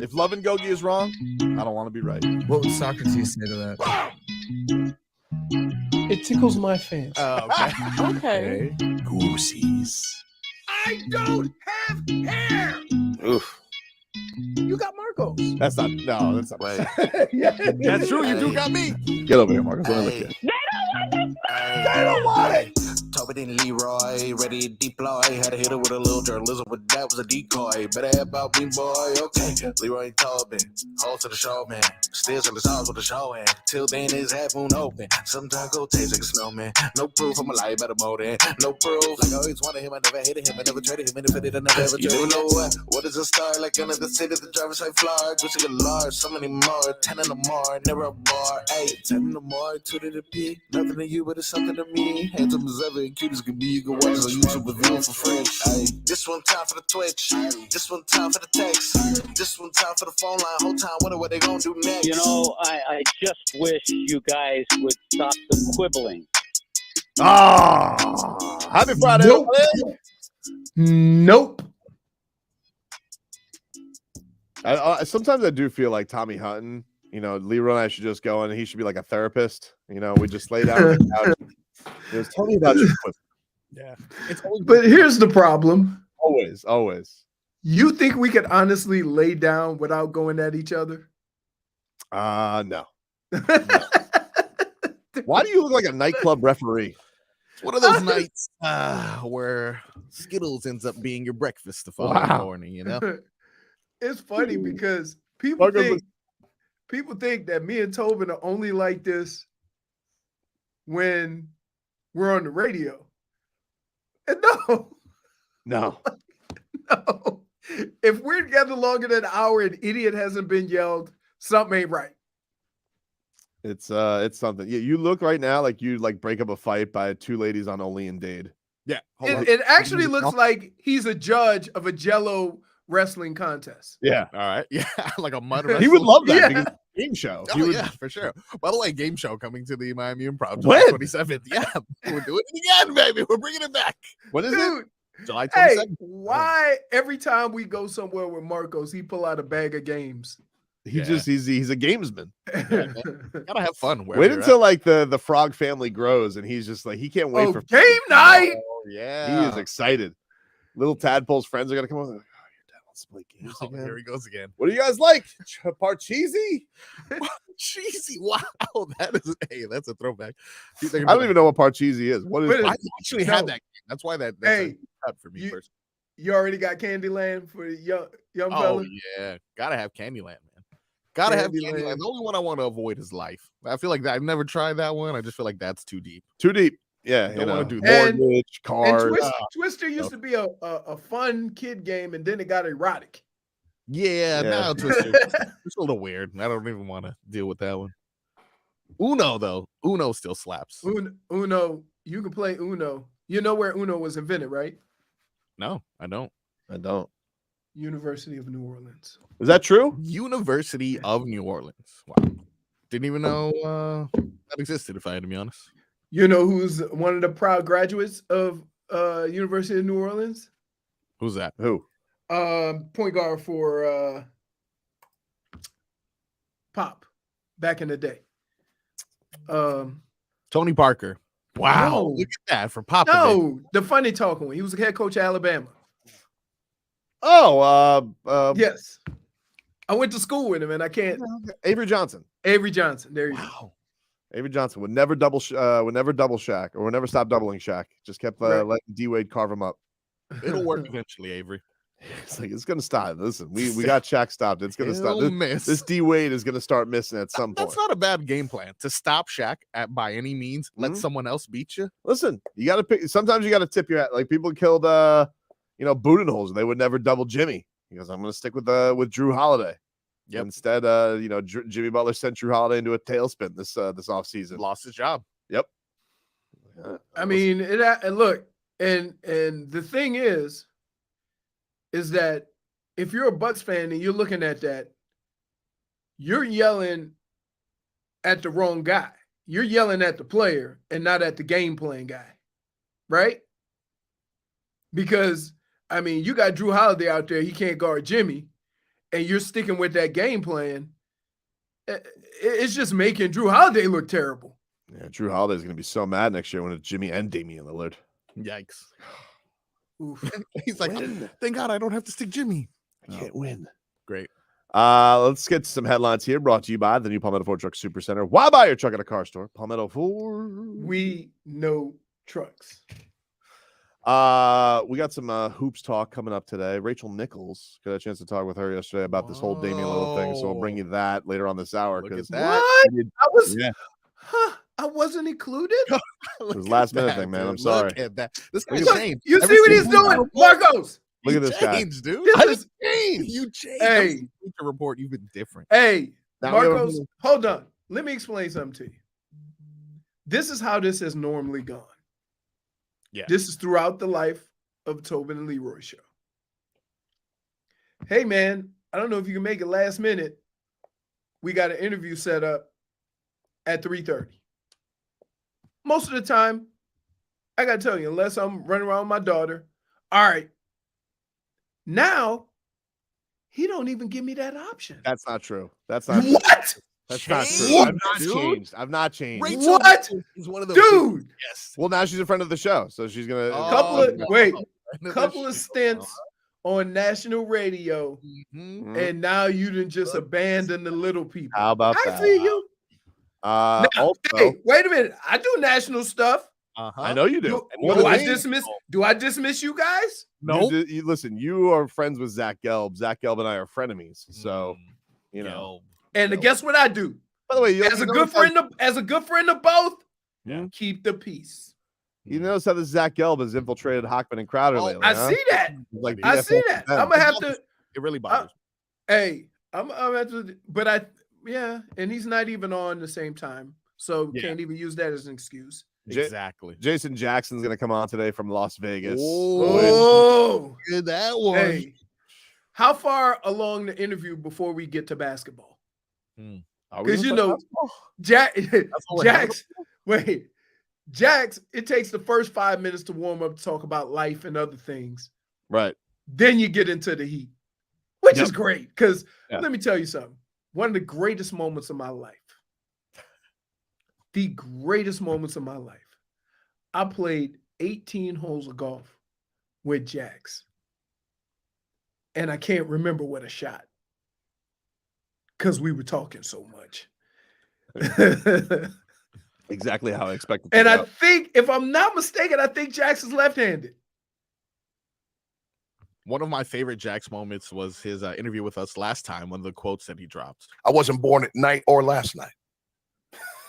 If Love and Gogi is wrong, I don't want to be right. What would Socrates say to that? It tickles my fancy. Oh, okay. Okay. Goosies. I don't have hair. Oof. You got Marcos. That's not Wait. Yeah. That's true. You do got me. Get over here, Marcus. Let me look at you. They don't want it. Tobin and Leroy, ready to deploy. Had to hit it with a little journalism, but that was a decoy. Better have about me, boy. Okay, Leroy and Tobin, hold to the show, man. Still in the songs with the show, and till then his half moon open. Sometimes go taste like a snowman. No proof, I'm a lie about a motor. No proof, like I always wanted him, I never hated him, I never traded him, and if I did, I never ever traded him. You know what is a star? Like another city, the driver's side floor. Just a large, so many more. 10 in the more, never a bar. 8, 10 in the more, 2 to the P. Nothing to you, but it's something to me. Handsome as ever, and cute as can be. You can watch us on YouTube with view for free. Ay. This one time for the Twitch. This one time for the text. This one time for the phone line. Whole time wonder what they gonna do next. You know, I just wish you guys would stop the quibbling. Happy Friday. Nope. Sometimes I do feel like Tommy Hutton. You know, Leroy and I should just go and he should be like a therapist. You know, we just lay down on the couch. It was tell me about your foot. Yeah. It's always But here's the problem. Always. You think we could honestly lay down without going at each other? No. Why do you look like a nightclub referee? It's one of those nights where Skittles ends up being your breakfast the following morning, you know? It's funny because people think that me and Tobin are only like this when we're on the radio. And no. If we're together longer than an hour and idiot hasn't been yelled, something ain't right. It's something. Yeah, you look right now like you like break up a fight by 2 ladies on Only in Dade. Yeah. It actually looks like he's a judge of a Jello wrestling contest. Yeah. All right. Yeah. Like a mud He would love that Yeah. because it's a game show. Oh, yeah, for sure. By the way, game show coming to the Miami Improv When? July 27th. Yeah, we're doing it again, baby. We're bringing it back. What is Dude, it? July 27th. hey, why every time we go somewhere with Marcos, he pull out a bag of games? He's a gamesman. Gotta have fun. Wait until like the Frog family grows and he's just like he can't wait for game night. Oh, yeah. He is excited. Little tadpole's friends are gonna come over. Like, oh, your dad wants to play games Oh, again. here he goes again. What do you guys like? Parcheesi? Cheesy. Wow. That's a throwback. I don't even know what Parcheesi is. What is But I actually had that game. That's why that's Hey, a cut for me personally. You already got Candyland for young Oh, fella? yeah. Gotta have Candyland, man. Gotta have Candyland. Candyland. The only one I want to avoid is Life. I feel like I've never tried that one. I just feel like that's too deep. Too deep? Yeah, Don't want to do that. mortgage, cars. And Twister used to be a fun kid game, and then it got erotic. Yeah, now Twister. It's a little weird. I don't even want to deal with that one. Uno, though. Uno still slaps. Uno, you can play Uno. You know where Uno was invented, right? No, I don't. University of New Orleans. Is that true? University of New Orleans. Wow. Didn't even know that existed, if I had to be honest. You know who's one of the proud graduates of University of New Orleans? Who's that? Who? Point guard for Pop back in the day. Tony Parker. Wow. No. Look at that for Pop. No, the funny talking one. He was the head coach of Alabama. Oh, Yes. I went to school with him, and I can't. Avery Johnson. Avery Johnson. There you go. Wow. Avery Johnson would never double Shaq or would never stop doubling Shaq. Just kept letting D Wade carve him up. It'll work eventually, Avery. It's like it's gonna stop. Listen, we got Shaq stopped. It's gonna stop. He'll miss. This D Wade is gonna start missing at some point. That's not a bad game plan to stop Shaq by any means. Let someone else beat you. Listen, you got to pick. Sometimes you got to tip your hat. Like people killed, Budenholzer. They would never double Jimmy. He goes, I'm gonna stick with Drew Holiday. Yep. Instead, Jimmy Butler sent Drew Holiday into a tailspin this offseason. Lost his job. Yep. I mean, and look, and the thing is that if you're a Bucks fan and you're looking at that, you're yelling at the wrong guy. You're yelling at the player and not at the game playing guy, right? Because I mean, you got Drew Holiday out there. He can't guard Jimmy, and you're sticking with that game plan. It's just making Drew Holiday look terrible. Yeah, Drew Holiday's going to be so mad next year when it's Jimmy and Damian Lillard. Yikes. Oof. He's like, thank God I don't have to stick Jimmy. I can't win. Great. Let's get some headlines here brought to you by the new Palmetto Ford Truck Super Center. Why buy your truck at a car store? Palmetto Ford. We know trucks. We got some hoops talk coming up today. Rachel Nichols got a chance to talk with her yesterday about this whole Damian Lillard thing, so we'll bring you that later on this hour. Look at That. I wasn't included. It was last minute thing, man. I'm sorry. Look at that. This guy Look, changed. you see what he's doing, Marcos? Look at this guy. Changed, dude. This I is- didn't change. You changed. Hey. To report, you've been different. Hey, Now we have a- Marcos, hold on. Let me explain something to you. This is how this has normally gone. Yeah. This is throughout the life of Tobin and Leroy show. Hey, man, I don't know if you can make it last minute. We got an interview set up at 3:30. Most of the time, I got to tell you, unless I'm running around with my daughter, all right. Now, he don't even give me that option. That's not true. That's not true. What? That's not true. What, I've not dude? changed. I've not changed. Rachel What? is one of those Dude, Yes. Well, now she's a friend of the show, so she's gonna. couple of stints on national radio, Mhm. and now you done just abandon the little people. How about I that? feel you. Now, also, Hey, wait a minute. I do national stuff. Uh-huh. I know you do. Do, And one of do the I things- dismiss you guys? Nope. You listen, you are friends with Zach Gelb. Zach Gelb and I are frenemies. So, you know. And guess what I do? By the way, you As a know good how- friend of both, Yeah. keep the peace. You notice how this Zach Gelb has infiltrated Hockman and Crowder Oh, lately. I huh? see that. Like I BFF see that. with them. I'm gonna have to. It really bothers Hey, I'm have to. But and he's not even on the same time, so Yeah. can't even use that as an excuse. me. J- Exactly. Jason Jackson's gonna come on today from Las Vegas. Oh, Good that one. hey, how far along the interview before we get to basketball? Are we 'Cause gonna you talk know- basketball? Jax, it takes the first 5 minutes to warm up to talk about life and other things. Right. Then you get into the heat, which is Yep. great. Because Yeah. let me tell you something. One of the greatest moments of my life, I played 18 holes of golf with Jax. And I can't remember what a shot because we were talking so much. Exactly how I expected. And I think, if I'm not mistaken, I think Jax is left-handed. One of my favorite Jax moments was his interview with us last time, one of the quotes that he dropped. I wasn't born at night or last night.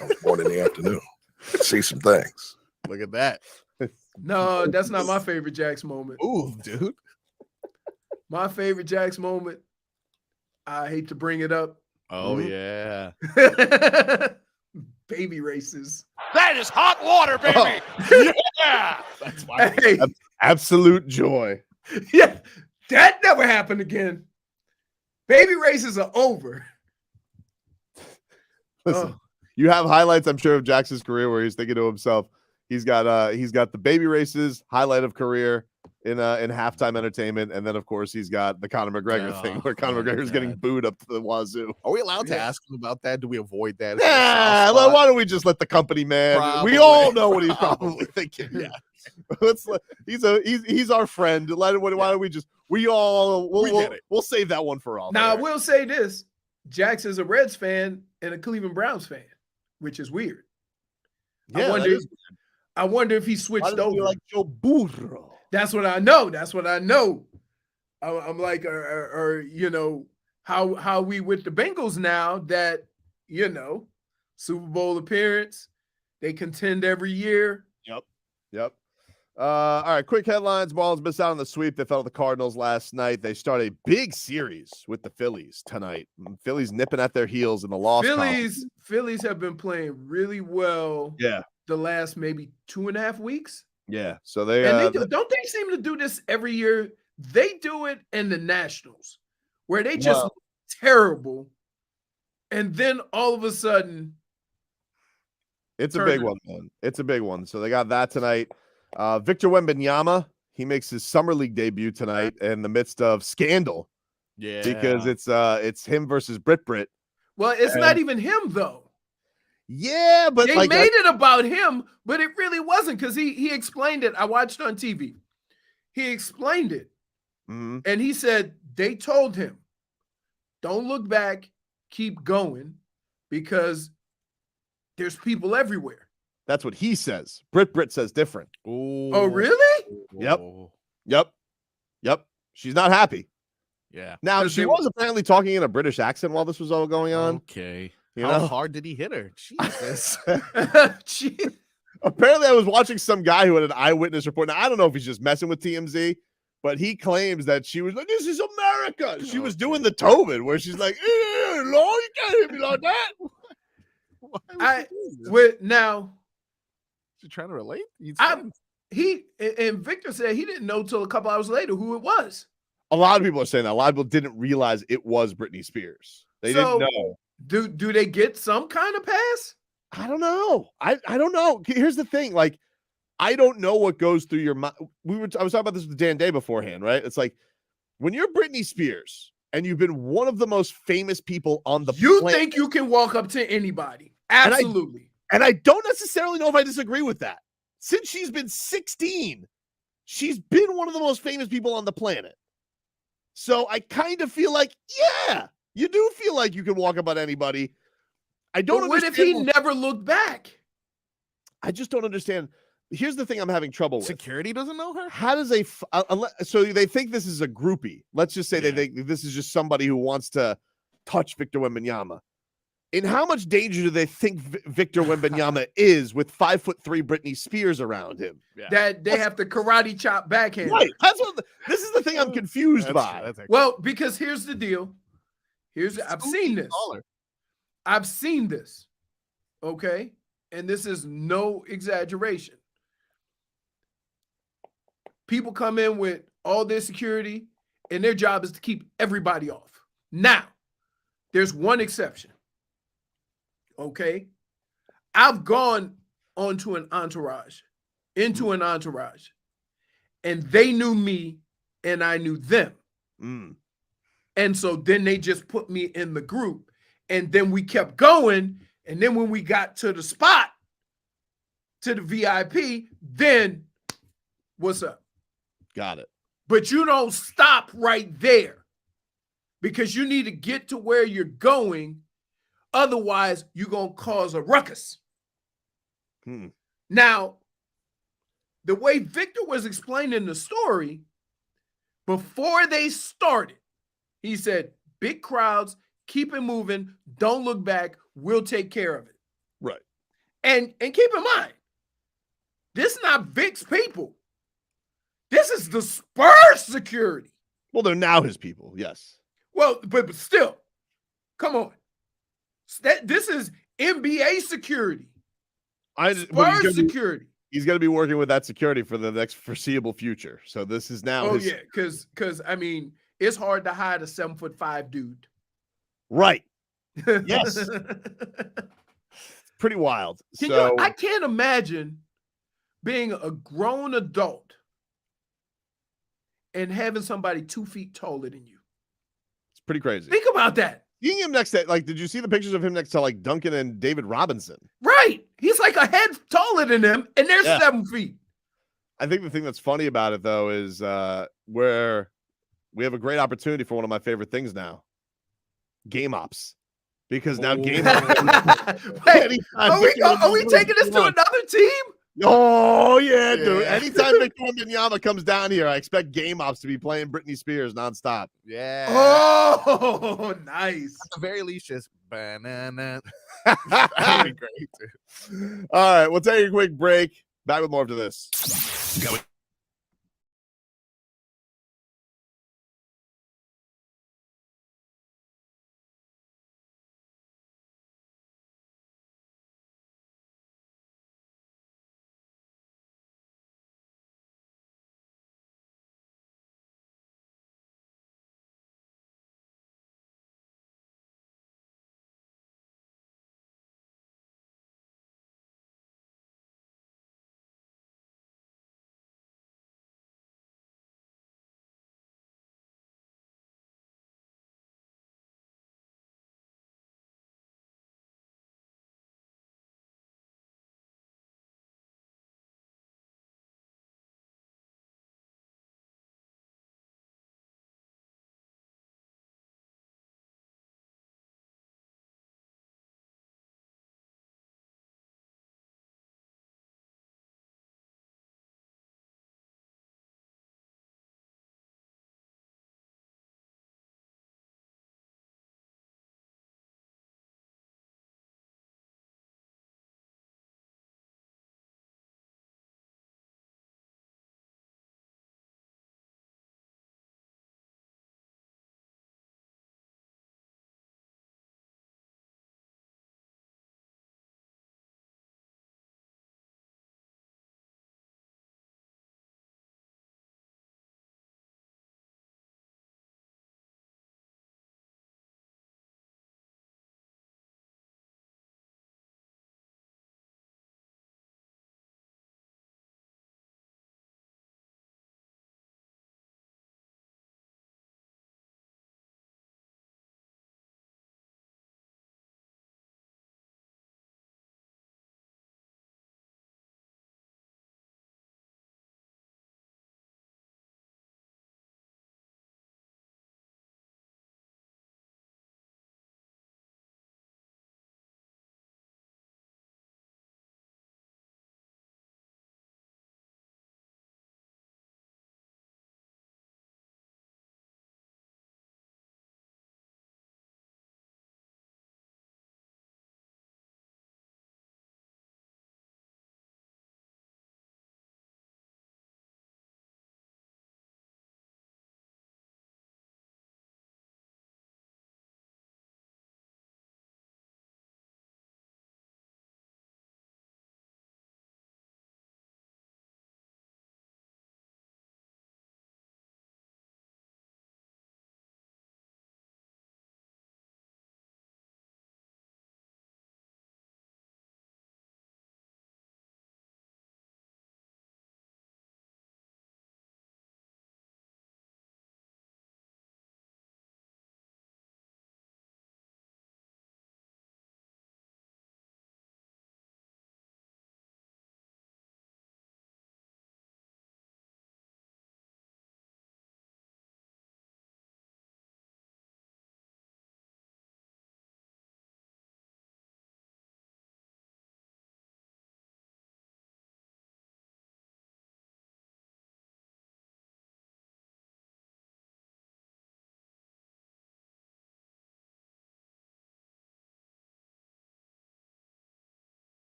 I was born in the afternoon. See some things. Look at that. No, that's not my favorite Jax moment. Ooh, dude. My favorite Jax moment, I hate to bring it up. Oh, yeah. Baby races. That is hot water, baby. Yeah. That's why. Hey, absolute joy. yeah, that never happened again. Baby races are over. Listen, you have highlights, I'm sure, of Jackson's career where he's thinking to himself, he's got the baby races highlight of career in halftime entertainment, and then of course he's got the Conor McGregor thing where Conor McGregor's getting booed up to the wazoo. Are we allowed to ask him about that? Do we avoid that? Yeah, why don't we just let the company man? Probably. We all know what he's probably thinking. Yeah. He's our friend. Why don't we just we'll save that one for all. Now, I there. will say this. Jax is a Reds fan and a Cleveland Browns fan, which is weird. Yeah, I wonder if he why switched does he over. like Joe Burrow? That's what I know. I'm like, or you know, how we with the Bengals now that, you know, Super Bowl appearance, they contend every year. Yep. All right, quick headlines. Marlins missed out on the sweep. They fell to the Cardinals last night. They start a big series with the Phillies tonight. Phillies nipping at their heels in the loss column. Phillies have been playing really well. Yeah. The last maybe 2.5 weeks. Yeah. So they, And don't they seem to do this every year? They do it in the Nationals, where they just look terrible, and then all of a sudden, it's a big one, man. It's a big one. So they got that tonight. Victor Wembanyama, he makes his summer league debut tonight in the midst of scandal. Yeah. Because it's him versus Brit. Well, it's not even him though. Yeah, but they made it about him, but it really wasn't because he explained it. I watched on TV. He explained it. Mm-hmm. And he said they told him, don't look back, keep going, because there's people everywhere. That's what he says. Brit says different. Ooh. Oh, really? Yep. She's not happy. Yeah. Now, she was apparently talking in a British accent while this was all going on. Okay. You How know? hard did he hit her? Jesus. Apparently, I was watching some guy who had an eyewitness report. Now, I don't know if he's just messing with TMZ, but he claims that she was like, "This is America." She was doing the Tobin, where she's like, Lord, you can't hit me like that. Now, she trying to relate? He and Victor said he didn't know till a couple hours later who it was. A lot of people are saying that. A lot of people didn't realize it was Britney Spears. They didn't know. Do they get some kind of pass? I don't know. I don't know. Here's the thing. Like, I don't know what goes through your mind. I was talking about this with Dan Day beforehand, right? It's like when you're Britney Spears and you've been one of the most famous people on the planet. You think you can walk up to anybody. Absolutely. And I don't necessarily know if I disagree with that. Since she's been 16, she's been one of the most famous people on the planet. So I kind of feel like, yeah, you do feel like you can walk up on anybody. I don't But what if he never looked back? I just don't understand. Here's the thing I'm having trouble with. Security doesn't know her? How does so they think this is a groupie. Let's just say they think this is just somebody who wants to touch Victor Wembanyama. In how much danger do they think Victor Wembanyama is with 5'3" Britney Spears around him? Yeah. That they have to karate chop backhand. Right. That's what. This is the thing I'm confused by. Well, because here's the deal. I've seen this. I've seen this. Okay, and this is no exaggeration. People come in with all their security, and their job is to keep everybody off. Now, there's one exception. Okay, I've gone into an entourage, and they knew me, and I knew them. And so then they just put me in the group, and then we kept going. And then when we got to the spot, to the VIP, then what's up? Got it. But you don't stop right there because you need to get to where you're going. Otherwise, you're going to cause a ruckus. Now, the way Victor was explaining the story, before they started, he said, big crowds, keep it moving, don't look back, we'll take care of it. Right. And keep in mind, this is not Vic's people. This is the Spurs security. Well, they're now his people, yes. Well, but still, come on. This is NBA security. Spurs security. He's going to be working with that security for the next foreseeable future. So this is now yeah, because I mean, it's hard to hide a 7'5" dude. Right. Yes. Pretty wild. I can't imagine being a grown adult and having somebody 2 feet taller than you. It's pretty crazy. Think about that. Seeing him next to, did you see the pictures of him next to like Duncan and David Robinson? Right. He's like a head taller than them, and they're 7 feet. I think the thing that's funny about it, though, is where we have a great opportunity for one of my favorite things now. Game ops. Because now game ops. Wait, are we taking this to another team? Oh, yeah, dude. Anytime Victor Wembanyama comes down here, I expect game ops to be playing Britney Spears nonstop. Yeah. Oh, nice. At the very least, just banana. That'd be great, too. All right, we'll take a quick break. Back with more after this. Go.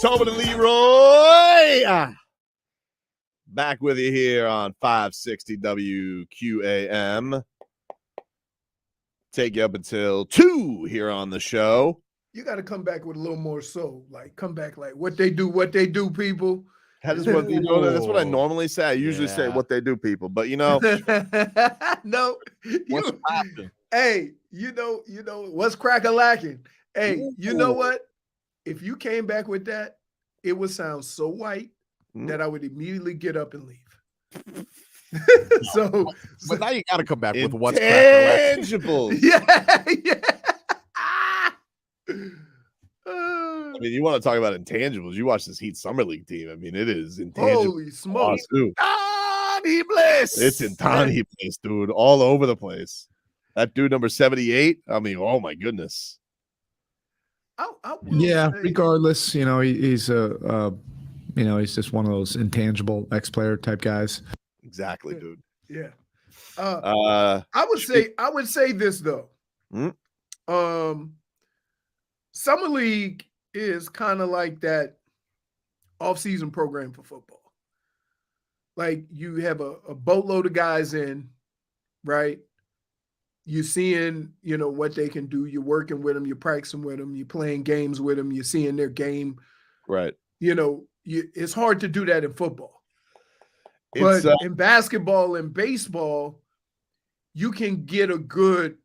Tobin and Leroy. Back with you here on 560 WQAM. Take you up until 2 here on the show. You got to come back with a little more soul. Like, come back like what they do, people. That is what that's what I normally say. I usually say what they do, people. But no, What's poppin'? Hey, you know what's crack-a-lacking. Hey, you know what? If you came back with that, it would sound so white that I would immediately get up and leave. But now you got to come back with what's crack-a-lacking. Intangibles. Yeah. I mean, you want to talk about intangibles? You watch this Heat Summer League team. I mean, it is intangible. Holy smokes! It's Intangibles, dude, all over the place. That dude number 78. I mean, oh my goodness. Regardless, he's he's just one of those intangible ex-player type guys. Exactly, dude. Yeah. I would say this though. Summer League is kind of like that off-season program for football. Like you have a boatload of guys in, right? You're seeing, what they can do. You're working with them. You're practicing with them. You're playing games with them. You're seeing their game. Right. It's hard to do that in football. But in basketball and baseball, you can get a good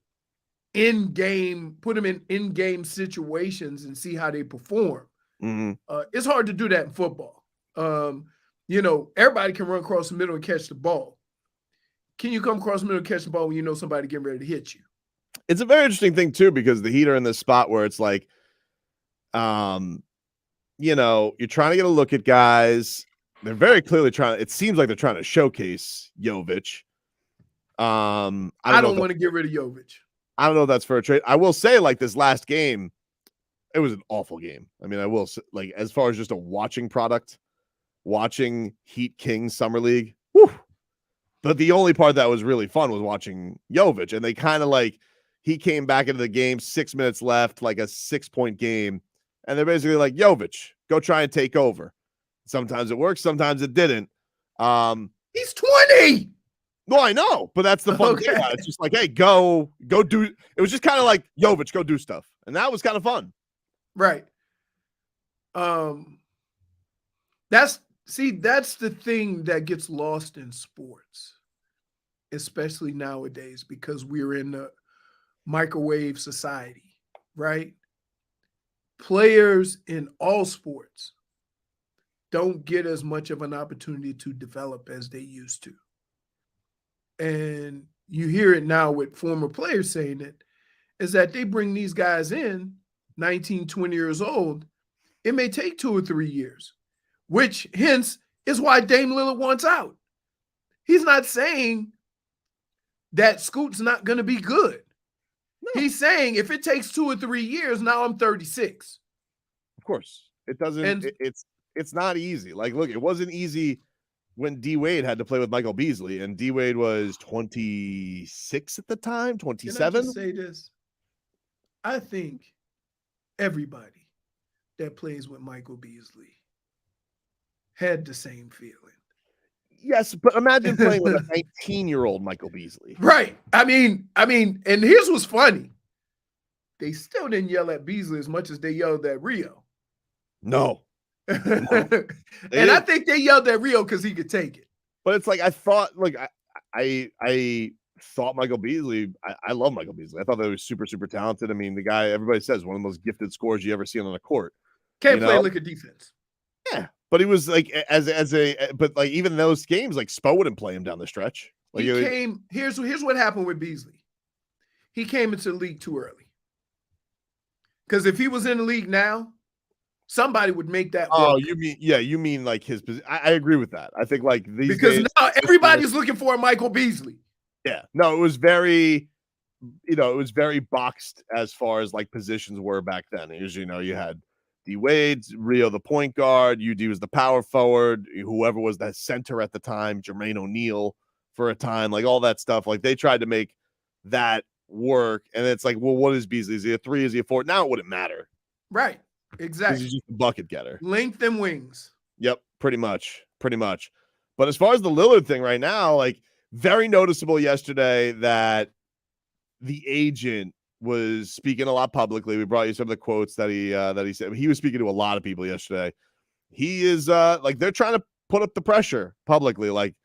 in-game, put them in in-game situations and see how they perform. It's hard to do that in football. Everybody can run across the middle and catch the ball. Can you come across the middle and catch the ball when you know somebody getting ready to hit you? It's a very interesting thing too, because the Heat are in this spot where it's like, you're trying to get a look at guys. They're very clearly it seems like they're trying to showcase Jovic. I don't want to get rid of Jovic. I don't know if that's for a trade. I will say, like, this last game, it was an awful game. I mean, I will say, like, as far as just a watching product, watching Heat Kings Summer League, whew. But the only part that was really fun was watching Jovic. And they kind of he came back into the game, 6 minutes left, like a 6-point game. And they're basically like, Jovic, go try and take over. Sometimes it works, sometimes it didn't. He's 20. No, I know, but that's the fun thing. It's just like, hey, go do. It was just kind of like, Jovic, go do stuff. And that was kind of fun. Right. That's the thing that gets lost in sports, especially nowadays, because we're in the microwave society, right? Players in all sports don't get as much of an opportunity to develop as they used to. And you hear it now with former players saying it, is that they bring these guys in 19, 20 years old. It may take 2 or 3 years, which hence is why Dame Lillard wants out. He's not saying that Scoot's not going to be good. No. He's saying if it takes 2 or 3 years, now I'm 36. Of course. It doesn't, it's not easy. Like, look, it wasn't easy when D Wade had to play with Michael Beasley, and D Wade was 26 at the time, 27. Can I just say this? I think everybody that plays with Michael Beasley had the same feeling. Yes, but imagine playing with a 19-year-old Michael Beasley. Right. I mean, and here's what's funny. They still didn't yell at Beasley as much as they yelled at Rio. No. And I think they yelled at Rio because he could take it. But it's like, I thought, like, I thought Michael Beasley, I love Michael Beasley. I thought that he was super, super talented. I mean, the guy, everybody says, one of the most gifted scorers you ever see on a court. Can't play liquor defense. Yeah. But he was like, but like, even those games, like, Spo wouldn't play him down the stretch. Like, here's what happened with Beasley. He came into the league too early. Because if he was in the league now, somebody would make that work. Oh, you mean like his position. I agree with that. I think like these because days, now everybody's looking for a Michael Beasley. Yeah. No, it was very, it was very boxed as far as like positions were back then. It was, you had D Wade, Rio the point guard, UD was the power forward, whoever was the center at the time, Jermaine O'Neal for a time, like all that stuff. Like they tried to make that work. And it's like, well, what is Beasley? Is he a 3? Is he a 4? Now it wouldn't matter. Right. Exactly. He's just a bucket getter. Length and wings. Yep, pretty much. But as far as the Lillard thing right now, like very noticeable yesterday that the agent was speaking a lot publicly. We brought you some of the quotes that he said. He was speaking to a lot of people yesterday. He is like they're trying to put up the pressure publicly, like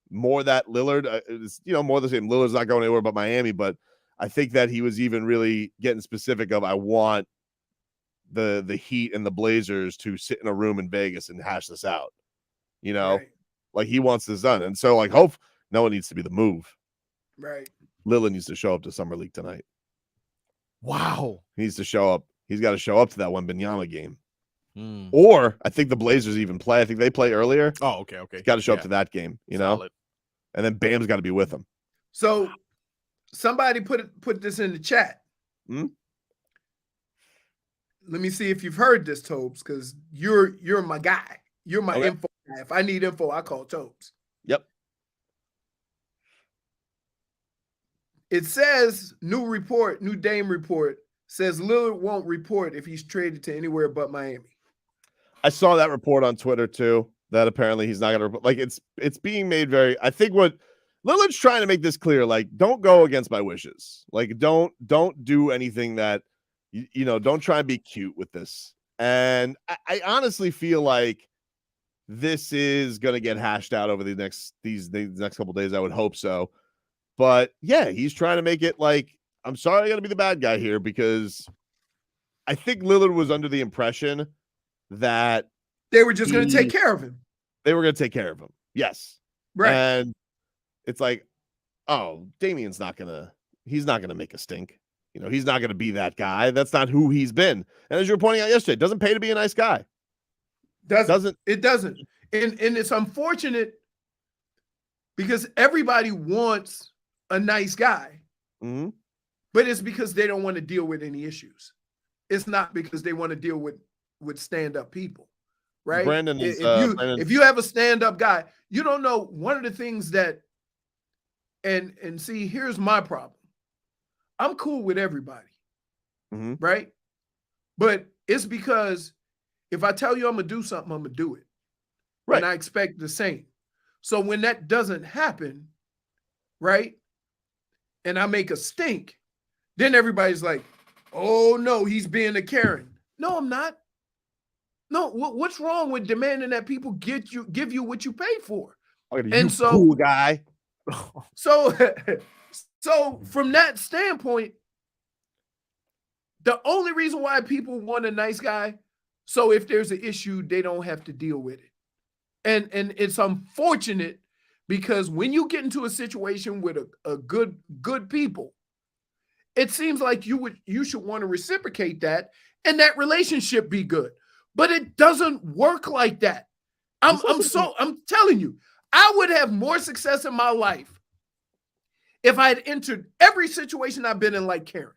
more that Lillard is, more the same. Lillard's not going anywhere but Miami, but I think that he was even really getting specific of I want the Heat and the Blazers to sit in a room in Vegas and hash this out. Right. Like he wants this done. And so like no one needs to be the move. Right. Lillard needs to show up to Summer League tonight. Wow. He needs to show up. He's got to show up to that Wembanyama game. Or I think the Blazers even play. I think they play earlier. Oh, okay. He's got to show up to that game, Solid. And then Bam's got to be with him. So somebody put this in the chat. Let me see if you've heard this, Tobes, because you're my guy. You're my info guy. If I need info, I call Tobes. Yep. It says new Dame report says Lillard won't report if he's traded to anywhere but Miami. I saw that report on Twitter too, that apparently he's not going to like it's being made very, I think what Lillard's trying to make this clear, like don't go against my wishes. Like don't do anything that, don't try and be cute with this. And I honestly feel like this is going to get hashed out over the next couple of days. I would hope so. But yeah, he's trying to make it like, I'm sorry, I got to be the bad guy here because I think Lillard was under the impression that they were just going to take care of him. They were going to take care of him. Yes. Right. And it's like, oh, Damian's he's not going to make a stink. He's not going to be that guy. That's not who he's been. And as you were pointing out yesterday, it doesn't pay to be a nice guy. It doesn't. And it's unfortunate because everybody wants a nice guy, but it's because they don't want to deal with any issues. It's not because they want to deal with stand-up people, right? Brandon if you have a stand-up guy, you don't know one of the things that, and see, here's my problem. I'm cool with everybody, right? But it's because if I tell you I'm going to do something, I'm going to do it. Right. And I expect the same. So when that doesn't happen, right, and I make a stink, then everybody's like, oh, no, he's being a Karen. No, I'm not. No, what's wrong with demanding that people give you what you pay for? And so, cool guy. So from that standpoint, the only reason why people want a nice guy, so if there's an issue, they don't have to deal with it. And it's unfortunate because when you get into a situation with a good people, it seems like you should want to reciprocate that and that relationship be good. But it doesn't work like that. I'm telling you, I would have more success in my life if I had entered every situation I've been in like Karen.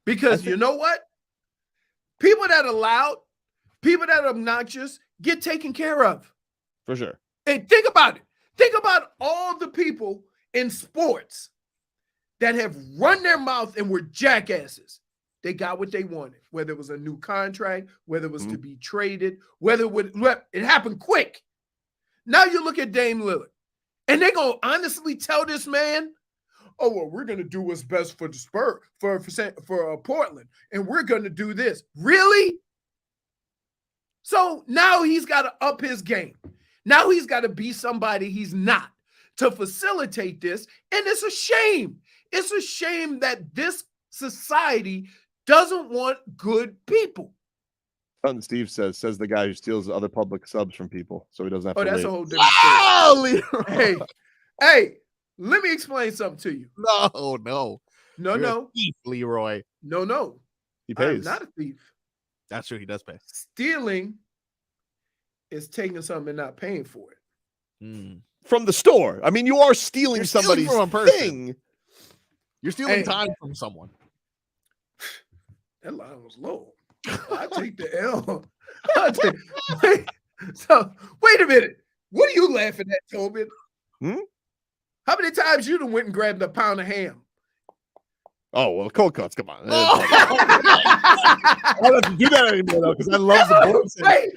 Because you know what? People that are loud, people that are obnoxious get taken care of. For sure. Hey, think about it. Think about all the people in sports that have run their mouth and were jackasses. They got what they wanted, whether it was a new contract, whether it was to be traded, whether it happened quick. Now you look at Dame Lillard, and they're going to honestly tell this man, oh, well, we're going to do what's best for the Spurs, for Portland, and we're going to do this. Really? So now he's got to up his game. Now he's got to be somebody he's not to facilitate this, and it's a shame. It's a shame that this society doesn't want good people. Son Steve says the guy who steals other public subs from people, so he doesn't have to. Oh, that's wait. a whole different story. Hey, let me explain something to you. No. You're a thief, Leroy. No. He pays. I'm not a thief. That's true. He does pay. Stealing is taking something and not paying for it. From the store. I mean, you are stealing somebody's from a person. thing. You're stealing time from someone. That line was low. I take the L. Wait a minute. What are you laughing at, Tobin? How many times you done went and grabbed a pound of ham? Oh well, cold cuts. Come on. I don't have to do that anymore though, because I love the Bour's head. Wait,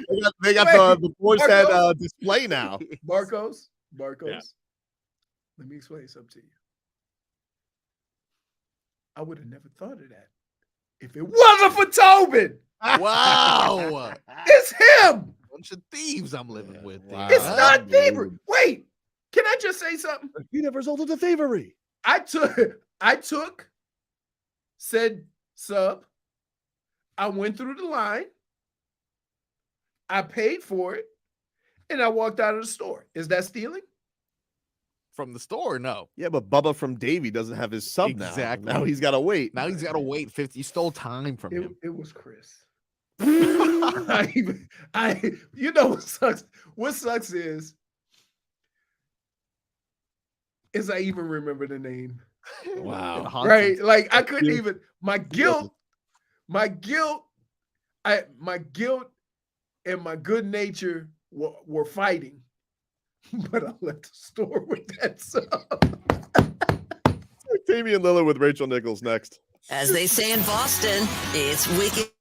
They got the Bour's head display now. Marcos. Yeah. Let me explain something to you. I would have never thought of that if it wasn't for Tobin. Wow. It's him. Bunch of thieves I'm living with. Wow. It's not thievery. Wait, can I just say something? He never resulted to thievery. I took said sub. I went through the line. I paid for it, and I walked out of the store. Is that stealing? From the store, no. Yeah, but Bubba from Davy doesn't have his sub Exactly. now. Now he's got to wait. Now he's got to wait 50. You stole time from him. It was Chris. You know what sucks? What sucks is I even remember the name. Wow. Right? Like I couldn't even. My guilt and my good nature were fighting, but I left the store with that sub. Damian Lillard with Rachel Nichols next. As they say in Boston, it's wicked.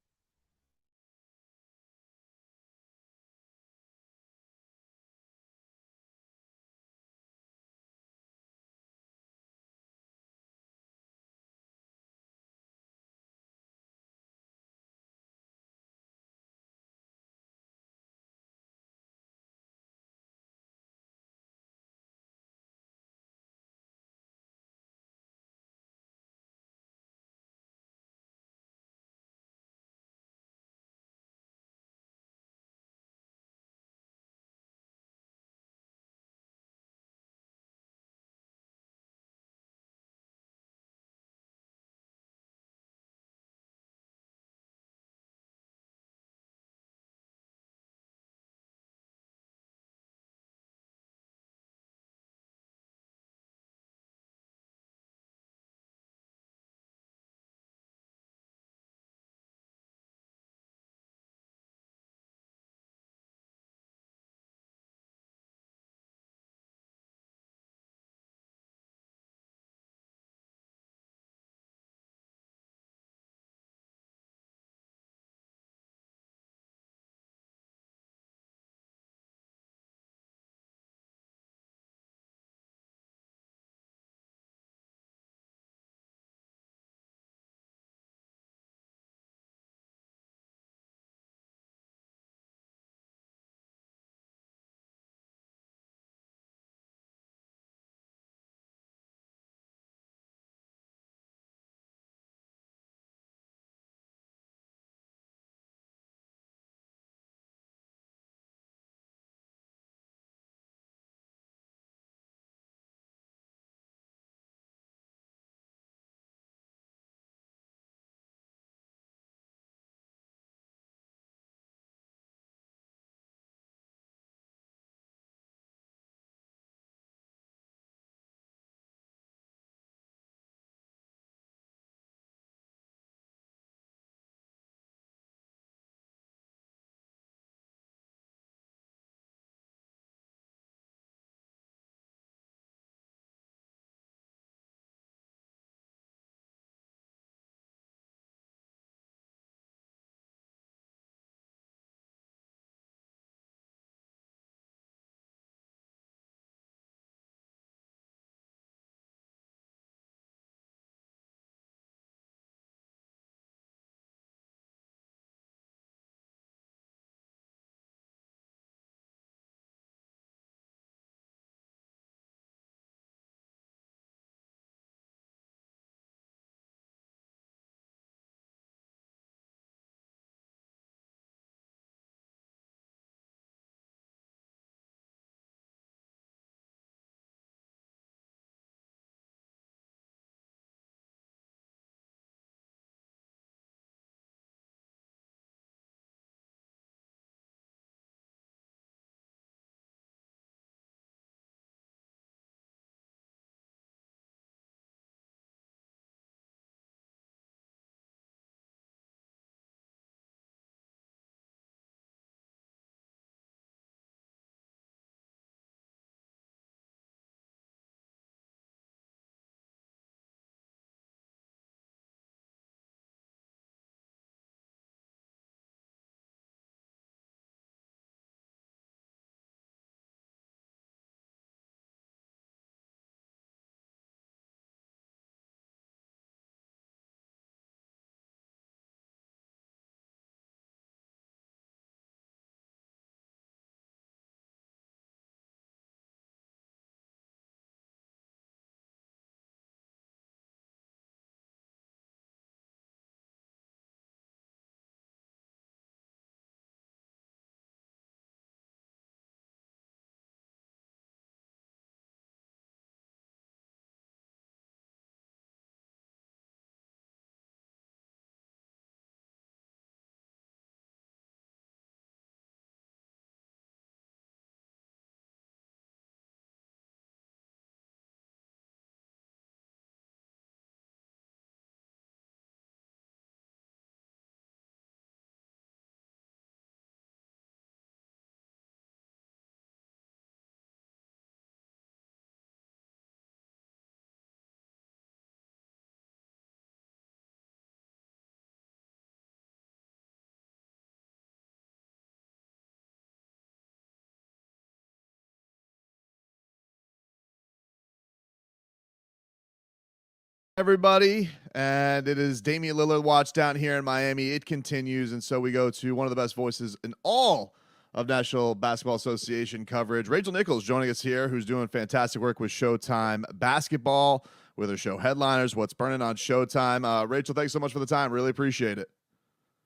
Everybody, and it is Damian Lillard watch down here in Miami. It continues, and so we go to one of the best voices in all of National Basketball Association coverage. Rachel Nichols joining us here, who's doing fantastic work with Showtime Basketball, with her show Headliners, What's Burning on Showtime. Rachel, thanks so much for the time. Really appreciate it.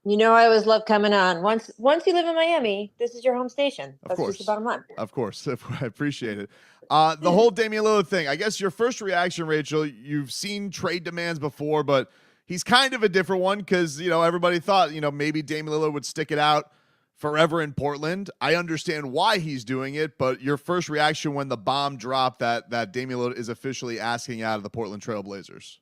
You know, I always love coming on. Once you live in Miami, this is your home station. That's just the bottom line. Of course. I appreciate it. The whole Damian Lillard thing, I guess your first reaction, Rachel, you've seen trade demands before, but he's kind of a different one because, everybody thought, maybe Damian Lillard would stick it out forever in Portland. I understand why he's doing it, but your first reaction when the bomb dropped that Damian Lillard is officially asking out of the Portland Trail Blazers.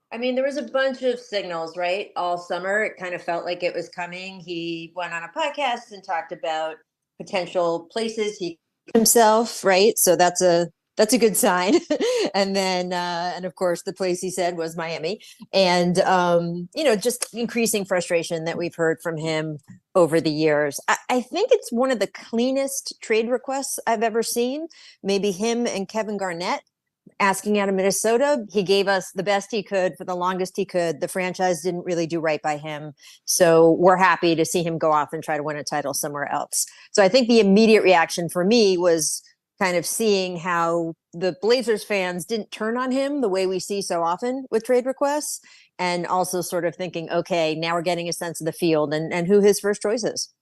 I mean, there was a bunch of signals, right? All summer, it kind of felt like it was coming. He went on a podcast and talked about potential places he himself, right? So that's a good sign. And then, and of course, the place he said was Miami. And, just increasing frustration that we've heard from him over the years. I think it's one of the cleanest trade requests I've ever seen. Maybe him and Kevin Garnett asking out of Minnesota. He gave us the best he could for the longest he could. The franchise didn't really do right by him. So we're happy to see him go off and try to win a title somewhere else. So I think the immediate reaction for me was kind of seeing how the Blazers fans didn't turn on him the way we see so often with trade requests. And also sort of thinking, okay, now we're getting a sense of the field and who his first choice is.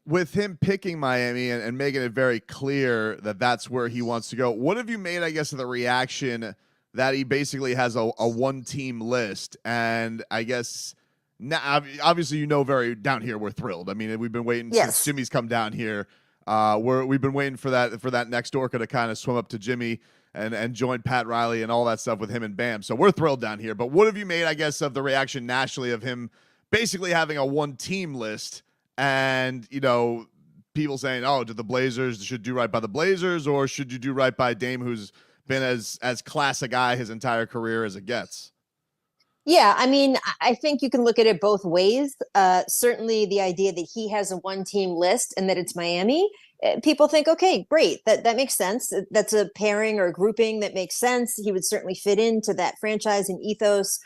With him picking Miami and making it very clear that that's where he wants to go, what have you made, I guess, of the reaction that he basically has a one-team list? And I guess now, obviously, very down here, we're thrilled. I mean, we've been waiting since Jimmy's come down here. We've been waiting for that next Orca to kind of swim up to Jimmy and join Pat Riley and all that stuff with him and Bam. So we're thrilled down here. But what have you made, I guess, of the reaction nationally of him basically having a one-team list? And, people saying, oh, the Blazers should do right by the Blazers, or should you do right by Dame, who's been as class a guy his entire career as it gets? Yeah, I mean, I think you can look at it both ways. Certainly the idea that he has a one-team list and that it's Miami, people think, okay, great, that makes sense. That's a pairing or a grouping that makes sense. He would certainly fit into that franchise and ethos.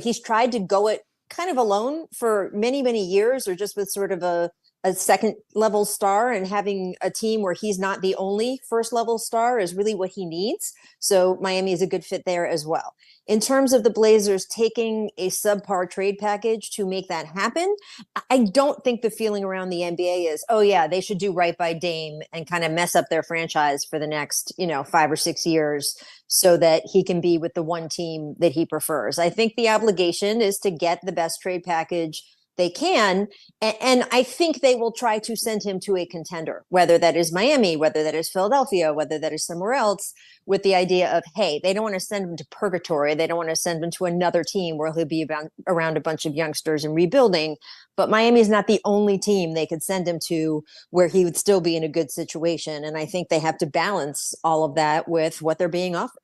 He's tried to go it kind of alone for many, many years, or just with sort of a second level star, and having a team where he's not the only first level star is really what he needs. So Miami is a good fit there as well. In terms of the Blazers taking a subpar trade package to make that happen, I don't think the feeling around the NBA is, oh yeah, they should do right by Dame and kind of mess up their franchise for the next, 5 or 6 years so that he can be with the one team that he prefers. I think the obligation is to get the best trade package they can. And I think they will try to send him to a contender, whether that is Miami, whether that is Philadelphia, whether that is somewhere else, with the idea of, hey, they don't want to send him to purgatory. They don't want to send him to another team where he'll be around a bunch of youngsters and rebuilding. But Miami is not the only team they could send him to where he would still be in a good situation. And I think they have to balance all of that with what they're being offered.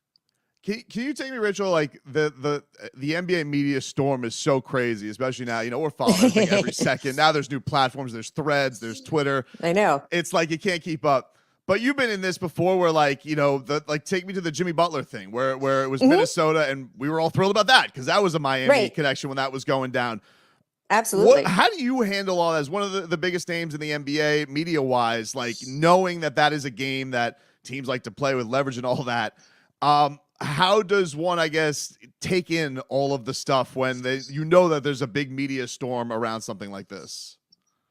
Can you take me, Rachel? Like the NBA media storm is so crazy, especially now. We're following everything every second. Now there's new platforms, there's Threads, there's Twitter. I know. It's like you can't keep up. But you've been in this before, where take me to the Jimmy Butler thing, where it was Minnesota, and we were all thrilled about that because that was a Miami connection when that was going down. Absolutely. How do you handle all that as one of the biggest names in the NBA media wise? Like knowing that is a game that teams like to play with leverage and all that. How does one, I guess, take in all of the stuff when that there's a big media storm around something like this?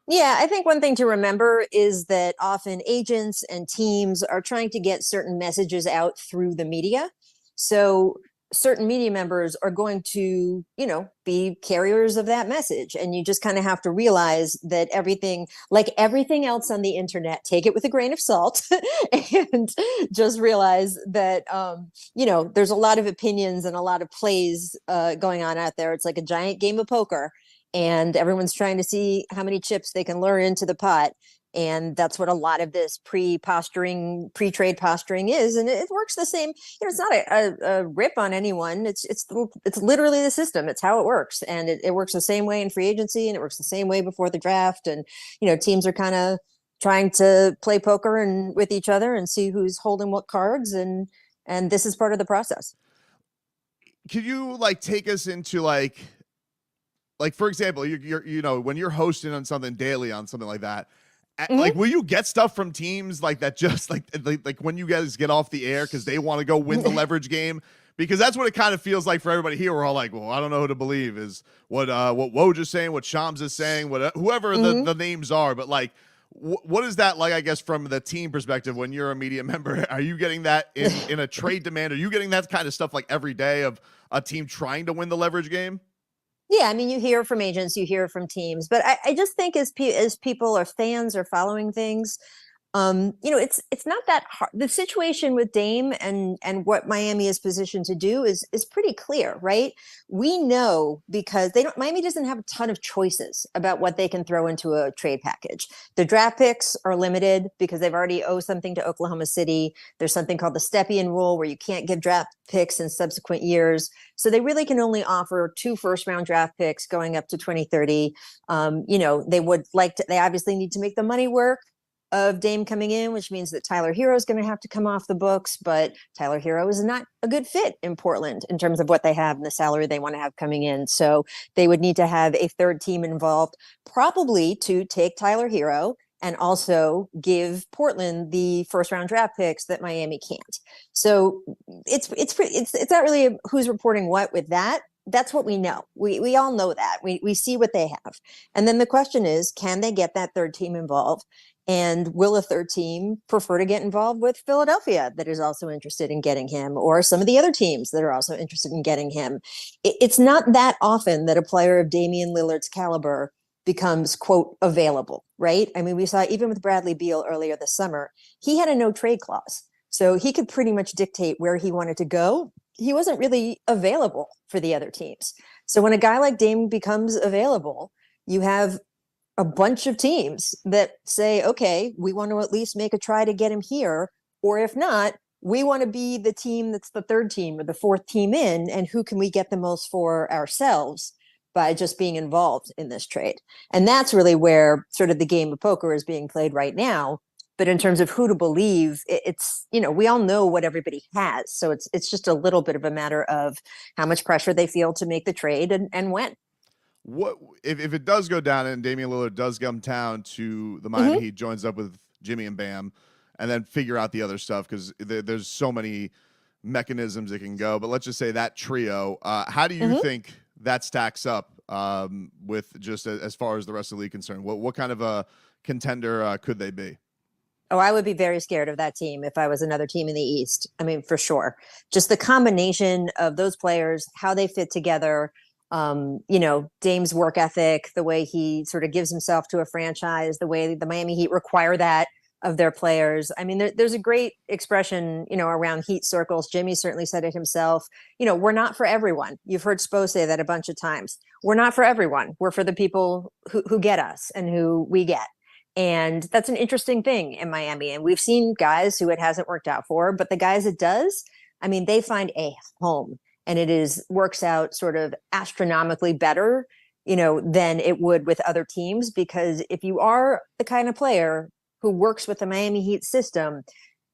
Yeah, I think one thing to remember is that often agents and teams are trying to get certain messages out through the media. So certain media members are going to, be carriers of that message. And you just kind of have to realize that everything else on the internet, take it with a grain of salt and just realize that, there's a lot of opinions and a lot of plays going on out there. It's like a giant game of poker, and everyone's trying to see how many chips they can lure into the pot. And that's what a lot of this pre-trade posturing is. And it works the same. It's not a rip on anyone. It's literally the system. It's how it works. And it works the same way in free agency, and it works the same way before the draft. And, teams are kind of trying to play poker and with each other and see who's holding what cards. And this is part of the process. could you like take us into like for example, you're you know, when you're hosting on something daily on something like that, like will you get stuff from teams like that just like when you guys get off the air because they want to go win the leverage game? Because that's what it kind of feels like for everybody here. We're all like, well, I don't know who to believe is what Woj is saying, what Shams is saying, what whoever the names are. But like, what is that like, I guess, from the team perspective when you're a media member? Are you getting that in a trade demand? Are you getting that kind of stuff like every day of a team trying to win the leverage game? Yeah, I mean, you hear from agents, you hear from teams, but I just think as people or fans are following things, you know, it's not that hard. The situation with Dame and what Miami is positioned to do is pretty clear, right? We know because Miami doesn't have a ton of choices about what they can throw into a trade package. The draft picks are limited because they've already owed something to Oklahoma City. There's something called the Stepien rule where you can't give draft picks in subsequent years. So they really can only offer 2 first-round draft picks going up to 2030. You know, they obviously need to make the money work of Dame coming in, which means that Tyler Herro is going to have to come off the books, but Tyler Herro is not a good fit in Portland in terms of what they have and the salary they want to have coming in. So they would need to have a third team involved, probably to take Tyler Herro and also give Portland the first round draft picks that Miami can't. So it's not really who's reporting what with that. That's what we know. We all know that. We see what they have. And then the question is, can they get that third team involved? And will a third team prefer to get involved with Philadelphia that is also interested in getting him, or some of the other teams that are also interested in getting him? It's not that often that a player of Damian Lillard's caliber becomes, quote, available, right? I mean, we saw even with Bradley Beal earlier this summer, he had a no trade clause. So he could pretty much dictate where he wanted to go. He wasn't really available for the other teams. So when a guy like Dame becomes available, you have a bunch of teams that say, okay, we want to at least make a try to get him here. Or if not, we want to be the team that's the third team or the fourth team in, and who can we get the most for ourselves by just being involved in this trade? And that's really where sort of the game of poker is being played right now. But in terms of who to believe, it's, you know, we all know what everybody has. So it's just a little bit of a matter of how much pressure they feel to make the trade and when. What if it does go down and Damian Lillard does come down to the Miami Heat, joins up with Jimmy and Bam, and then figure out the other stuff, because there's so many mechanisms it can go. But let's just say that trio, how do you think that stacks up with just as far as the rest of the league concerned? What kind of a contender could they be? Oh, I would be very scared of that team if I was another team in the East. I mean, for sure. Just the combination of those players, how they fit together. You know, Dame's work ethic, the way he sort of gives himself to a franchise, the way the Miami Heat require that of their players. I mean, there's a great expression, you know, around Heat circles. Jimmy certainly said it himself. You know, we're not for everyone. You've heard Spo say that a bunch of times. We're not for everyone. We're for the people who get us and who we get. And that's an interesting thing in Miami. And we've seen guys who it hasn't worked out for, but the guys it does, I mean, they find a home. And it works out sort of astronomically better, you know, than it would with other teams. Because if you are the kind of player who works with the Miami Heat system,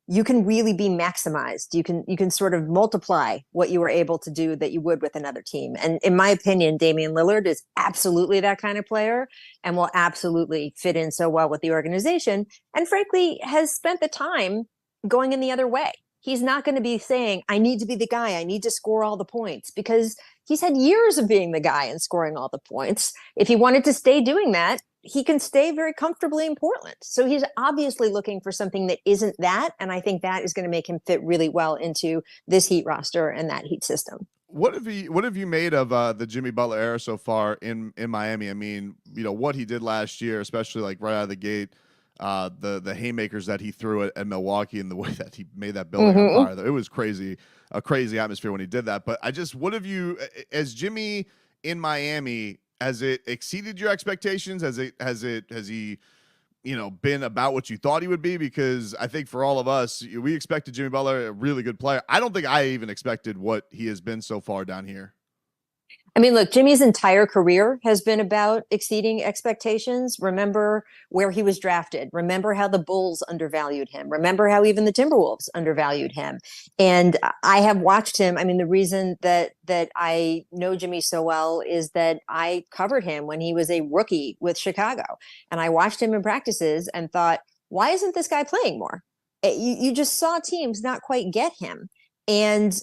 you can really be maximized. You can sort of multiply what you were able to do that you would with another team. And in my opinion, Damian Lillard is absolutely that kind of player and will absolutely fit in so well with the organization. And frankly, has spent the time going in the other way. He's not going to be saying, I need to be the guy. I need to score all the points, because he's had years of being the guy and scoring all the points. If he wanted to stay doing that, he can stay very comfortably in Portland. So he's obviously looking for something that isn't that. And I think that is going to make him fit really well into this Heat roster and that Heat system. What have you made of the Jimmy Butler era so far in Miami? I mean, you know, what he did last year, especially like right out of the gate, the haymakers that he threw at Milwaukee and the way that he made that building on fire. It was crazy, a crazy atmosphere when he did that. But what have you, as Jimmy in Miami, has it exceeded your expectations? Has he, you know, been about what you thought he would be? Because I think for all of us, we expected Jimmy Butler, a really good player. I don't think I even expected what he has been so far down here. I mean, look, Jimmy's entire career has been about exceeding expectations. Remember where he was drafted. Remember how the Bulls undervalued him. Remember how even the Timberwolves undervalued him. And I have watched him. I mean, the reason that I know Jimmy so well is that I covered him when he was a rookie with Chicago. And I watched him in practices and thought, why isn't this guy playing more? You just saw teams not quite get him. And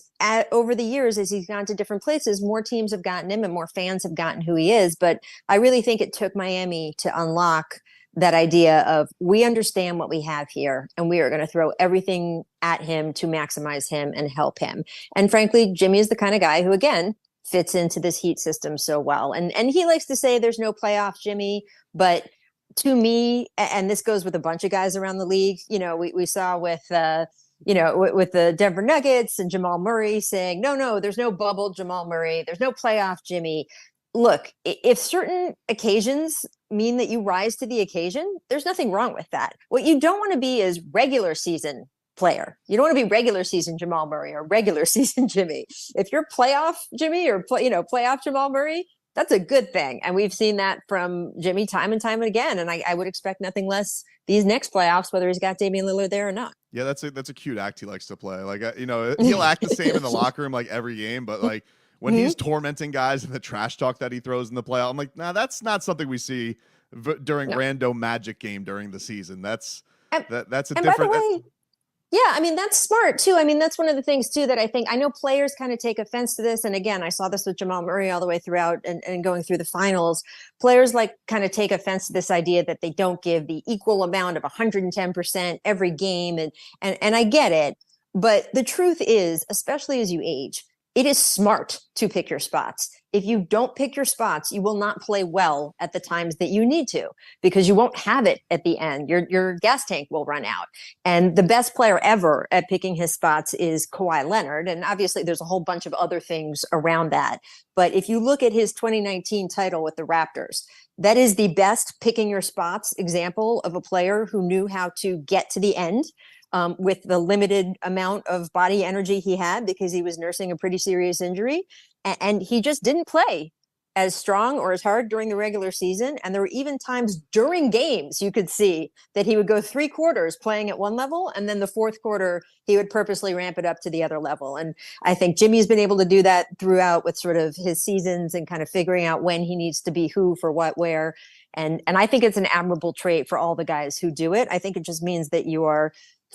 over the years, as he's gone to different places, more teams have gotten him and more fans have gotten who he is. But I really think it took Miami to unlock that idea of, we understand what we have here and we are going to throw everything at him to maximize him and help him. And frankly, Jimmy is the kind of guy who, again, fits into this Heat system so well. And he likes to say there's no playoff Jimmy, but to me, and this goes with a bunch of guys around the league, you know, we saw with with the Denver Nuggets and Jamal Murray saying, no, there's no bubble Jamal Murray. There's no playoff Jimmy. Look, if certain occasions mean that you rise to the occasion, there's nothing wrong with that. What you don't want to be is regular season player. You don't want to be regular season Jamal Murray or regular season Jimmy. If you're playoff Jimmy or playoff Jamal Murray, that's a good thing. And we've seen that from Jimmy time and time again. And I would expect nothing less these next playoffs, whether he's got Damian Lillard there or not. Yeah, that's a cute act he likes to play. Like, he'll act the same in the locker room like every game, but like when he's tormenting guys and the trash talk that he throws in the playoff, I'm like, nah, that's not something we see during rando Magic game during the season. That's a different. By the way, yeah, I mean, that's smart too. I mean, that's one of the things too that I know players kind of take offense to this. And again, I saw this with Jamal Murray all the way throughout and going through the finals. Players kind of take offense to this idea that they don't give the equal amount of 110% every game. And I get it. But the truth is, especially as you age, it is smart to pick your spots. If you don't pick your spots, you will not play well at the times that you need to, because you won't have it at the end. Your gas tank will run out. And the best player ever at picking his spots is Kawhi Leonard. And obviously there's a whole bunch of other things around that. But if you look at his 2019 title with the Raptors, that is the best picking your spots example of a player who knew how to get to the end with the limited amount of body energy he had, because he was nursing a pretty serious injury. And he just didn't play as strong or as hard during the regular season. And there were even times during games you could see that he would go 3 quarters playing at one level, and then the fourth quarter, he would purposely ramp it up to the other level. And I think Jimmy's been able to do that throughout with sort of his seasons and kind of figuring out when he needs to be who for what, where. And I think it's an admirable trait for all the guys who do it. I think it just means that you are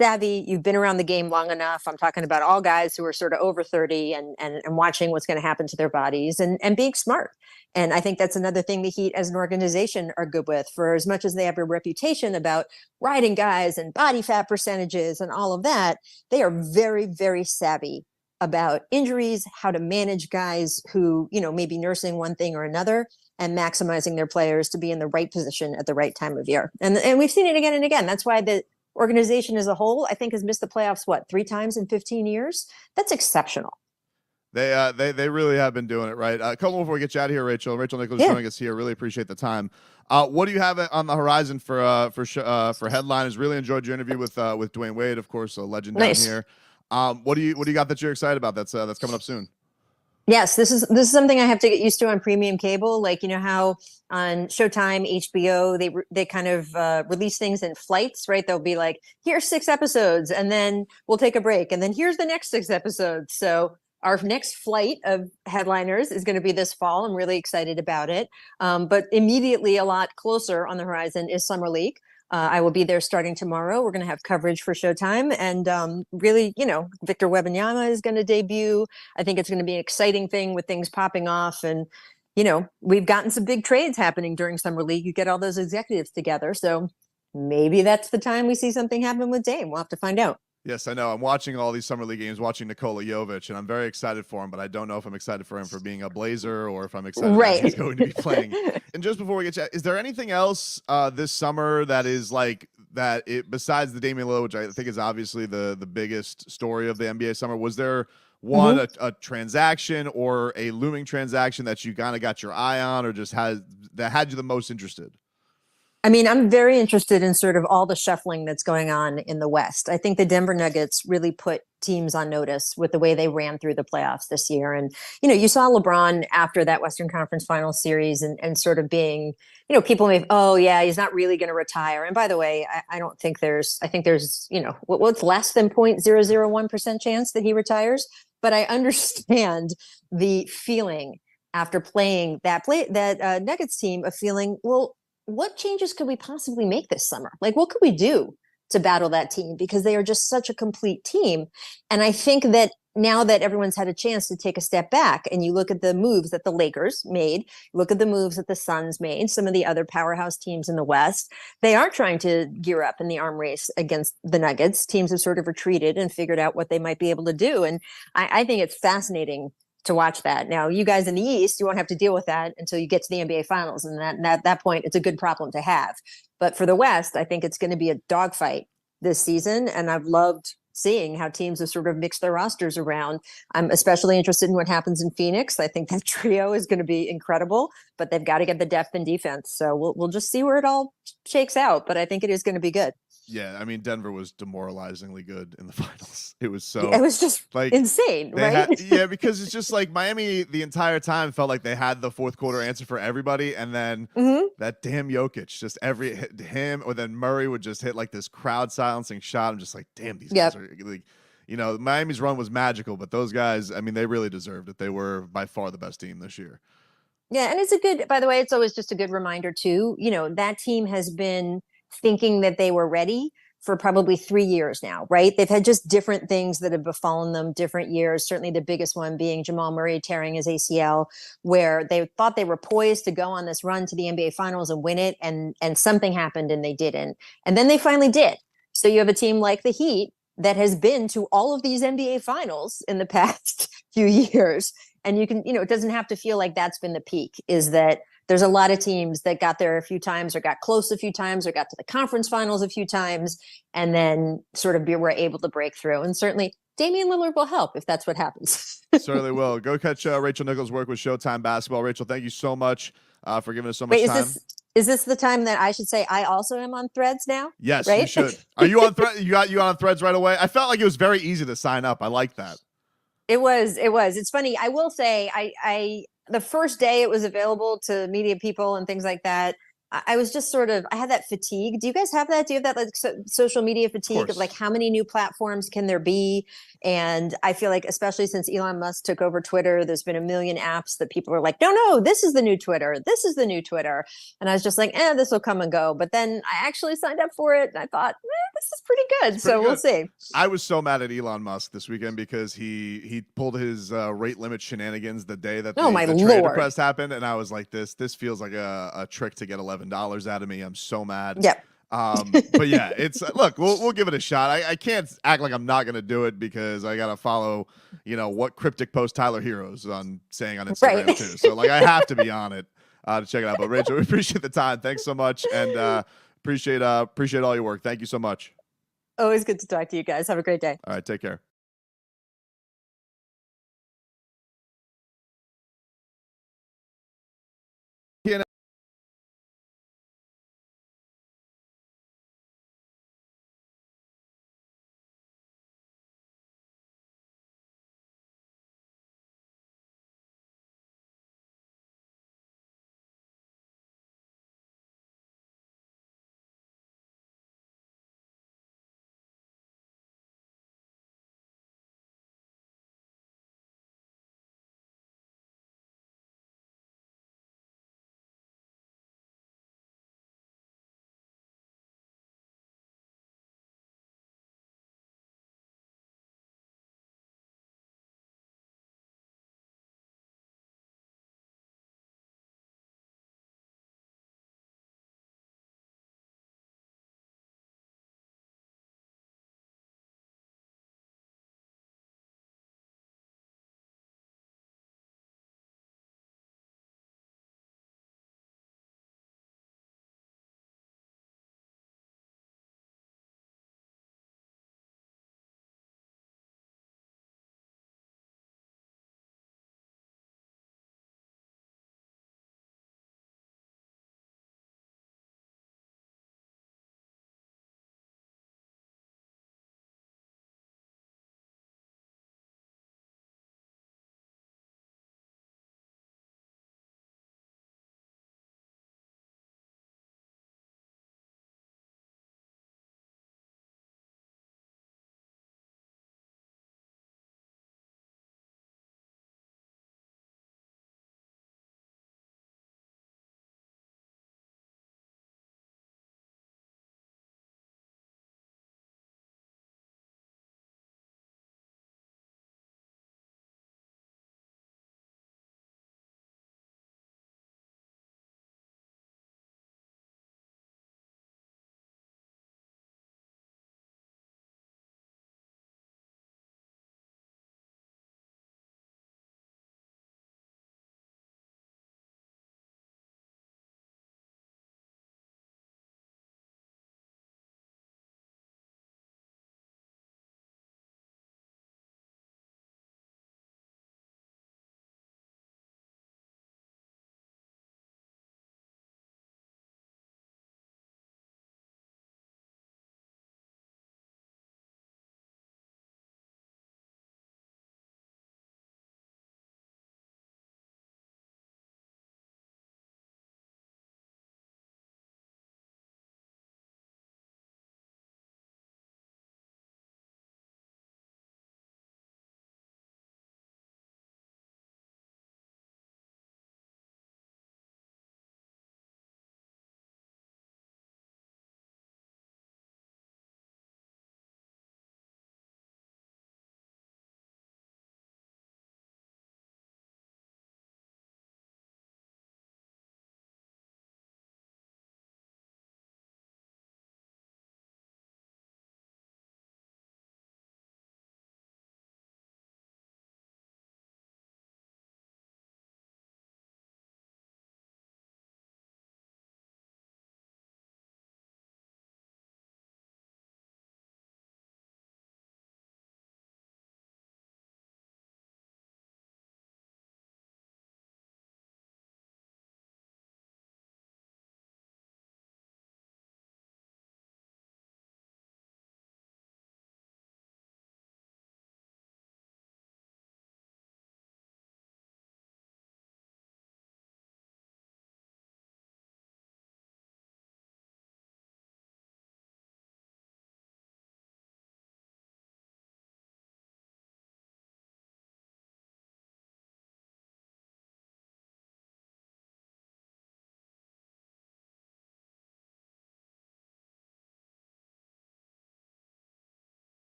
savvy, you've been around the game long enough. I'm talking about all guys who are sort of over 30 and watching what's going to happen to their bodies and being smart. And I think that's another thing the Heat as an organization are good with. For as much as they have a reputation about riding guys and body fat percentages and all of that, they are very, very savvy about injuries, how to manage guys who, may be nursing one thing or another, and maximizing their players to be in the right position at the right time of year. And we've seen it again and again. That's why the organization as a whole, I think, has missed the playoffs, 3 times in 15 years? That's exceptional. They really have been doing it right. A couple before we get you out of here, Rachel Nichols joining us here. Really appreciate the time. What do you have on the horizon for headliners? Really enjoyed your interview with Dwayne Wade, of course, a legend down here. What do you got that you're excited about that's coming up soon? Yes, this is something I have to get used to on premium cable. Like, how on Showtime, HBO, they kind of release things in flights, right? They'll be like, here's 6 episodes, and then we'll take a break, and then here's the next 6 episodes. So our next flight of headliners is going to be this fall. I'm really excited about it. But immediately a lot closer on the horizon is Summer League. I will be there starting tomorrow. We're going to have coverage for Showtime, and really, Victor Wembanyama is going to debut. I think it's going to be an exciting thing with things popping off, and we've gotten some big trades happening during Summer League. You get all those executives together, so maybe that's the time we see something happen with Dame. We'll have to find out. Yes, I know. I'm watching all these Summer League games, watching Nikola Jovic, and I'm very excited for him, but I don't know if I'm excited for him for being a Blazer or if I'm excited that he's going to be playing. And just before we get to, is there anything else this summer that is like that besides the Damian Lillard, which I think is obviously the biggest story of the NBA summer? Was there a transaction or a looming transaction that you kind of got your eye on, or just had you the most interested? I mean, I'm very interested in sort of all the shuffling that's going on in the West. I think the Denver Nuggets really put teams on notice with the way they ran through the playoffs this year. And, you saw LeBron after that Western Conference Finals series and sort of being, people may, oh yeah, he's not really going to retire. And by the way, I don't think I think there's, what's less than 0.001% chance that he retires. But I understand the feeling after playing that Nuggets team of feeling, well, what changes could we possibly make this summer? Like, what could we do to battle that team? Because they are just such a complete team. And I think that now that everyone's had a chance to take a step back and you look at the moves that the Lakers made, look at the moves that the Suns made, some of the other powerhouse teams in the West, they are trying to gear up in the arm race against the Nuggets. Teams have sort of retreated and figured out what they might be able to do. And I think it's fascinating to watch that. Now, you guys in the East, you won't have to deal with that until you get to the NBA Finals. And at that point, it's a good problem to have. But for the West, I think it's going to be a dogfight this season. And I've loved seeing how teams have sort of mixed their rosters around. I'm especially interested in what happens in Phoenix. I think that trio is going to be incredible, but they've got to get the depth in defense. So we'll just see where it all shakes out. But I think it is going to be good. Yeah, I mean, Denver was demoralizingly good in the finals. It was just like insane, right? Because it's just like Miami the entire time felt like they had the fourth quarter answer for everybody, and then that damn Jokic, just him, or then Murray would just hit like this crowd silencing shot. I'm just like, damn, these guys are like, Miami's run was magical, but those guys, I mean, they really deserved it. They were by far the best team this year. Yeah, and by the way, it's always just a good reminder too. That team has been thinking that they were ready for probably 3 years now, right? They've had just different things that have befallen them different years. Certainly the biggest one being Jamal Murray tearing his ACL, where they thought they were poised to go on this run to the NBA Finals and win it. And something happened and they didn't. And then they finally did. So you have a team like the Heat that has been to all of these NBA Finals in the past few years. And you can, it doesn't have to feel like that's been the peak, is that there's a lot of teams that got there a few times or got close a few times or got to the conference finals a few times and then sort of were able to break through. And certainly Damian Lillard will help if that's what happens. Certainly will. Go catch Rachel Nichols' work with Showtime Basketball. Rachel, thank you so much for giving us so much time. Is this the time that I should say I also am on Threads now? Yes, right? You should. Are you on Threads? You got on Threads right away? I felt like it was very easy to sign up. I like that. It was. It's funny. I will say the first day it was available to media people and things like that, I was just I had that fatigue. Do you guys have that? Do you have that like social media fatigue of like how many new platforms can there be? And I feel like, especially since Elon Musk took over Twitter, there's been a million apps that people are like, no, this is the new Twitter. This is the new Twitter. And I was just like, this will come and go. But then I actually signed up for it and I thought, this is pretty good. So we'll see. I was so mad at Elon Musk this weekend because he pulled his rate limit shenanigans the day that the trade request happened. And I was like, this feels like a trick to get $11 out of me. I'm so mad. Yep. But yeah, it's look, we'll give it a shot. I can't act like I'm not going to do it because I got to follow, what cryptic post Tyler Herro's saying on Instagram too. So like I have to be on it to check it out. But Rachel, we appreciate the time. Thanks so much. And appreciate all your work. Thank you so much. Always good to talk to you guys. Have a great day. All right. Take care.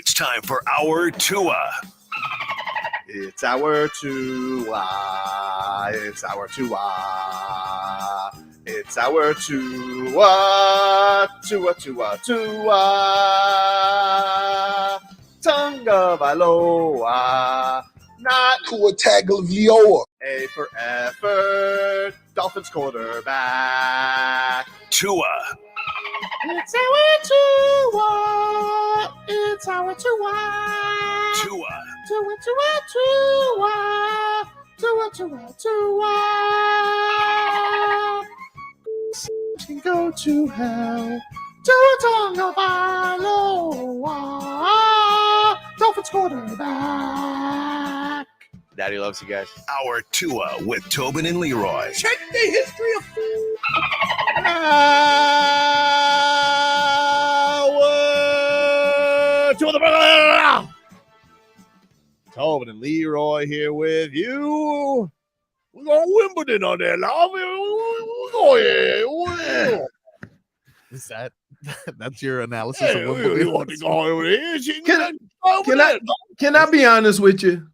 It's time for our Tua. It's our Tua. It's our Tua. It's our Tua. Tua, Tua, Tua. Tonga Vailoa. Not Tua Tagovailoa. A for effort. Dolphins quarterback. Tua. It's our Tua. It's our Tua. Tua. Tua, Tua, Tua. Tua, Tua, Tua. Can go to hell. Tua Tonga Vailoa. Dolphins quarterback. Daddy loves you guys. Our Tua with Tobin and Leroy. Check the history of food. To the Tobin and Leroy here with you. We're going Wimbledon on there, love. Is that's your analysis of Wimbledon? You want to go over here? Can I be honest with you?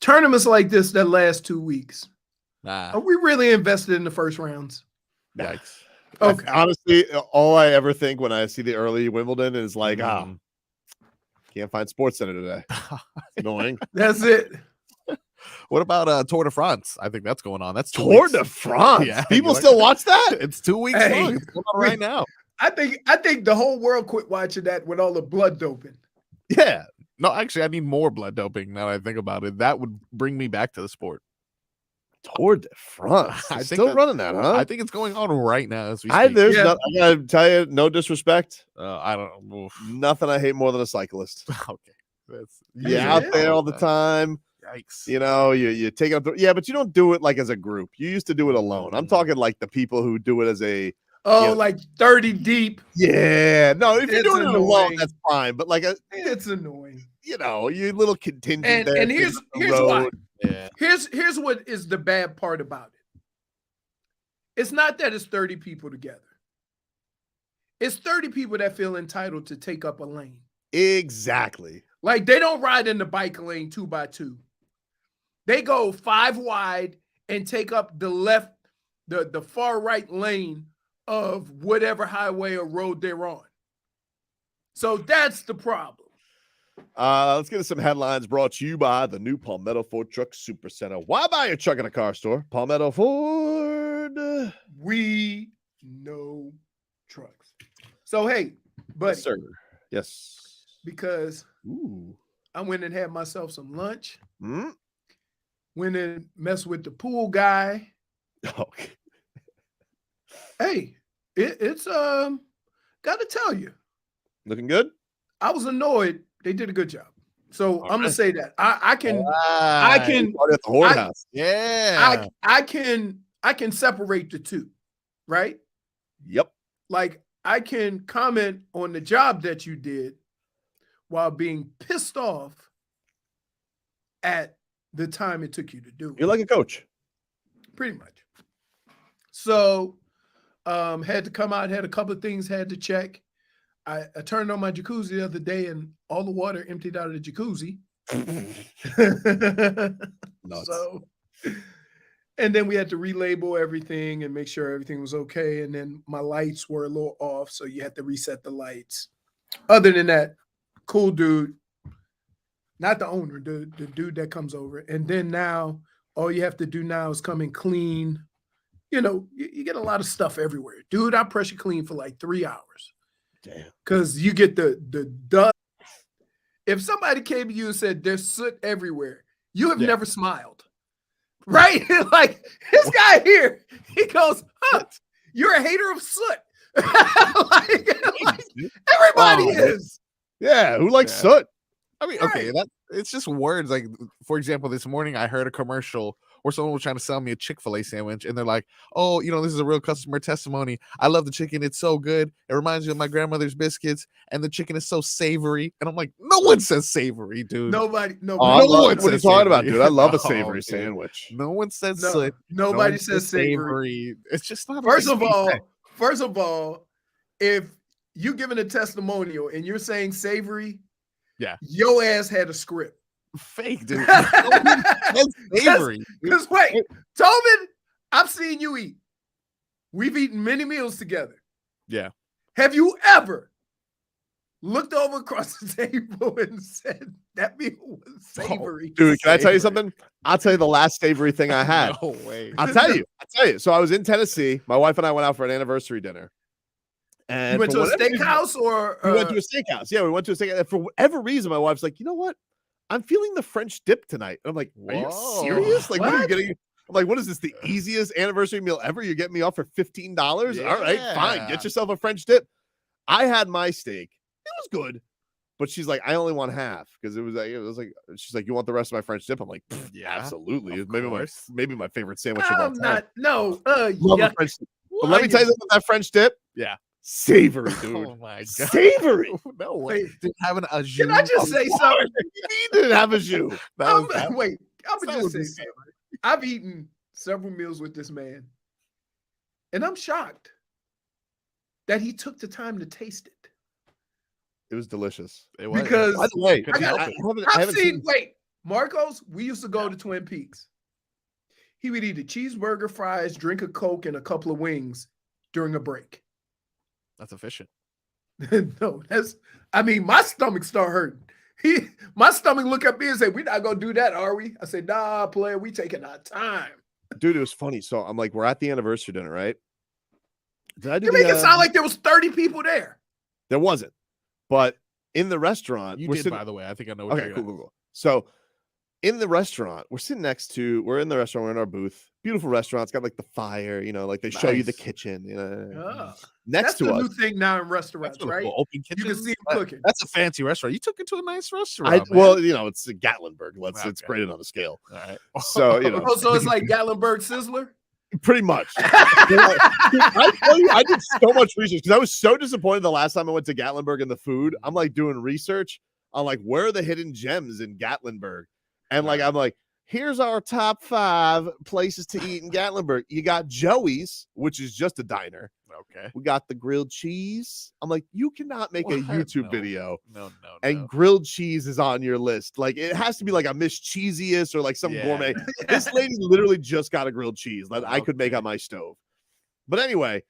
Tournaments like this that last 2 weeks, are we really invested in the first rounds? Yikes. Okay. Honestly, all I ever think when I see the early Wimbledon is like, can't find SportsCenter today. It's annoying. That's it. What about Tour de France? I think that's going on. That's Tour de France. Yeah, people still watch that? It's 2 weeks Hey, long. It's going on right now. I think the whole world quit watching that with all the blood doping. Yeah. No, actually, I need more blood doping now that I think about it. That would bring me back to the sport. Tour de France. I think Still running that, huh? I think it's going on right now as we speak. I gotta tell you, no disrespect. I don't know. Nothing I hate more than a cyclist. Okay. Out there all the time. Yikes. You know, you take up but you don't do it like as a group. You used to do it alone. I'm talking like the people who do it as a like 30 deep. Yeah. No, if you're doing it alone, annoying. that's fine. But like It's annoying. you little contingent there. And here's why. road. Yeah. Here's what is the bad part about it. It's not that it's 30 people together. It's 30 people that feel entitled to take up a lane. Exactly. Like they don't ride in the bike lane 2x2. They go 5 wide and take up the far right lane of whatever highway or road they're on. So that's the problem. Let's get to some headlines brought to you by the new Palmetto Ford Truck Super Center. Why buy your truck in a car store? Palmetto Ford. We know trucks. So, hey, buddy. Yes, sir. Yes. Because Ooh. I went and had myself some lunch. Hmm? Went and messed with the pool guy. Okay. Hey, it's gotta tell you, Looking good? I was annoyed. They did a good job. So I'm gonna say that. I can Party at the whorehouse. Yeah. I can separate the two, right? Yep. Like I can comment on the job that you did while being pissed off at the time it took you to do it. You're like a coach. Pretty much. So had to come out, had a couple of things, had to check. I turned on my jacuzzi the other day and all the water emptied out of the jacuzzi. So, and then we had to relabel everything and make sure everything was okay. And then my lights were a little off, so you had to reset the lights. Other than that, cool dude. Not the owner, the dude that comes over. And then now, all you have to do now is come and clean. You know, you get a lot of stuff everywhere. Dude, I pressure clean for like 3 hours. Damn. Because you get the dust. If somebody came to you and said there's soot everywhere, you have never smiled. Right? Like this guy here, he goes, huh, you're a hater of soot. like everybody is. Yeah, who likes soot? I mean, okay, it's just words. Like, for example, this morning I heard a commercial where someone was trying to sell me a Chick-fil-A sandwich, and they're like, "Oh, you know, this is a real customer testimony. I love the chicken; it's so good. It reminds me of my grandmother's biscuits, and the chicken is so savory." And I'm like, "No one says savory, dude. Nobody. What are you talking about, dude? I love a savory sandwich. No one says soot. Nobody says savory. It's just not. First of all, if you giving a testimonial and you're saying savory, Yeah. your ass had a script. Fake, dude. That's savory. Because wait, Tobin, I've seen you eat. We've eaten many meals together. Yeah. Have you ever looked over across the table and said that meal was savory? Dude, can I tell you something? I'll tell you the last savory thing I had. No way. I'll tell you. So I was in Tennessee. My wife and I went out for an anniversary dinner. And You went for to a whatever reason- steakhouse or we went to a steakhouse. Yeah, we went to a steakhouse. For whatever reason, my wife's like, you know what? I'm feeling the French dip tonight. I'm like, are you Whoa. serious? Like, what are you What? getting? I'm like, what is this? The easiest anniversary meal ever? You're getting me off for $15? All right, fine. Yeah. Get yourself a French dip. I had my steak. It was good. But she's like, I only want half because it was like, she's like, you want the rest of my French dip? I'm like, Yeah, absolutely. of It's maybe my favorite sandwich of all I'm time. not. No. Love a French dip. But let me tell you something about that French dip. Yeah. Savory, dude. Oh my god. Savory. No way. Wait, Dude, having a jus. can I just say something? He didn't have a shoe. Wait, I'm that gonna was just say insane. something. I've eaten several meals with this man, and I'm shocked that he took the time to taste it. It was delicious. It was. Because By the way, Couldn't help I it. haven't seen. wait, Marcos, we used to go to Twin Peaks. He would eat a cheeseburger, fries, drink a Coke, and a couple of wings during a break. That's efficient. No, my stomach start hurting. My stomach look at me and say, "We're not gonna do that, are we?" I say, "Nah, player, we taking our time." Dude, it was funny. So I'm like, we're at the anniversary dinner, right? Did I do You make the, it sound like there was 30 people there. there wasn't, but in the restaurant, You we're did, sitting, by the way. I think I know what okay, you're cool. So in the restaurant, we're in the restaurant, we're in our booth. Beautiful restaurant. It's got like the fire, like they show you the Nice. kitchen, Oh, next that's to the us. new thing now in restaurants, That's really right? cool. Open You kitchen. can see them cooking. That's a fancy restaurant. You took it to a nice restaurant. man. Well, it's a Gatlinburg. It's Okay. graded on a scale. All right. So, Oh, so it's like Gatlinburg Sizzler? pretty much. I tell you, I did so much research because I was so disappointed the last time I went to Gatlinburg and the food. I'm like doing research on like where are the hidden gems in Gatlinburg, and like I'm like, here's our top 5 places to eat in Gatlinburg. You got Joey's, which is just a diner. Okay. We got the grilled cheese. I'm like, you cannot make a What? YouTube No. video No. and grilled cheese is on your list. Like it has to be like a Miss Cheesiest or like some Yeah. gourmet. This lady literally just got a grilled cheese that I could make Okay. on my stove. But anyway,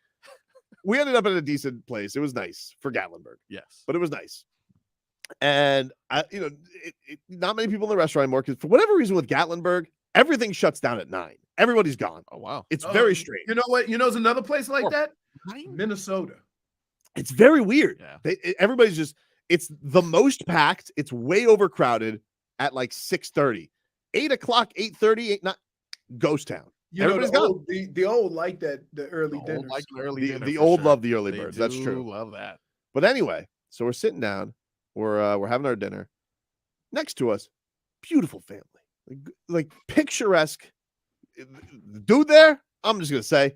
we ended up at a decent place. It was nice for Gatlinburg, Yes. but it was nice. And not many people in the restaurant anymore because for whatever reason with Gatlinburg, everything shuts down at 9. Everybody's gone. Oh wow. It's very strange. You know what? You know, there's another place like Sure. that? Minnesota. It's very weird. Yeah. Everybody's just, it's the most packed. It's way overcrowded at like 6:30, 8 o'clock, 8:30, not ghost town. You know, Everybody's the gone. old, the old like that, the early Old dinners. like the early The, dinner the for old sure. love the early They birds. That's do true. Love that. But anyway, so we're sitting down. We're having our dinner. Next to us, beautiful family, like picturesque. The dude there, I'm just gonna say,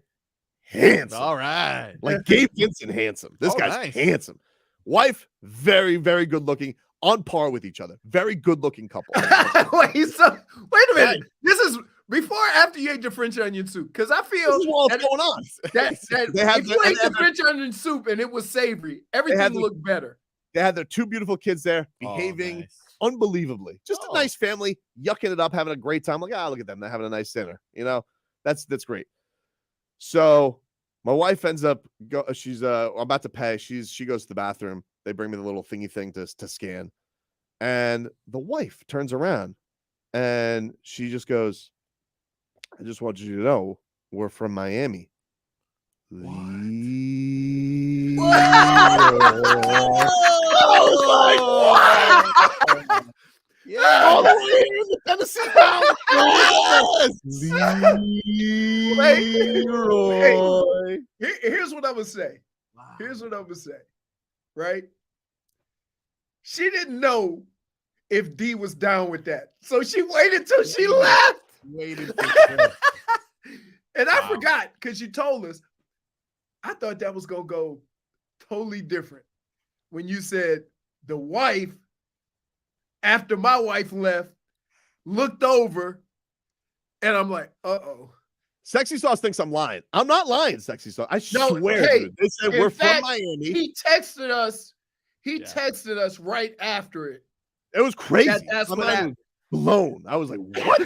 handsome. All right. Like Gabe Vincent, handsome. This Oh, guy's nice. handsome. Wife, very, very good looking, on par with each other. Very good looking couple. wait a minute. This is before or after you ate the French onion soup? Because I feel This is what's that- going on. that They had if you the- ate the French onion soup and it was savory, everything had the- looked better. They had their 2 beautiful kids there, Oh, behaving nice. unbelievably. Just Oh. a nice family, yucking it up, having a great time. Like, look at them. They're having a nice dinner. That's great. So my wife ends up she's I'm about to pay. She goes to the bathroom. They bring me the little thingy thing to scan. And the wife turns around and she just goes, I just want you to know we're from Miami. Yeah. All the way in the Tennessee Valley. Leroy. Here's what I would say. Here's what I would say. Right? She didn't know if D was down with that. So she waited till she left. Waited for sure. And I Wow. forgot because you told us. I thought that was going to go totally different when you said the wife, after my wife left, looked over, and I'm like, uh-oh. Sexy Sauce thinks I'm lying. I'm not lying, Sexy Sauce. I No, swear, hey, dude. They said in we're fact, from Miami. He texted us. He texted us right after it. It was crazy. That's My what mind happened. was blown. I was like, what?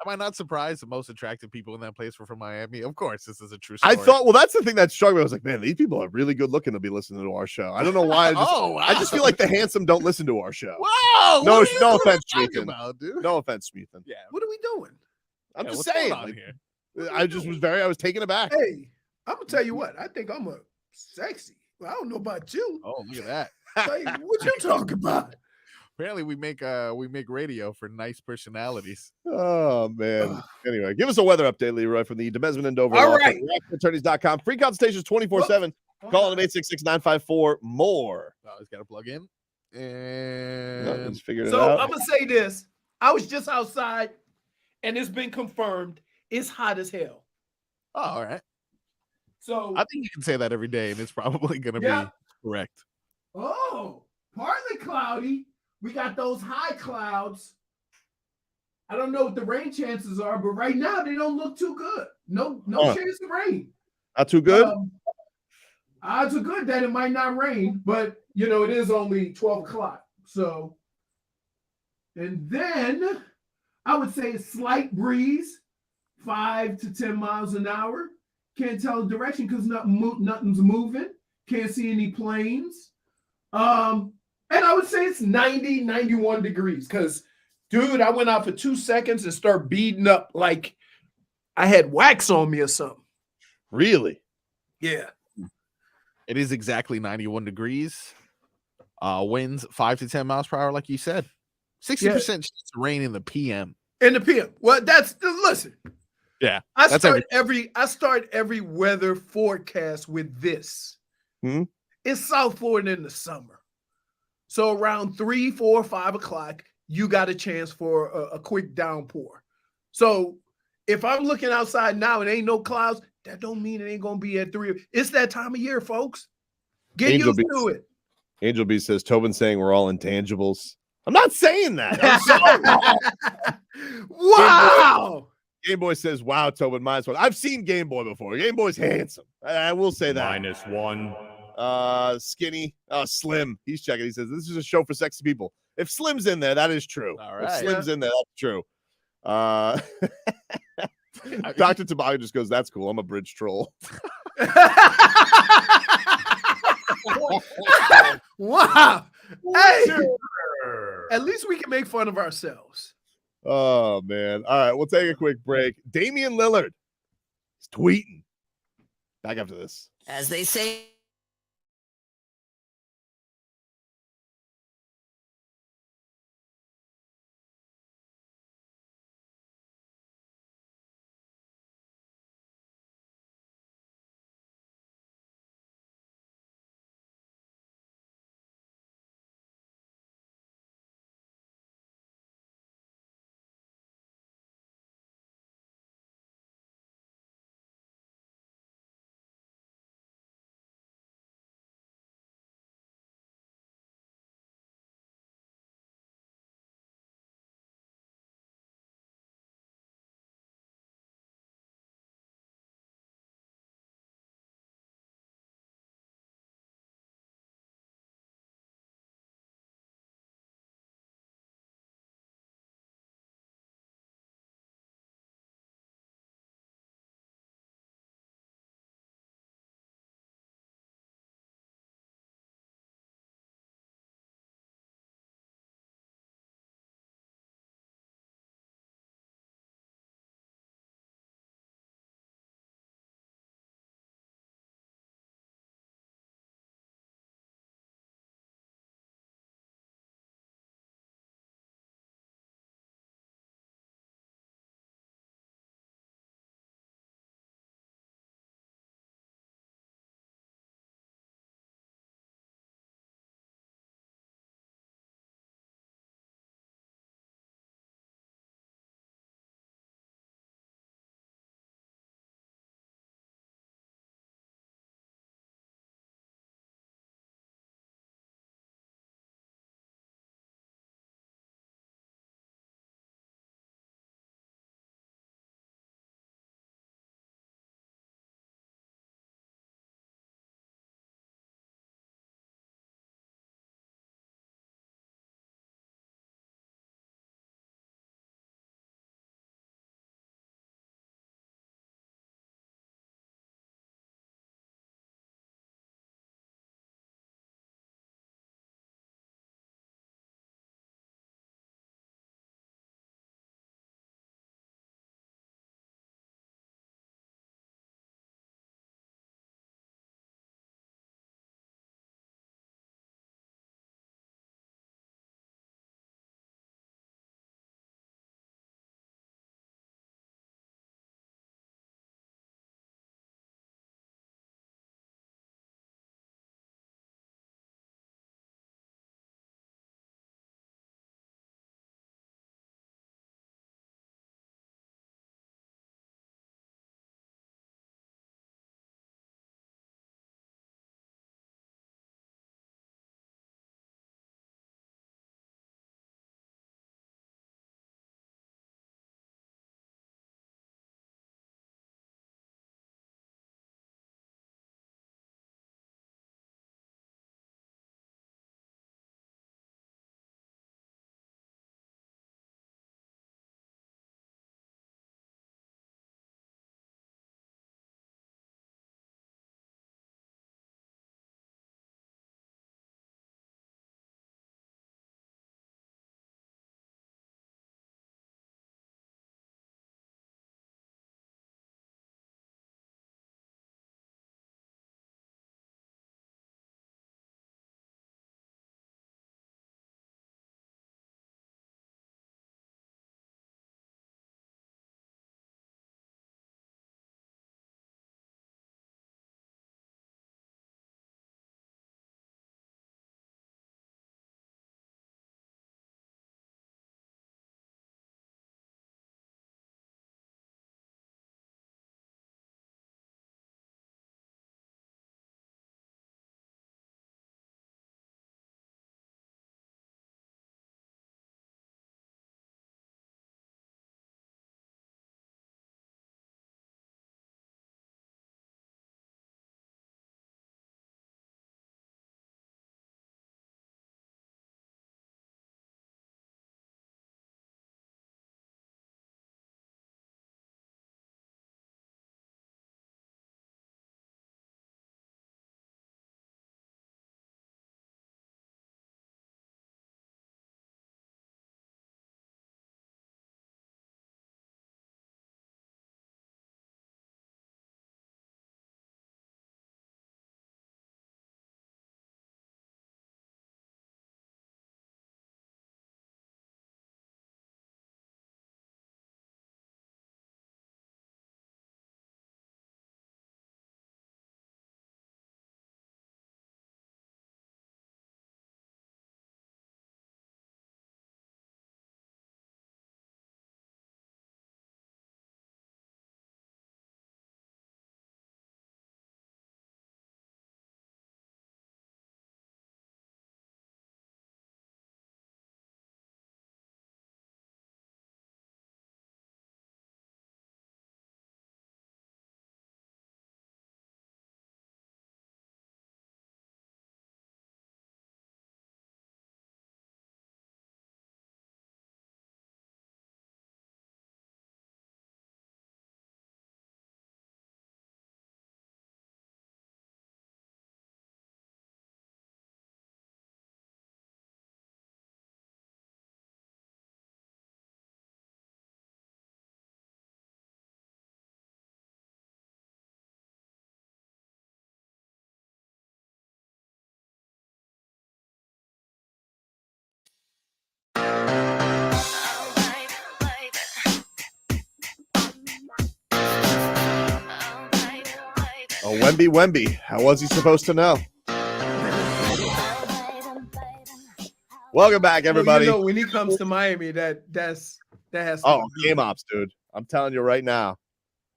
Am I not surprised the most attractive people in that place were from Miami? Of course, this is a true story. I thought, well, that's the thing that struck me. I was like, man, these people are really good looking to be listening to our show. I don't know why. I just feel like the handsome don't listen to our show. Wow. No, what are you no offense, talking Smeathan. about, dude? No offense, Smeathan. Yeah. What are we doing? I'm just what's going saying. on Like, here? I was taken aback. Hey, I'm gonna tell you what. I think I'm a sexy. Well, I don't know about you. Oh, look at that. Hey, what you talking about? Apparently, we make radio for nice personalities. Oh, man. Anyway, give us a weather update, Leroy, from the Demesman and Dover. All right. Attorneys.com. Free consultations 24/7. Call them 866-954-MORE. Oh, he's got to plug in. No, he's figured it So out. I'm gonna say this. I was just outside, and it's been confirmed. It's hot as hell. Oh, all right. So I think you can say that every day, and it's probably going to be correct. Oh, partly cloudy. We got those high clouds. I don't know what the rain chances are, but right now they don't look too good. No chance of rain. Not too good? Odds are good that it might not rain, but it is only 12 o'clock. So, and then I would say a slight breeze, 5 to 10 miles an hour. Can't tell the direction because nothing's moving. Can't see any planes. And I would say it's 90, 91 degrees because, dude, I went out for 2 seconds and started beading up like I had wax on me or something. Really? Yeah. It is exactly 91 degrees. Winds 5 to 10 miles per hour, like you said. 60% chance of rain in the PM. In the PM. Well, listen. Yeah. I start every weather forecast with this. It's South Florida in the summer. So around 3, 4, 5 o'clock, you got a chance for a quick downpour. So if I'm looking outside now and ain't no clouds, that don't mean it ain't going to be at 3. It's that time of year, folks. Get used to it. Angel B says, Tobin saying we're all intangibles. I'm not saying that. I'm sorry. Wow. Game Boy says, wow, Tobin, -1. I've seen Game Boy before. Game Boy's handsome. I will say that. -1. Skinny. Slim. He's checking. He says, this is a show for sexy people. If Slim's in there, that is true. All right. If Slim's in there, that's true. Dr. Tobago just goes, that's cool. I'm a bridge troll. Wow. Hey, at least we can make fun of ourselves. Oh, man. All right, we'll take a quick break. Damian Lillard is tweeting. Back after this. As they say Wemby. How was he supposed to know? Welcome back, everybody. Well, when he comes to Miami, that has to be game ops, dude. I'm telling you right now.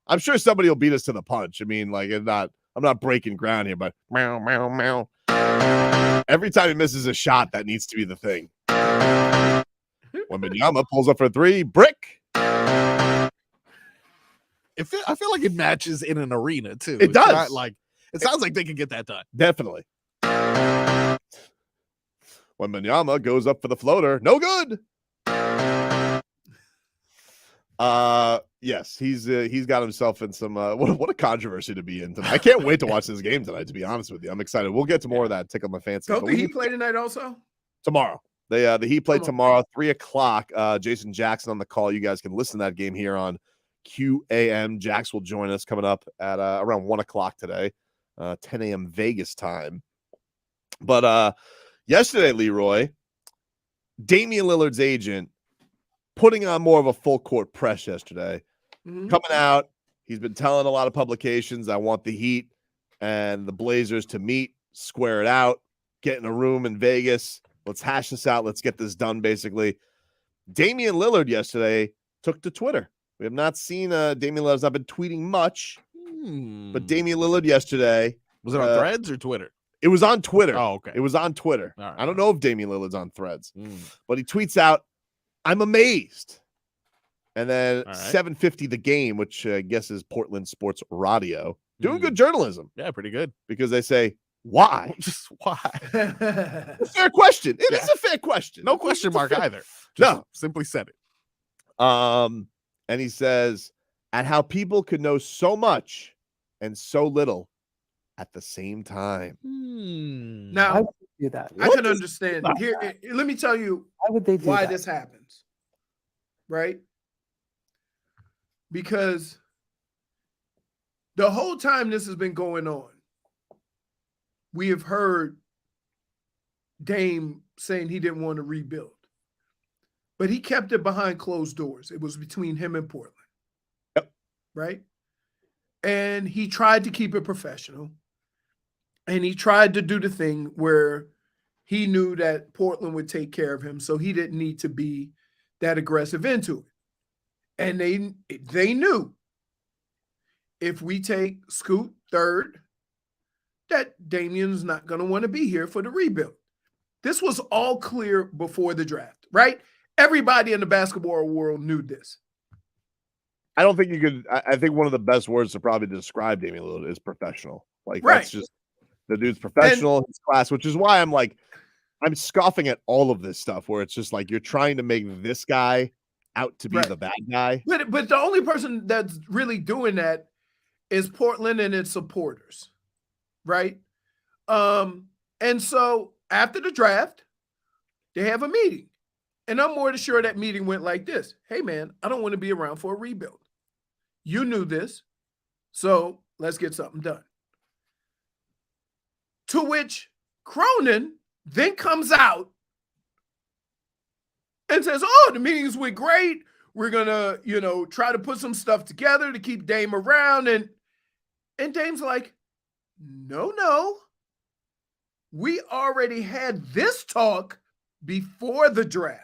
I'm sure somebody will beat us to the punch. I mean, like, I'm not breaking ground here, but meow, meow, meow. Every time he misses a shot, that needs to be the thing. Wembanyama pulls up for 3, brick. I feel like it matches in an arena too. It does. It sounds like they can get that done. Definitely. Wembanyama goes up for the floater. No good. Yes, he's got himself in some what a controversy to be in tonight. I can't wait to watch this game tonight, to be honest with you. I'm excited. We'll get to more of that. Tickle my fancy. Don't the Heat play tonight also? Tomorrow. The Heat play tomorrow, 3:00. Jason Jackson on the call. You guys can listen to that game here on QAM. Jax will join us coming up at around 1:00 today, 10 a.m. Vegas time. But yesterday, Leroy, Damian Lillard's agent putting on more of a full court press yesterday. Coming out, he's been telling a lot of publications, I want the Heat and the Blazers to meet, square it out, get in a room in Vegas. Let's hash this out. Let's get this done, basically. Damian Lillard yesterday took to Twitter. We have not seen Damian Lillard's not been tweeting much, but Damian Lillard yesterday. Was it on Threads or Twitter? It was on Twitter. Oh, okay. It was on Twitter. Right. I don't know if Damian Lillard's on Threads, but he tweets out, I'm amazed. And then 7:50 the game, which I guess is Portland Sports Radio, doing good journalism. Yeah, pretty good. Because they say, why? Just why? It's a fair question. It is a fair question. No question mark either. No. Simply said it. And he says, at how people could know so much and so little at the same time. Now, Why would they do that? I can understand. Here, let me tell you Why would they do why that? this happens, right? Because the whole time this has been going on, we have heard Dame saying he didn't want to rebuild, but he kept it behind closed doors. It was between him and Portland, right? And he tried to keep it professional, and he tried to do the thing where he knew that Portland would take care of him, so he didn't need to be that aggressive into it. And they knew if we take Scoot third, that Damian's not going to want to be here for the rebuild. This was all clear before the draft, right? Everybody in the basketball world knew this. I don't think you could. I think one of the best words to probably describe Damian Lillard is professional. Like, that's just the dude's professional, his class, which is why I'm scoffing at all of this stuff where it's just like you're trying to make this guy out to be the bad guy. But the only person that's really doing that is Portland and its supporters, right? And so after the draft, they have a meeting. And I'm more than sure that meeting went like this. Hey, man, I don't want to be around for a rebuild. You knew this, so let's get something done. To which Cronin then comes out and says, oh, the meetings went great. We're going to, try to put some stuff together to keep Dame around. And Dame's like, no. We already had this talk before the draft.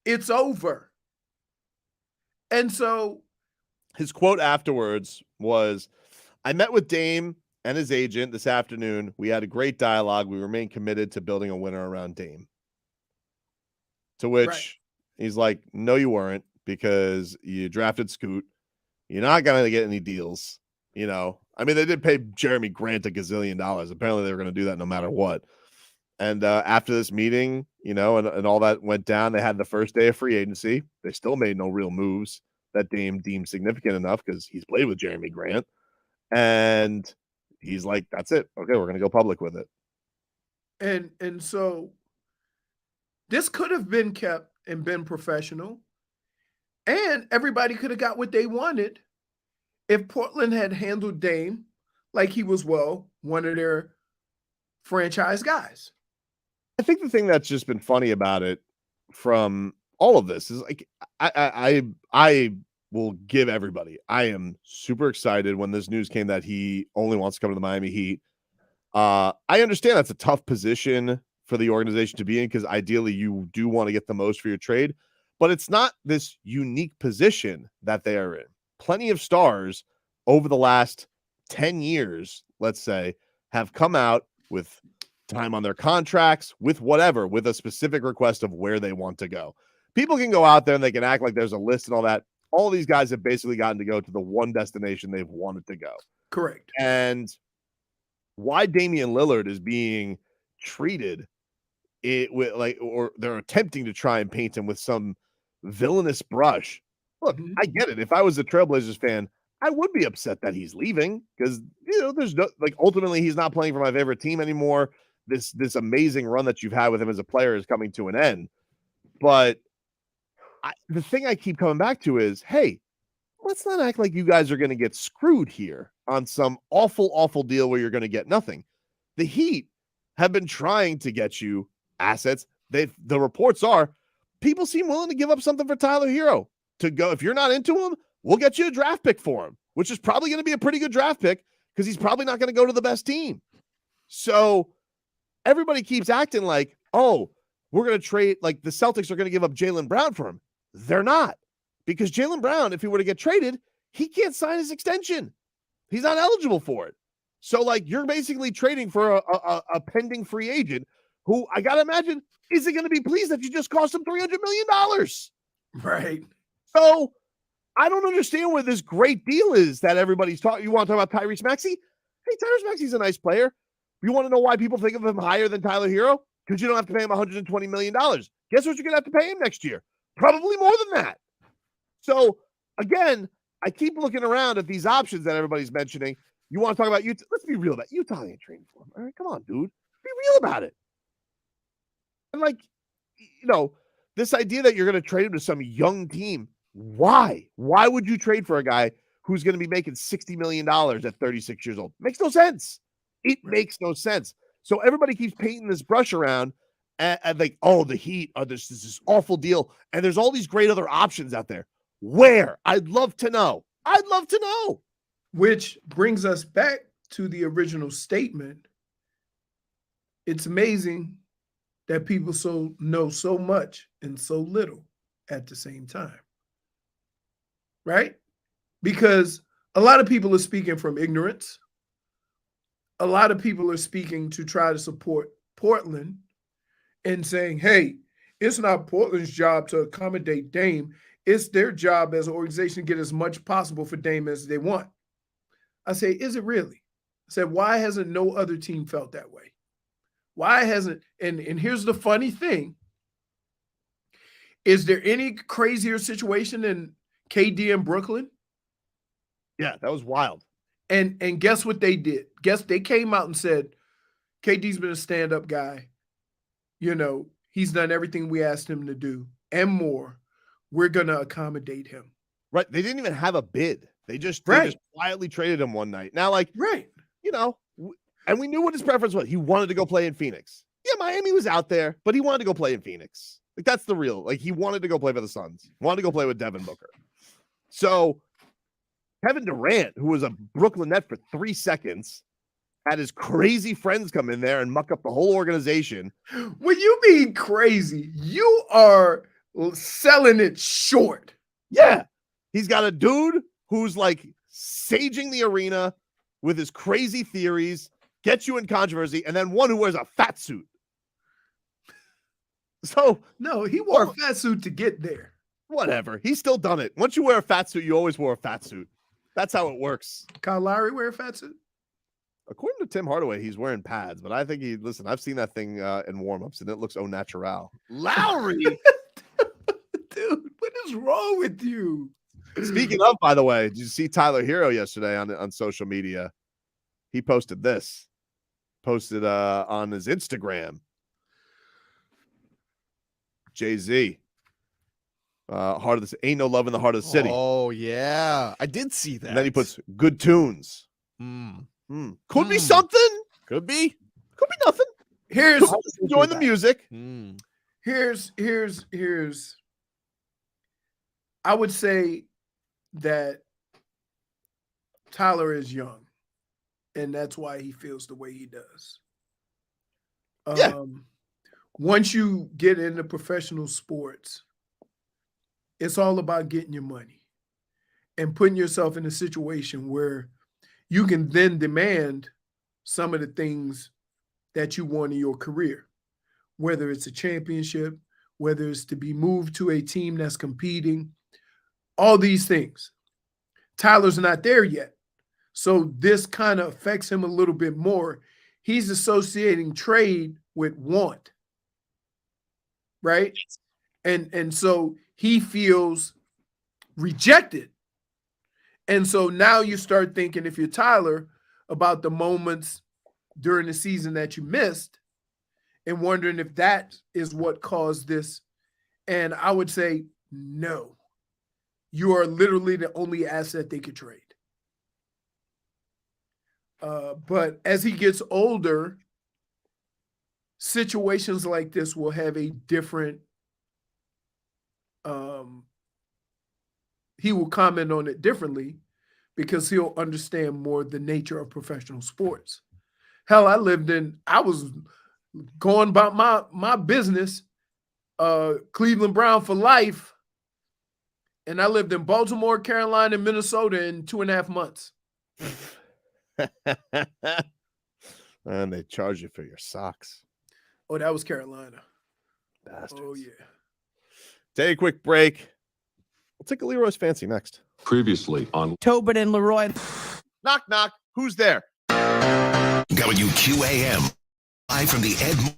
It's over. And so his quote afterwards was, I met with Dame and his agent this afternoon. We had a great dialogue. We remain committed to building a winner around Dame. To which he's like, no, you weren't, because you drafted Scoot. You're not going to get any deals. I mean, they did pay Jeremy Grant $1 gazillion. Apparently they were going to do that no matter what. And after this meeting, and all that went down, they had the first day of free agency. They still made no real moves that Dame deemed significant enough because he's played with Jeremy Grant. And he's like, that's it. Okay, we're going to go public with it. And so this could have been kept and been professional, and everybody could have got what they wanted if Portland had handled Dame like he was, one of their franchise guys. I think the thing that's just been funny about it from all of this is like, I will give everybody. I am super excited when this news came that he only wants to come to the Miami Heat. I understand that's a tough position for the organization to be in because ideally you do want to get the most for your trade, but it's not this unique position that they are in. Plenty of stars over the last 10 years, let's say, have come out with time on their contracts, with whatever, with a specific request of where they want to go. People can go out there and they can act like there's a list and all that. All these guys have basically gotten to go to the one destination they've wanted to go. Correct. And why Damian Lillard is being treated with like, or they're attempting to try and paint him with some villainous brush. Look, I get it. If I was a Trailblazers fan, I would be upset that he's leaving because, you know, there's no, like, ultimately he's not playing for my favorite team anymore. This amazing run that you've had with him as a player is coming to an end. But the thing I keep coming back to is, hey, let's not act like you guys are going to get screwed here on some awful, awful deal where you're going to get nothing. The Heat have been trying to get you assets. The reports are people seem willing to give up something for Tyler Herro to go. If you're not into him, we'll get you a draft pick for him, which is probably going to be a pretty good draft pick because he's probably not going to go to the best team. So everybody keeps acting like, oh, we're going to trade, like the Celtics are going to give up Jaylen Brown for him. They're not, because Jaylen Brown, if he were to get traded, he can't sign his extension. He's not eligible for it. So, like, you're basically trading for a pending free agent who I got to imagine isn't going to be pleased that you just cost him $300 million. Right. So I don't understand where this great deal is that everybody's talking. You want to talk about Tyrese Maxey? Hey, Tyrese Maxey's a nice player. You want to know why people think of him higher than Tyler Herro? Because you don't have to pay him $120 million. Guess what you're going to have to pay him next year? Probably more than that. So, again, I keep looking around at these options that everybody's mentioning. You want to talk about Utah? Let's be real about it. Utah ain't trading for him. All right, come on, dude. Be real about it. And, like, you know, this idea that you're going to trade him to some young team, why? Why would you trade for a guy who's going to be making $60 million at 36 years old? Makes no sense. It makes no sense. So everybody keeps painting this brush around and like, oh, the Heat, this is this awful deal. And there's all these great other options out there. Where? I'd love to know. I'd love to know. Which brings us back to the original statement. It's amazing that people know so much and so little at the same time. Right? Because a lot of people are speaking from ignorance. A lot of people are speaking to try to support Portland and saying, hey, it's not Portland's job to accommodate Dame. It's their job as an organization to get as much possible for Dame as they want. I say, is it really? I said, why hasn't no other team felt that way? Why hasn't, and here's the funny thing. Is there any crazier situation than KD in Brooklyn? Yeah, that was wild. And guess what they did? Guess they came out and said, KD's been a stand-up guy. You know, he's done everything we asked him to do and more. We're going to accommodate him. Right. They didn't even have a bid. They just quietly traded him one night. Now, like, you know, and we knew what his preference was. He wanted to go play in Phoenix. Yeah, Miami was out there, but he wanted to go play in Phoenix. Like, that's the real, like, he wanted to go play for the Suns. He wanted to go play with Devin Booker. So Kevin Durant, who was a Brooklyn Net for 3 seconds, had his crazy friends come in there and muck up the whole organization. When you mean crazy, you are selling it short. Yeah. He's got a dude who's like saging the arena with his crazy theories, gets you in controversy, and then one who wears a fat suit. So no, he wore a fat suit to get there. Whatever. He's still done it. Once you wear a fat suit, you always wore a fat suit. That's how it works. Kyle Lowry wear a fat suit? According to Tim Hardaway, he's wearing pads, but I think I've seen that thing in warm-ups, and it looks au natural. Lowry! Dude, what is wrong with you? Speaking of, by the way, did you see Tyler Herro yesterday on social media? He posted this. Posted on his Instagram. Jay-Z. Heart of the ain't no love in the heart of the city. Oh yeah, I did see that. And then he puts good tunes. Could be something. Could be nothing. Here's just enjoying the music. Here's I would say that Tyler is young, and that's why he feels the way he does. Yeah. Once you get into professional sports, it's all about getting your money and putting yourself in a situation where you can then demand some of the things that you want in your career, whether it's a championship, whether it's to be moved to a team that's competing, all these things. Tyler's not there yet. So this kind of affects him a little bit more. He's associating trade with want, right? And so he feels rejected. And so now you start thinking, if you're Tyler, about the moments during the season that you missed and wondering if that is what caused this. And I would say, no. You are literally the only asset they could trade. But as he gets older, situations like this will have a different, he will comment on it differently because he'll understand more the nature of professional sports. Hell, I was going about my business, Cleveland Brown for life, and I lived in Baltimore, Carolina, and Minnesota in 2.5 months. And they charge you for your socks. Oh, that was Carolina. Bastards. Oh, yeah. Take a quick break. We'll take a Leroy's Fancy next. Previously on Tobin and Leroy. Knock, knock. Who's there? WQAM. Live from the Ed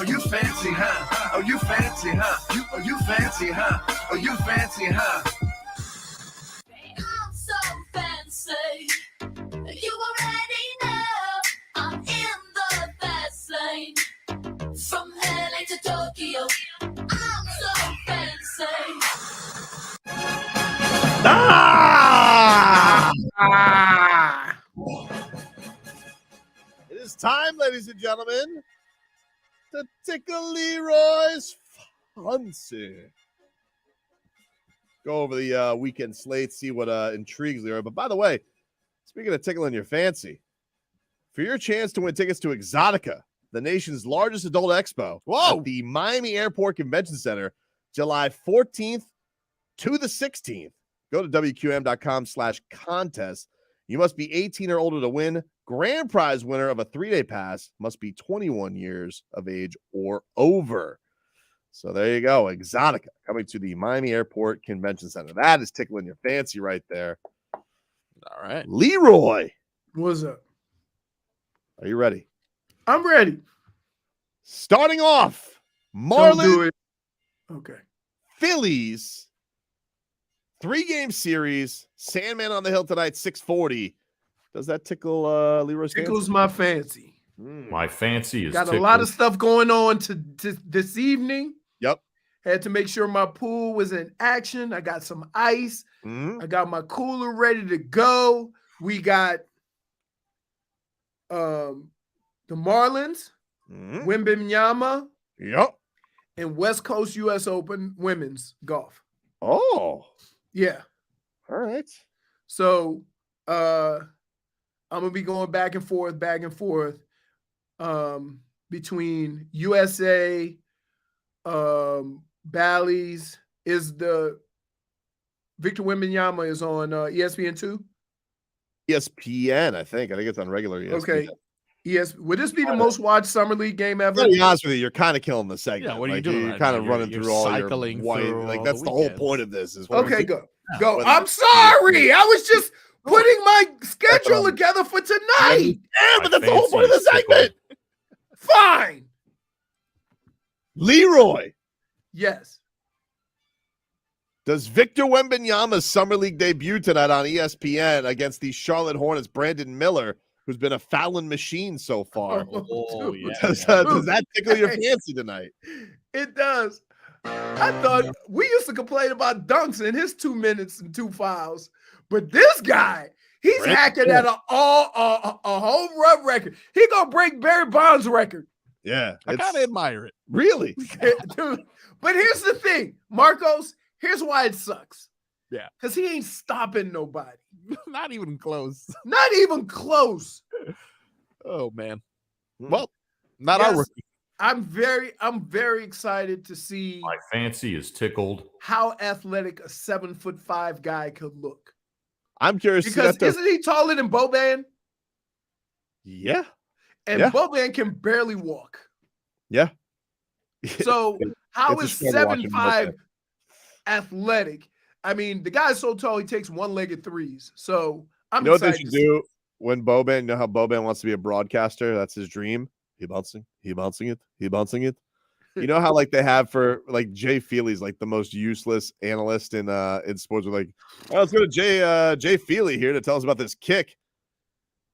Oh, you fancy, huh? Oh, you fancy, huh? Oh, you fancy, huh? Oh, you fancy, huh? I'm so fancy. You already know I'm in the fast lane. From LA to Tokyo, I'm so fancy. It is time, ladies and gentlemen, to Tickle Leroys Fancy. Go over the weekend slate, see what intrigues Leroy. But by the way, speaking of tickling your fancy, for your chance to win tickets to Exotica, the nation's largest adult expo, at the Miami Airport Convention Center, July 14th to the 16th, go to WQM.com/contest. You must be 18 or older to win. Grand prize winner of a 3-day pass must be 21 years of age or over. So there you go. Exotica coming to the Miami Airport Convention Center. That is tickling your fancy right there. All right. Leroy. What's up? Are you ready? I'm ready. Starting off, Don't do Marlins, it. Okay. Phillies, 3-game series. Sandman on the Hill tonight, 640. Does that tickle Leroy's Tickles fancy? my fancy. My fancy is Got a tickled. lot of stuff going on to this evening. Yep. Had to make sure my pool was in action. I got some ice. I got my cooler ready to go. We got the Marlins, Wembanyama, Yep. and West Coast U.S. Open women's golf. Oh. Yeah. All right. So I'm gonna be going back and forth between USA, Bally's. Is the Victor Wembanyama is on ESPN2? ESPN, I think. I think it's on regular ESPN. Okay. Would this be the most watched summer league game ever? To be honest with you, you're kind of killing the segment. Yeah, what are you Like, doing You're right kind now? of running You're through all cycling your white. through Like all that's the the whole weekends. point of this. Is Okay, go. Go. Whether- I'm sorry. I was just putting my schedule together for tonight. Yeah, but that's the whole point of the fancy is segment. Fine. Leroy, Yes. does Victor Wembanyama's summer league debut tonight on ESPN against the Charlotte Hornets, Brandon Miller, who's been a fouling machine so far? Oh, yeah. Does that tickle your fancy tonight? It does. I thought we used to complain about dunks in his 2 minutes and 2 fouls, but this guy, he's Right. hacking at a home run record. He gonna break Barry Bonds' record. Yeah, I kind of admire it. really. Dude, but here's the thing, Marcos. Here's why it sucks. Yeah. Because he ain't stopping nobody. Not even close. Not even close. Oh man. Hmm. Well, not Yes. our rookie. I'm very excited to see My fancy is tickled. how athletic a 7'5" guy could look. I'm curious to see Because that though. isn't he taller than Boban? Yeah, And Yeah. Boban can barely walk. yeah. So how It's a is struggle watching him like 7'5" that. athletic? I mean, the guy's so tall he takes one-legged threes. So I'm You know what they excited. should to see. do when Boban? You know how Boban wants to be a broadcaster? That's his dream. He bouncing it. You know how like they have for like Jay Feely's like the most useless analyst in sports. We're like, oh, let's go to Jay Feely here to tell us about this kick.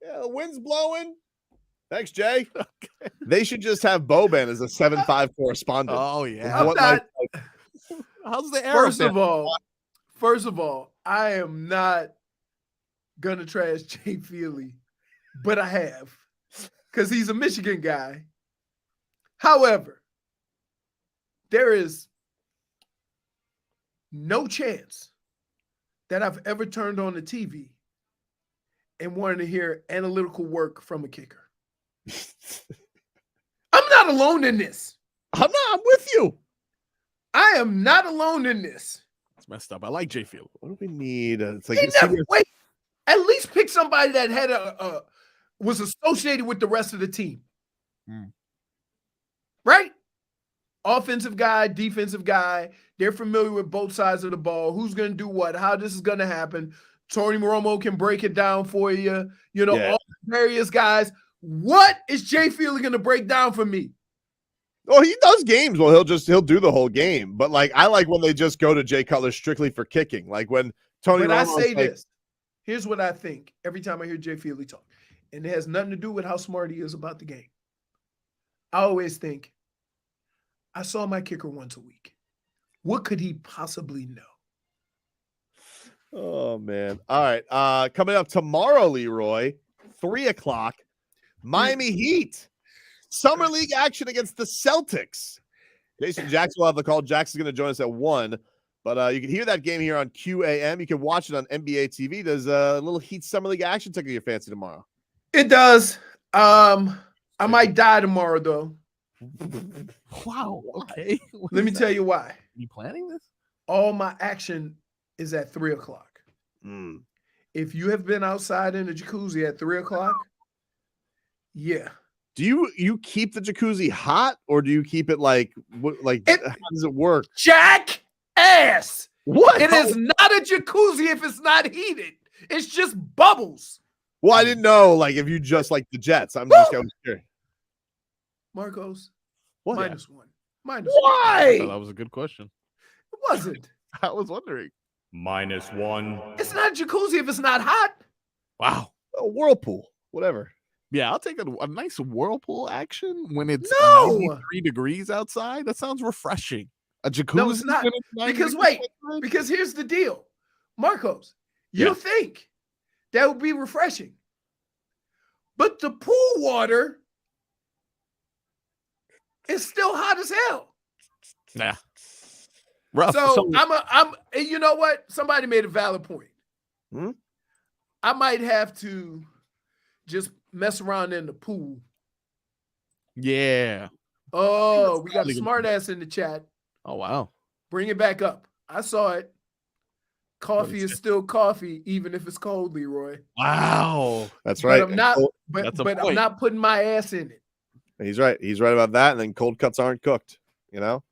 Yeah, the wind's blowing. Thanks, Jay. They should just have Boban as a 7'5" correspondent. Oh of yeah. what I'm life- How's the arrow? First of all, I am not gonna trash Jay Feely, but I have because he's a Michigan guy. However, there is no chance that I've ever turned on the TV and wanted to hear analytical work from a kicker. I'm not alone in this. I'm with you. I am not alone in this. It's messed up. I like Jay Field. What do we need? It's like He never, wait, at least pick somebody that had was associated with the rest of the team. Right? Offensive guy, defensive guy. They're familiar with both sides of the ball. Who's going to do what? How this is going to happen. Tony Romo can break it down for you. You know, all the various guys. What is Jay Field going to break down for me? Oh, he does games. Well, he'll do the whole game. But like, I like when they just go to Jay Cutler strictly for kicking. Like when Tony. But I Romo's say like, this. Here's what I think every time I hear Jay Feely talk, and it has nothing to do with how smart he is about the game. I always think, I saw my kicker once a week. What could he possibly know? Oh man! All right, coming up tomorrow, Leroy, 3:00, Miami Heat, Summer League action against the Celtics. Jason Jackson will have the call. Jackson's going to join us at 1. But you can hear that game here on QAM. You can watch it on NBA TV. There's a little Heat Summer League action tickle your fancy tomorrow. It does. I might die tomorrow, though. Wow. Okay. Let me tell you why. You planning this? All my action is at 3:00. If you have been outside in the jacuzzi at 3:00, yeah. Do you keep the jacuzzi hot, or do you keep it like how does it work? Jackass! What? It is not a jacuzzi if it's not heated. It's just bubbles. Well, I didn't know like if you just like the Jets. I'm just curious. Marcos, What? -1. -1. I thought that was a good question. It wasn't. I was wondering. -1. It's not a jacuzzi if it's not hot. Wow. A whirlpool, whatever. Yeah, I'll take a nice whirlpool action when it's No! 93 degrees outside. That sounds refreshing. A jacuzzi? No, it's not. when it's 90 Because degrees wait, outside? because here's the deal. Marcos, you Yeah. think that would be refreshing. But the pool water is still hot as hell. Nah. Rough. So you know what? Somebody made a valid point. I might have to just mess around in the pool. Yeah. Oh, we got a probably smart ass in the chat. Oh, wow. Bring it back up. I saw it. Coffee is still coffee, even if it's cold, Leroy. Wow. That's right. But I'm not. Cold- That's a But I'm point. not putting my ass in it. He's right. He's right about that. And then cold cuts aren't cooked. You know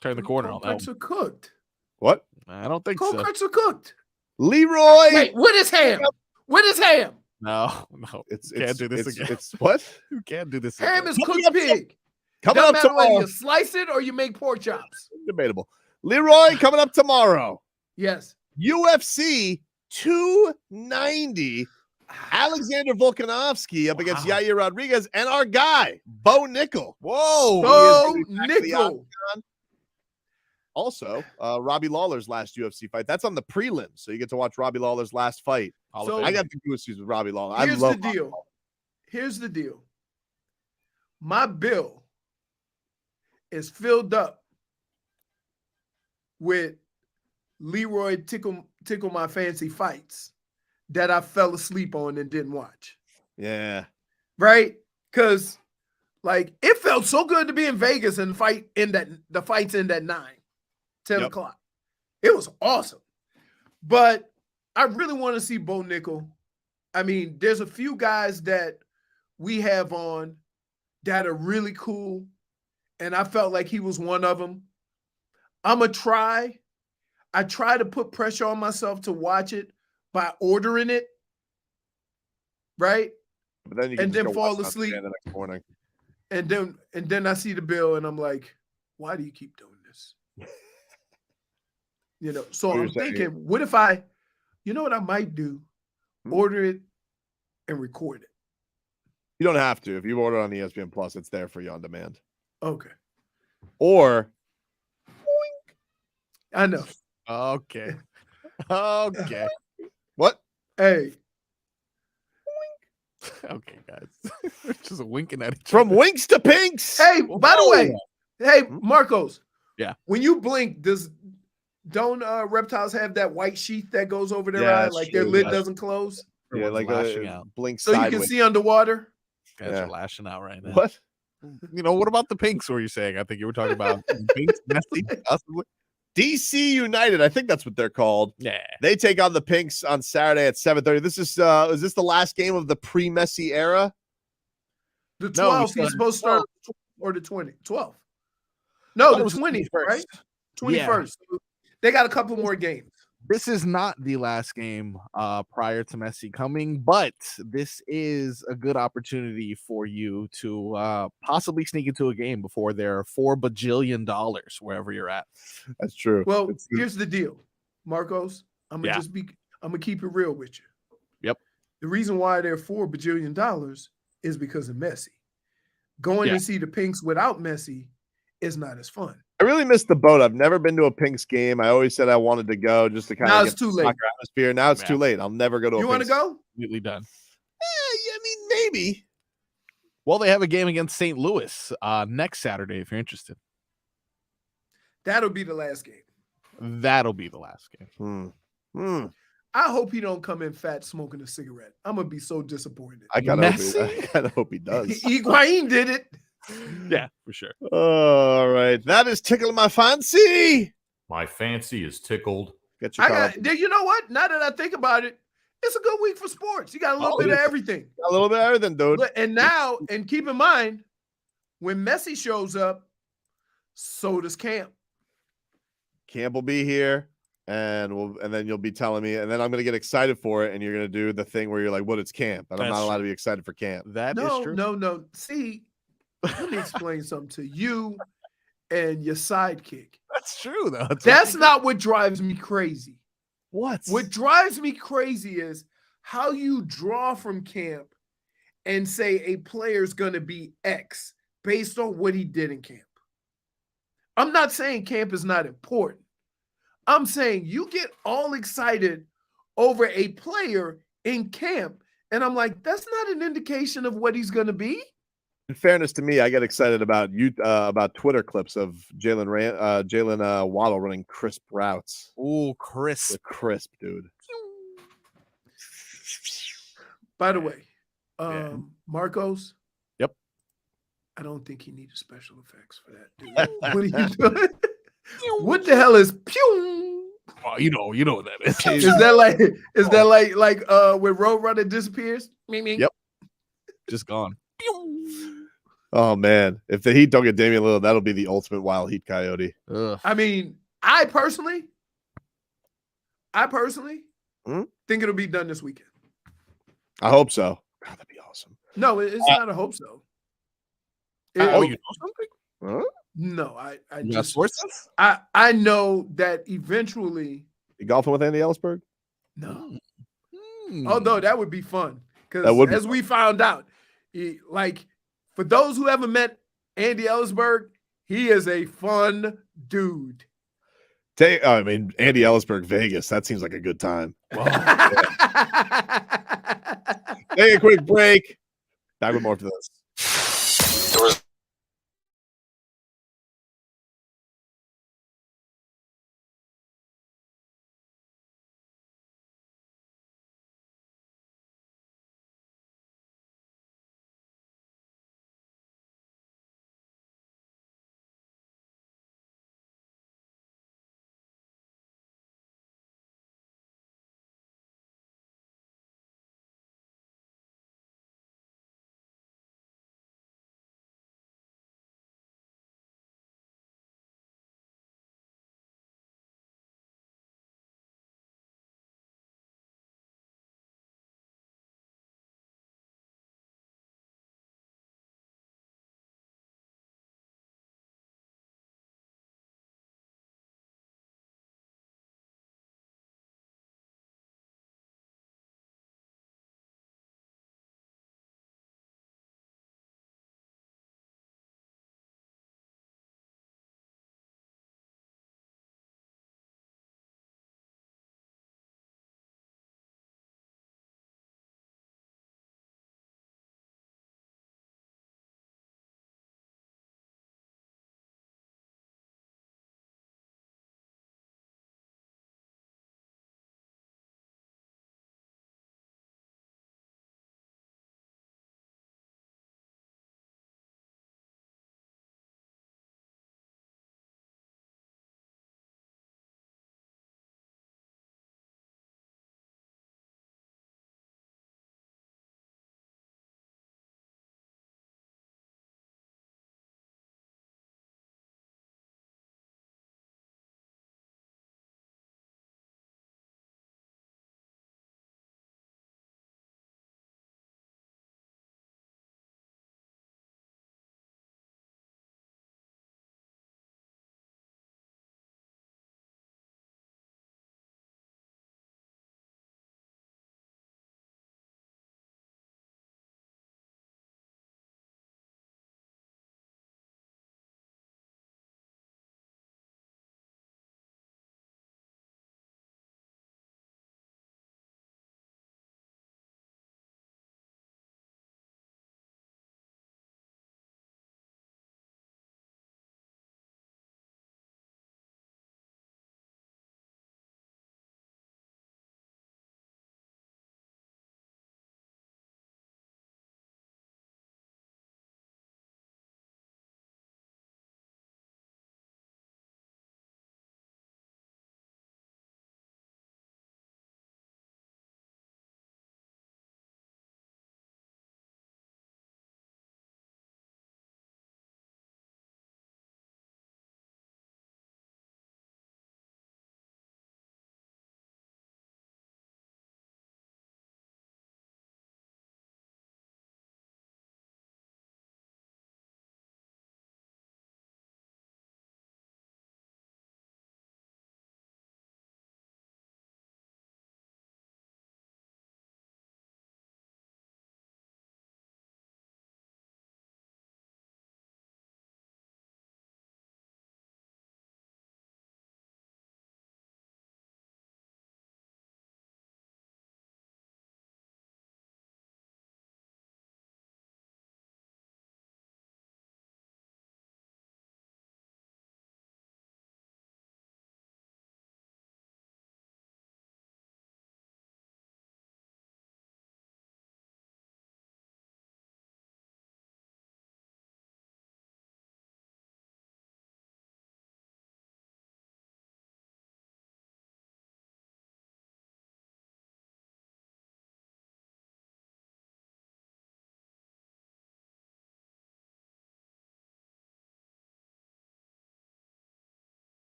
Turn the corner on Cold that cuts one. are cooked. what? I don't think Cold so. cuts are cooked. Leroy. Wait, what is ham? What is ham? No. Can't do this again. It's what? You can't do this Ham again. is cooked pig. Coming Doesn't up matter whether tomorrow. you slice it or you make pork chops. Debatable. Leroy coming up tomorrow. Yes. UFC 290. Alexander Volkanovski up against Yair Rodriguez and our guy, Bo Nickel. Whoa. Bo He is back to the Nickel. octagon. Also, Robbie Lawler's last UFC fight. That's on the prelims. So you get to watch Robbie Lawler's last fight. So- I got the goosies with Robbie Lawler. Here's I love the deal. Here's the deal. My bill is filled up with Leroy tickle my fancy fights that I fell asleep on and didn't watch. Yeah. Right? Because like it felt so good to be in Vegas and fight in that the fights in that 10 o'clock. It was awesome. But I really want to see Bo Nickel. I mean, there's a few guys that we have on that are really cool, and I felt like he was one of them. I'm going to try. I try to put pressure on myself to watch it by ordering it, right? But then you can And just then go fall watch it on asleep. the next morning. And then I see the bill, and I'm like, why do you keep doing this? You know, so What I'm you're saying. thinking, what if you know what I might do? Order it and record it. You don't have to. If you order on ESPN Plus, it's there for you on demand. Okay. Or I know. Okay. Okay. what? Hey. Okay, guys. We're just winking at each From other. winks to pinks. Hey, by the way, hey, Marcos. Yeah. When you blink, don't reptiles have that white sheath that goes over their Yeah, eye, that's like their true. lid Yeah. doesn't close? Yeah, Everyone's like lashing out. blink So you sideways. can see underwater? Guys Yeah. are lashing out right now. What? You know, what about the pinks were you saying? I think you were talking about pinks, messy, possibly. DC United, I think that's what they're called. Yeah. They take on the Pinks on Saturday at 7:30. This is this the last game of the pre-Messi era? The No, 12th, we he's supposed to start, or the 20th. 12th. Oh, No, it the was 20th, 21st. right? 21st. They got a couple more games. This is not the last game prior to Messi coming, but this is a good opportunity for you to possibly sneak into a game before they're $4 bajillion wherever you're at. That's true. Well, here's the deal, Marcos. I'm Yeah. gonna keep it real with you. Yep. The reason why they're $4 bajillion is because of Messi. Going Yeah. to see the Pinks without Messi is not as fun. I really missed the boat. I've never been to a Pinks game. I always said I wanted to go just to kind Now of it's get too the late. soccer atmosphere. Now it's Yeah. too late. I'll never go to a You want to Pinks. go? Completely done. I mean, maybe. Well, they have a game against St. Louis next Saturday if you're interested. That'll be the last game. That'll be the last game. I hope he don't come in fat smoking a cigarette. I'm gonna be so disappointed. I kind of hope he does. Higuain did it. Yeah, for sure. All right, that is tickling my fancy. My fancy is tickled. Get your You know what? Now that I think about it, it's a good week for sports. You got a little bit of everything. A little bit of everything, dude. And now, and keep in mind, when Messi shows up, so does Camp. Camp will be here, and then you'll be telling me, and then I'm gonna get excited for it, and you're gonna do the thing where you're like, "What? It's camp," and I'm That's not allowed true. to be excited for camp. That is No, true. no. See, let me explain something to you and your sidekick. That's true, though. That's not what drives me crazy. What? What drives me crazy is how you draw from camp and say a player's going to be X based on what he did in camp. I'm not saying camp is not important. I'm saying you get all excited over a player in camp, and I'm like, that's not an indication of what he's going to be. In fairness to me, I get excited about Twitter clips of Jalen Waddle running crisp routes. Ooh, crisp. The crisp, dude. By the way, Yeah. Marcos. Yep. I don't think he needed special effects for that, dude. What are you doing? What the hell is pew? Oh, you know what that is. Is that like when Roadrunner disappears? Yep. Just gone. Oh man, if the Heat don't get Damian Lillard, that'll be the ultimate wild Heat coyote. Ugh. I mean, I personally think it'll be done this weekend. I hope so. God, that'd be awesome. No, it's not a hope so. You know something? Huh? No, I You got sources? I know that eventually. You golfing with Andy Ellisberg? No. Hmm. Although that would be fun That because would be as we found out, for those who haven't met Andy Ellisberg, he is a fun dude. I mean, Andy Ellisberg, Vegas. That seems like a good time. Take a quick break. Back with more to this.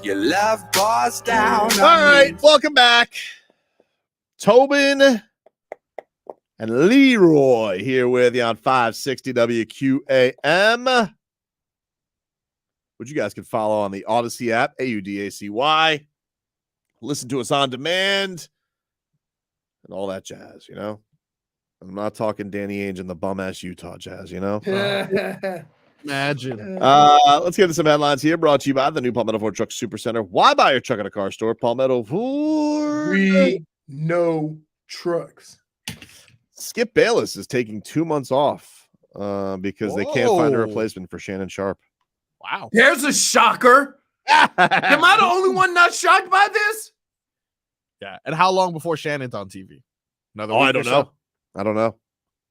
Your love pours down. All right, welcome back. Tobin and Leroy here with you on 560 WQAM, which you guys can follow on the Odyssey app, AUDACY. Listen to us on demand and all that jazz, you know? I'm not talking Danny Ainge and the bum-ass Utah Jazz, you know? Imagine. Let's get into some headlines here, brought to you by the new Palmetto Ford Truck Super Center. Why buy your truck at a car store? Palmetto Ford. We know trucks. Skip Bayless is taking 2 months off because they can't find a replacement for Shannon Sharpe. Wow. There's a shocker. Am I the only one not shocked by this? Yeah. And how long before Shannon's on TV? Another I week don't or so? know. I don't know.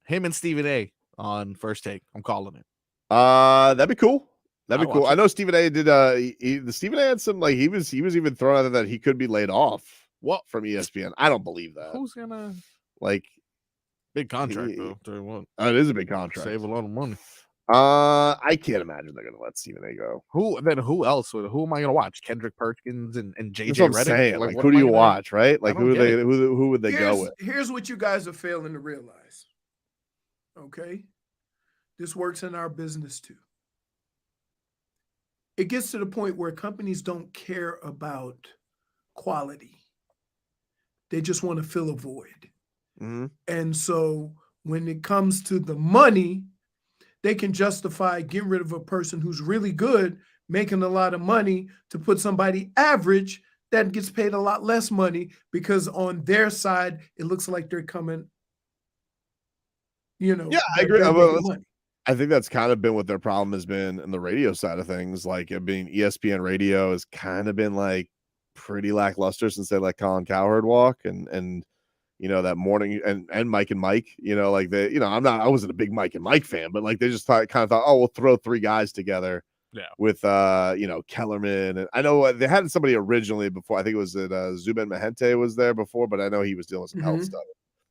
Him and Stephen A on First Take. I'm calling it. That'd be cool. That'd be I'll cool. watch I know Stephen A did. The Stephen A had some like he was even throwing out there that he could be laid off. What from ESPN? I don't believe that. Who's gonna like big contract though? Tell you what. It is a big contract. Save a lot of money. I can't imagine they're gonna let Stephen A go. Who else? Who am I gonna watch? Kendrick Perkins and That's JJ what I'm Redick? saying. Like what who do am I you gonna- watch? Right? Like I don't get it. who would they go with? Here's what you guys are failing to realize. Okay? This works in our business too. It gets to the point where companies don't care about quality. They just want to fill a void. Mm-hmm. And so when it comes to the money, they can justify getting rid of a person who's really good, making a lot of money to put somebody average that gets paid a lot less money because on their side, it looks like they're coming, you know. Yeah, I agree. they're making money. I think that's kind of been what their problem has been in the radio side of things. Like, I mean, ESPN radio has kind of been like pretty lackluster since they let Colin Cowherd walk, and you know that morning and Mike and Mike. You know, like they, you know, I wasn't a big Mike and Mike fan, but like they just kind of thought, oh, we'll throw three guys together. Yeah. With you know, Kellerman, and I know they had somebody originally before. I think it was that Zubin Mahente was there before, but I know he was dealing with some health stuff.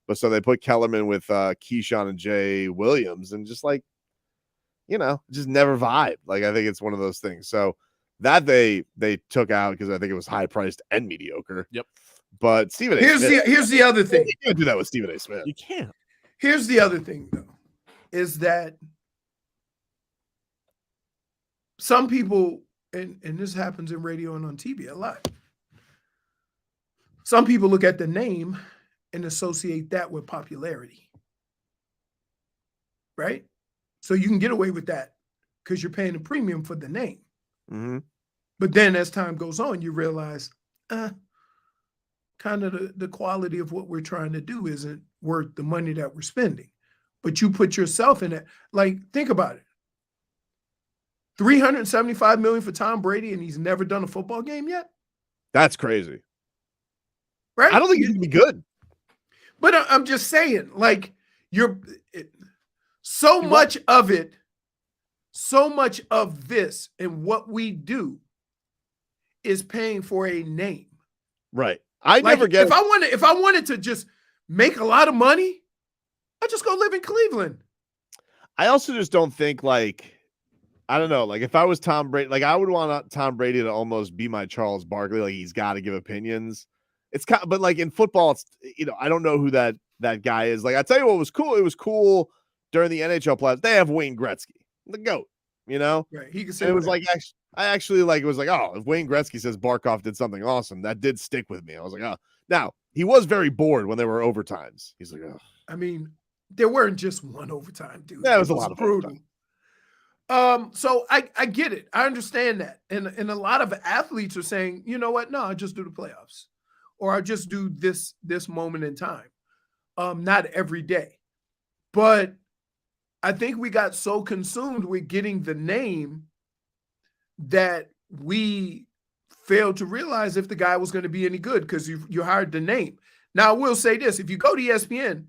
But so they put Kellerman with Keyshawn and Jay Williams, and just like, you know, just never vibe. Like, I think it's one of those things. So that they took out because I think it was high priced and mediocre. Yep. But Stephen A. Here's the other thing. You can't do that with Stephen A. Smith. You can't. Here's the other thing, though, is that some people, and this happens in radio and on TV a lot, some people look at the name and associate that with popularity. Right? So you can get away with that because you're paying a premium for the name. Mm-hmm. But then as time goes on, you realize kind of the quality of what we're trying to do isn't worth the money that we're spending. But you put yourself in it. Like, think about it. $375 million for Tom Brady, and he's never done a football game yet? That's crazy. Right? I don't think he's gonna be good. But I'm just saying, like, so much of this and what we do is paying for a name. Right. I Like, never get if I wanted to just make a lot of money, I'd just go live in Cleveland. I also just don't think, like, I don't know, like if I was Tom Brady, like I would want Tom Brady to almost be my Charles Barkley. Like, he's got to give opinions. It's kind of, but like in football, it's, you know, I don't know who that guy is. Like, I tell you what was cool. It was cool during the NHL playoffs. They have Wayne Gretzky, the GOAT, you know? Right. He can say And it was whatever. like, I actually like, it was like, oh, if Wayne Gretzky says Barkov did something awesome, that did stick with me. I was like, oh, now he was very bored when there were overtimes. He's like, oh. I mean, there weren't just one overtime, dude. Yeah, it was a lot of brutal. So I get it. I understand that. And a lot of athletes are saying, you know what? No, I just do the playoffs. Or I just do this moment in time. Not every day. But I think we got so consumed with getting the name that we failed to realize if the guy was going to be any good because you hired the name. Now, I will say this. If you go to ESPN,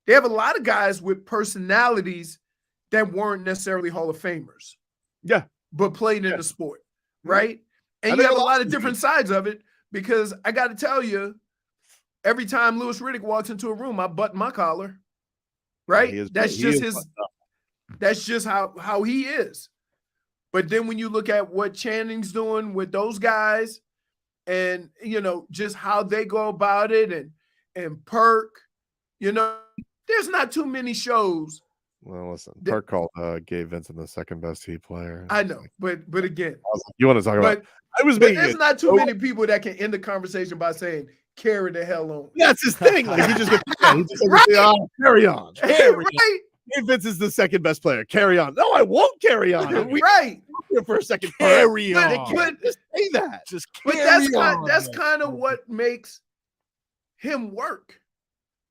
they have a lot of guys with personalities that weren't necessarily Hall of Famers. Yeah. But played in the sport, right? And you have a lot of different sides of it because I got to tell you, every time Louis Riddick walks into a room, I button my collar, right? That's just how he is. But then when you look at what Channing's doing with those guys, and just how they go about it, and Perk, there's not too many shows. Well, listen, Perk called Gabe Vincent the second best Heat player. I know, but again, you want to talk about? There's not too many people that can end the conversation by saying "carry the hell on." That's his thing. Like he just goes, carry on. Right. Gabe Vincent's the second best player. Carry on. No, I won't carry on. Right. Here for a second. Carry on. But just say that. Just But that's kind of what makes him work,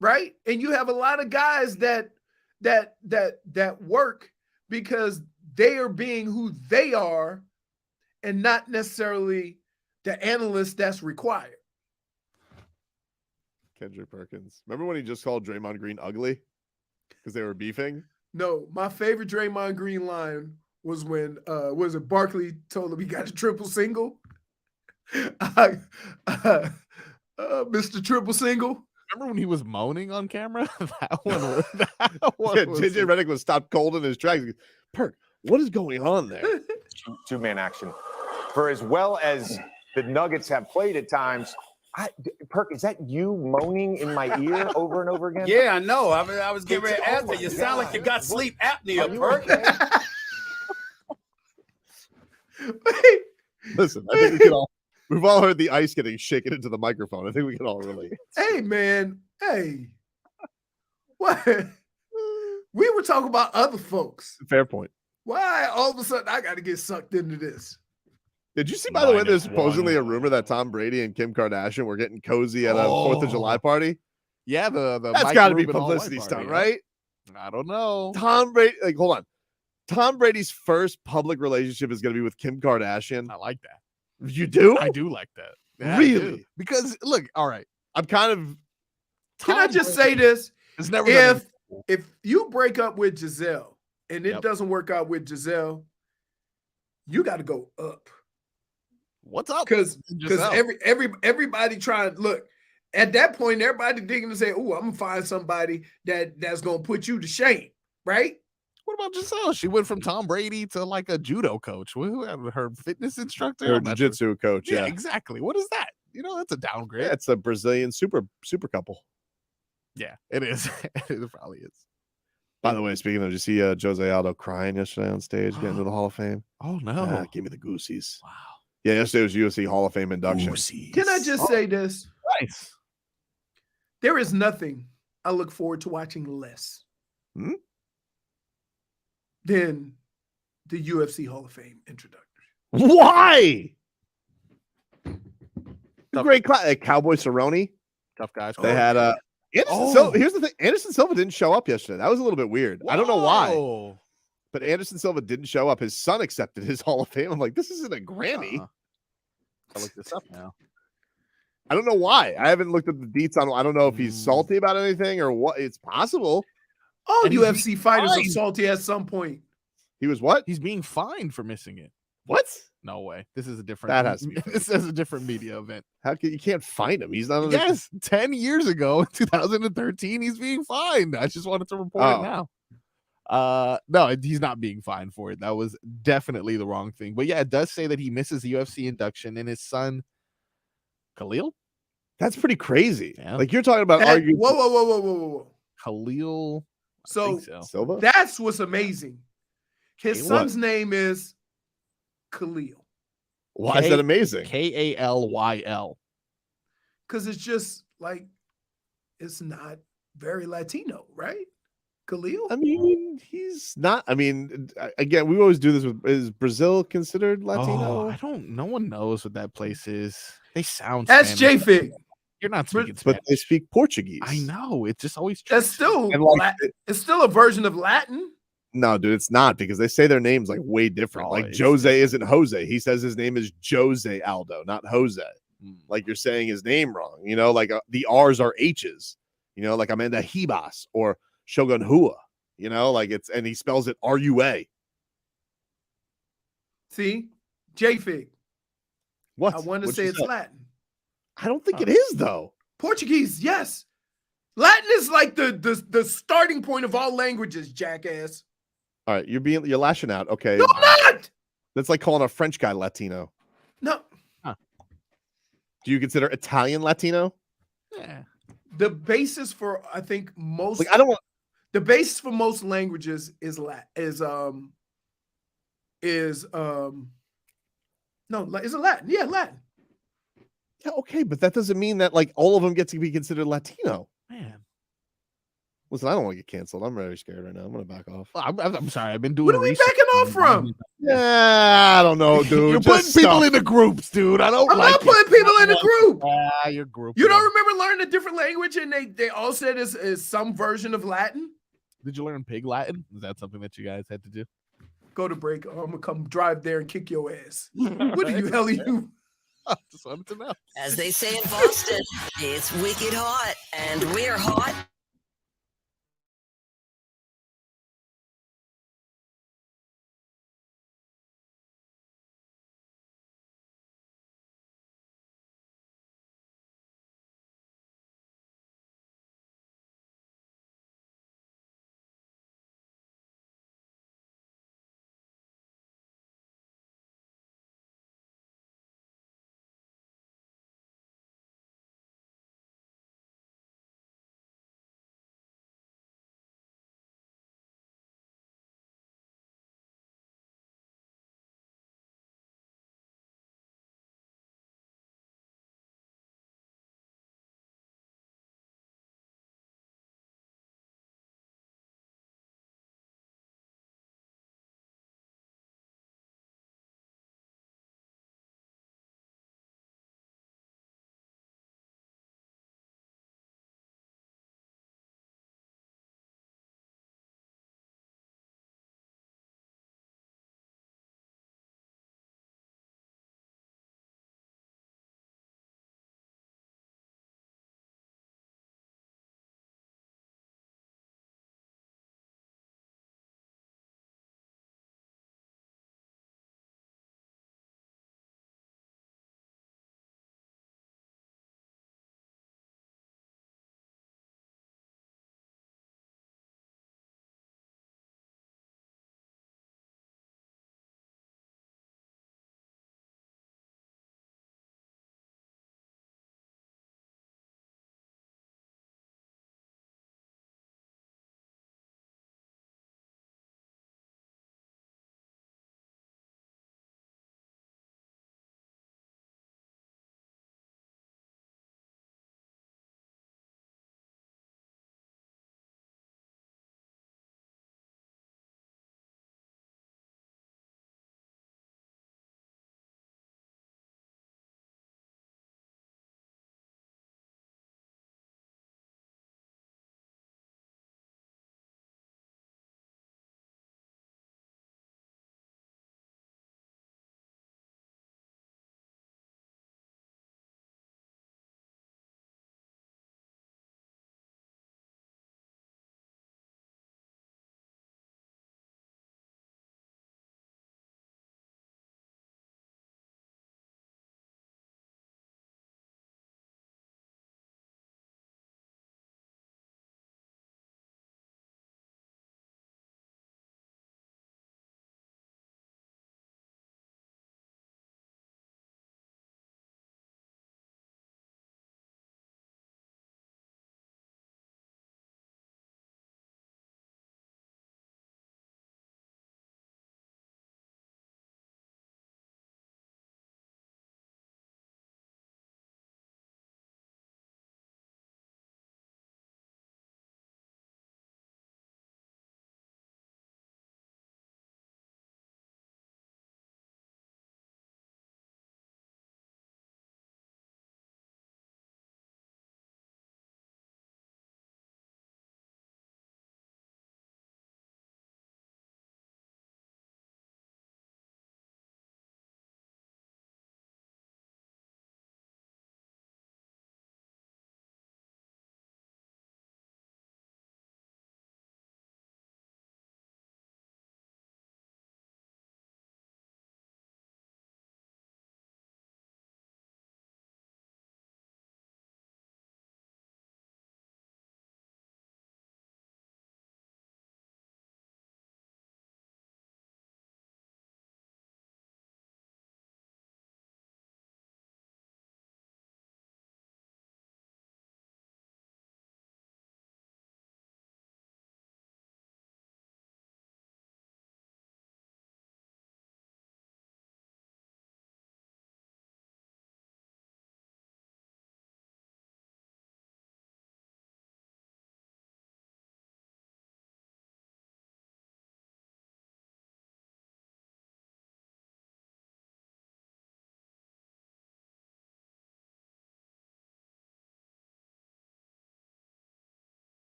right? And you have a lot of guys that work because they are being who they are, and not necessarily the analyst that's required. Kendrick Perkins. Remember when he just called Draymond Green ugly because they were beefing? No, my favorite Draymond Green line was when Barkley told him he got a triple single. Mr. Triple Single. Remember when he was moaning on camera? That one. JJ Redick was stopped cold in his tracks. Perk, what is going on there? Two-man action. For as well as the Nuggets have played at times, Perk, is that you moaning in my ear over and over again? Yeah, I know. I was getting ready to answer. You sound like you got sleep apnea, Perk. Listen, I think we've all heard the ice getting shaken into the microphone. I think we can all relate. Hey, man. Hey. What? We were talking about other folks. Fair point. Why all of a sudden I got to get sucked into this? Did you see, by the way, there's supposedly a rumor that Tom Brady and Kim Kardashian were getting cozy at a 4th of July party? Yeah, that's got to be publicity stunt, right? I don't know. Tom Brady, hold on. Tom Brady's first public relationship is going to be with Kim Kardashian. I like that. You do? I do like that. Yeah, really? Because look, all right. I'm kind of. Can I just say this? It's never if you break up with Giselle and it doesn't work out with Giselle, you got to go up. What's up? Because everybody trying look at that point, everybody digging to say, "Oh, I'm gonna find somebody that's gonna put you to shame," right? What about Giselle? She went from Tom Brady to like a judo coach. Who her fitness instructor? Her jiu-jitsu coach. Yeah, exactly. What is that? That's a downgrade. Yeah, it's a Brazilian super couple. Yeah, it is. It probably is. By the way, speaking of, did you see Jose Aldo crying yesterday on stage getting into the Hall of Fame? Oh no! Give me the goosies. Wow. Yeah, yesterday was UFC Hall of Fame induction. Can I just say this? Nice. There is nothing I look forward to watching less than the UFC Hall of Fame introduction. Why? Great class. Cowboy Cerrone. Tough guys. They had Anderson Silva. Here's the thing. Anderson Silva didn't show up yesterday. That was a little bit weird. I don't know why. But Anderson Silva didn't show up. His son accepted his Hall of Fame. I'm like, this isn't a Grammy. I look this up now. I don't know why. I haven't looked at the deets on. I don't know if he's salty about anything or what. It's possible. All UFC fighters are salty at some point. He was what? He's being fined for missing it. What? No way. This is a different. That has to be. This is a different media event. How can you can't find him? He's not. On yes, 10 years ago, in 2013, he's being fined. I just wanted to report it now. No, he's not being fined for it. That was definitely the wrong thing. But yeah, it does say that he misses the UFC induction, and his son, Khalil. That's pretty crazy. Yeah. Like you're talking about arguing. Whoa. Khalil. So Silva. That's what's amazing. His son's name is Khalil. Why is that amazing? Kalyl. Because it's just like it's not very Latino, right? Khalil? I mean, he's not. I mean, again, we always do this with. Is Brazil considered Latino? I don't. No one knows what that place is. They sound. That's JFig. You're not speaking Spanish. But they speak Portuguese. I know. It's just always. That's still. It's still a version of Latin. No, dude, it's not because they say their names like way different. Like Jose isn't Jose. He says his name is Jose Aldo, not Jose. Like you're saying his name wrong. You know, like the R's are H's. You know, like Amanda Hibas or Shogun Hua. You know, like it's and he spells it R-U-A. See, JFig. What? I want to say it's Latin. I don't think it is though. Portuguese, yes. Latin is like the starting point of all languages, jackass. All right, you're lashing out. Okay. No, I'm not. That's like calling a French guy Latino. No. Do you consider Italian Latino? Yeah. The basis for I think most Like I don't want the basis for most languages is Latin. Yeah, Latin. Yeah, okay, but that doesn't mean that like all of them get to be considered Latino. Man. Listen, I don't want to get canceled. I'm very scared right now. I'm gonna back off. I'm sorry. I've been doing. What are we backing off from? Yeah, I don't know, dude. You're Just putting people stuff. into groups, dude. I don't I'm like not putting people in a group. your group. You don't remember learning a different language and they all said is some version of Latin? Did you learn Pig Latin? Is that something that you guys had to do? Go to break. I'm gonna come drive there and kick your ass. What the hell are you? I just wanted to know. As they say in Boston, it's wicked hot, and we're hot.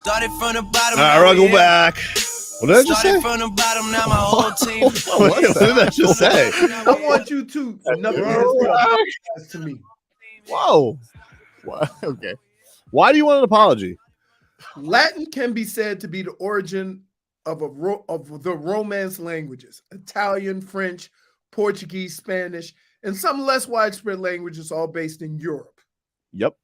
Started from the bottom. All right, welcome back. What did I just say? From the bottom, now my whole team. What did I just say? I want you to to me. Whoa. What? Okay. Why do you want an apology? Latin can be said to be the origin of the Romance languages: Italian, French, Portuguese, Spanish, and some less widespread languages, all based in Europe. Yep.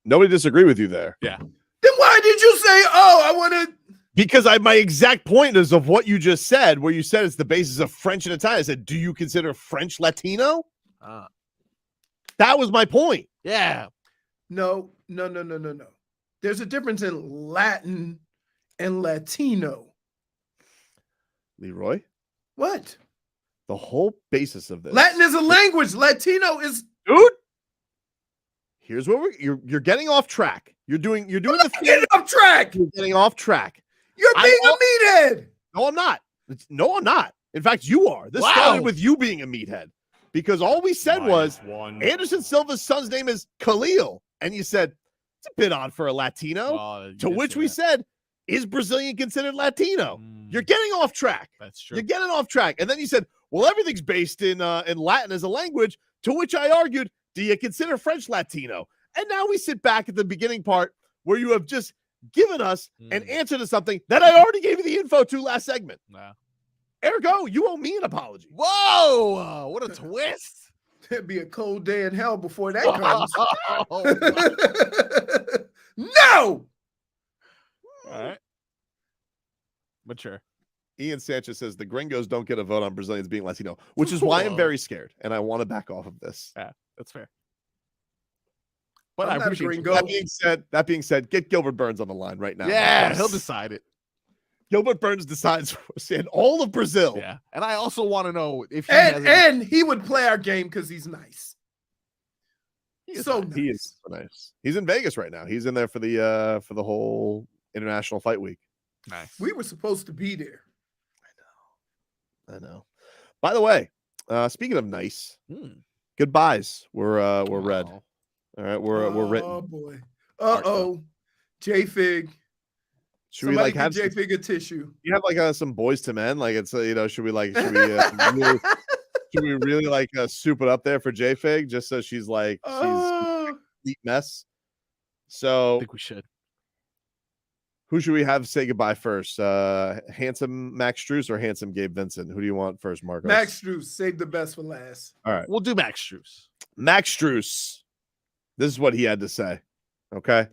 Nobody disagree with you there. Yeah. Then why did you say, "Oh, I want to"? Because my exact point is of what you just said, where you said it's the basis of French and Italian. I said, do you consider French Latino? That was my point. Yeah. No. There's a difference in Latin and Latino. Leroy? What? The whole basis of this. Latin is a language. Latino is. Dude. Here's what you're getting off track. You're doing the thing. Getting off track. You're getting off track. You're being a meathead. No, I'm not. No, I'm not. In fact, you are. This started with you being a meathead. Because all we said was Anderson Silva's son's name is Khalil. And you said, it's a bit odd for a Latino. To which we said, is Brazilian considered Latino? You're getting off track. That's true. You're getting off track. And then you said, well, everything's based in Latin as a language. To which I argued, do you consider French Latino? And now we sit back at the beginning part where you have just given us an answer to something that I already gave you the info to last segment. Wow. Ergo, you owe me an apology. Whoa! What a twist! It'd be a cold day in hell before that comes. No! All right. Mature. Ian Sanchez says the gringos don't get a vote on Brazilians being Latino, which is why I'm very scared, and I want to back off of this. Yeah, that's fair. But I'm I not a appreciate gringo. That being said, get Gilbert Burns on the line right now. Yeah, he'll decide it. Gilbert Burns decides for us in all of Brazil. Yeah, and I also want to know if he and he would play our game because he's nice. He's so nice. He is so nice. He's in Vegas right now. He's in there for the whole International Fight Week. Nice. We were supposed to be there. I know. By the way, speaking of nice, goodbyes. We're red. All right, we're written. Oh boy. Uh-oh. JFig. Should we like have JFig a tissue? You have like some Boys to Men? Like it's should we really, should we really like soup it up there for JFig just so she's like she's a complete mess? So I think we should. Who should we have say goodbye first? Handsome Max Strus or handsome Gabe Vincent? Who do you want first, Marcos? Max Strus. Save the best for last. All right. We'll do Max Strus. Max Strus. This is what he had to say. Okay.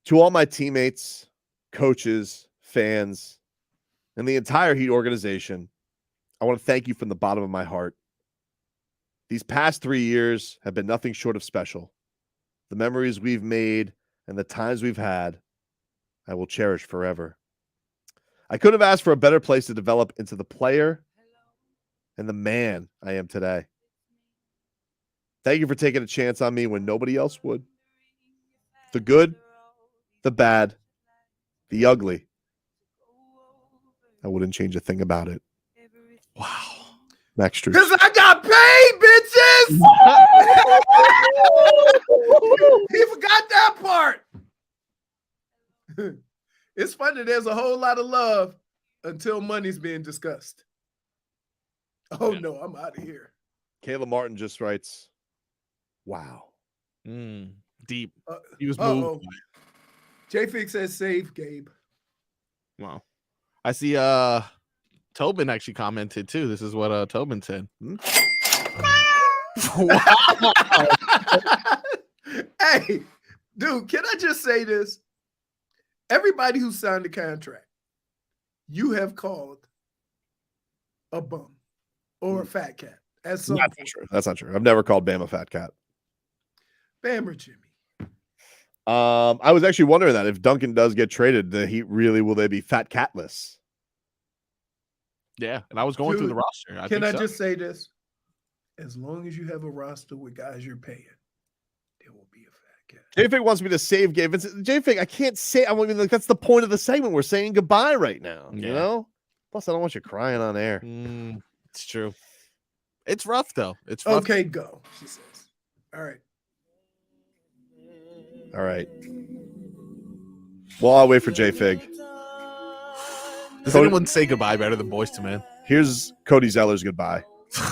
To all my teammates, coaches, fans, and the entire Heat organization, I want to thank you from the bottom of my heart. These past 3 years have been nothing short of special. The memories we've made and the times we've had, I will cherish forever. I couldn't have asked for a better place to develop into the player and the man I am today. Thank you for taking a chance on me when nobody else would. The good, the bad, the ugly. I wouldn't change a thing about it. Wow. Max Strus. Because I got paid, bitches! He forgot that part. It's funny, there's a whole lot of love until money's being discussed. Oh, no, I'm out of here. Kayla Martin just writes, wow. Deep. He was moved. JFig says save Gabe. Wow. I see Tobin actually commented too. This is what Tobin said. Wow. Hey, dude, can I just say this? Everybody who signed the contract, you have called a bum or a fat cat. That's not true. That's not true. I've never called Bam a fat cat. Bam or Jimmy? I was actually wondering that if Duncan does get traded, the Heat really will they be fat catless? Yeah, and I was going through the roster. Can I just say this? As long as you have a roster with guys you're paying, there will be a fat cat. JFig wants me to save Gabe Vincent. JFig, I can't say. I mean, like that's the point of the segment. We're saying goodbye right now. You know. Plus, I don't want you crying on air. It's true. It's rough though. It's rough. Okay. Go. She says. All right. All right. Well, I'll wait for JFig. Does anyone say goodbye better than Boys to Men? Here's Cody Zeller's goodbye.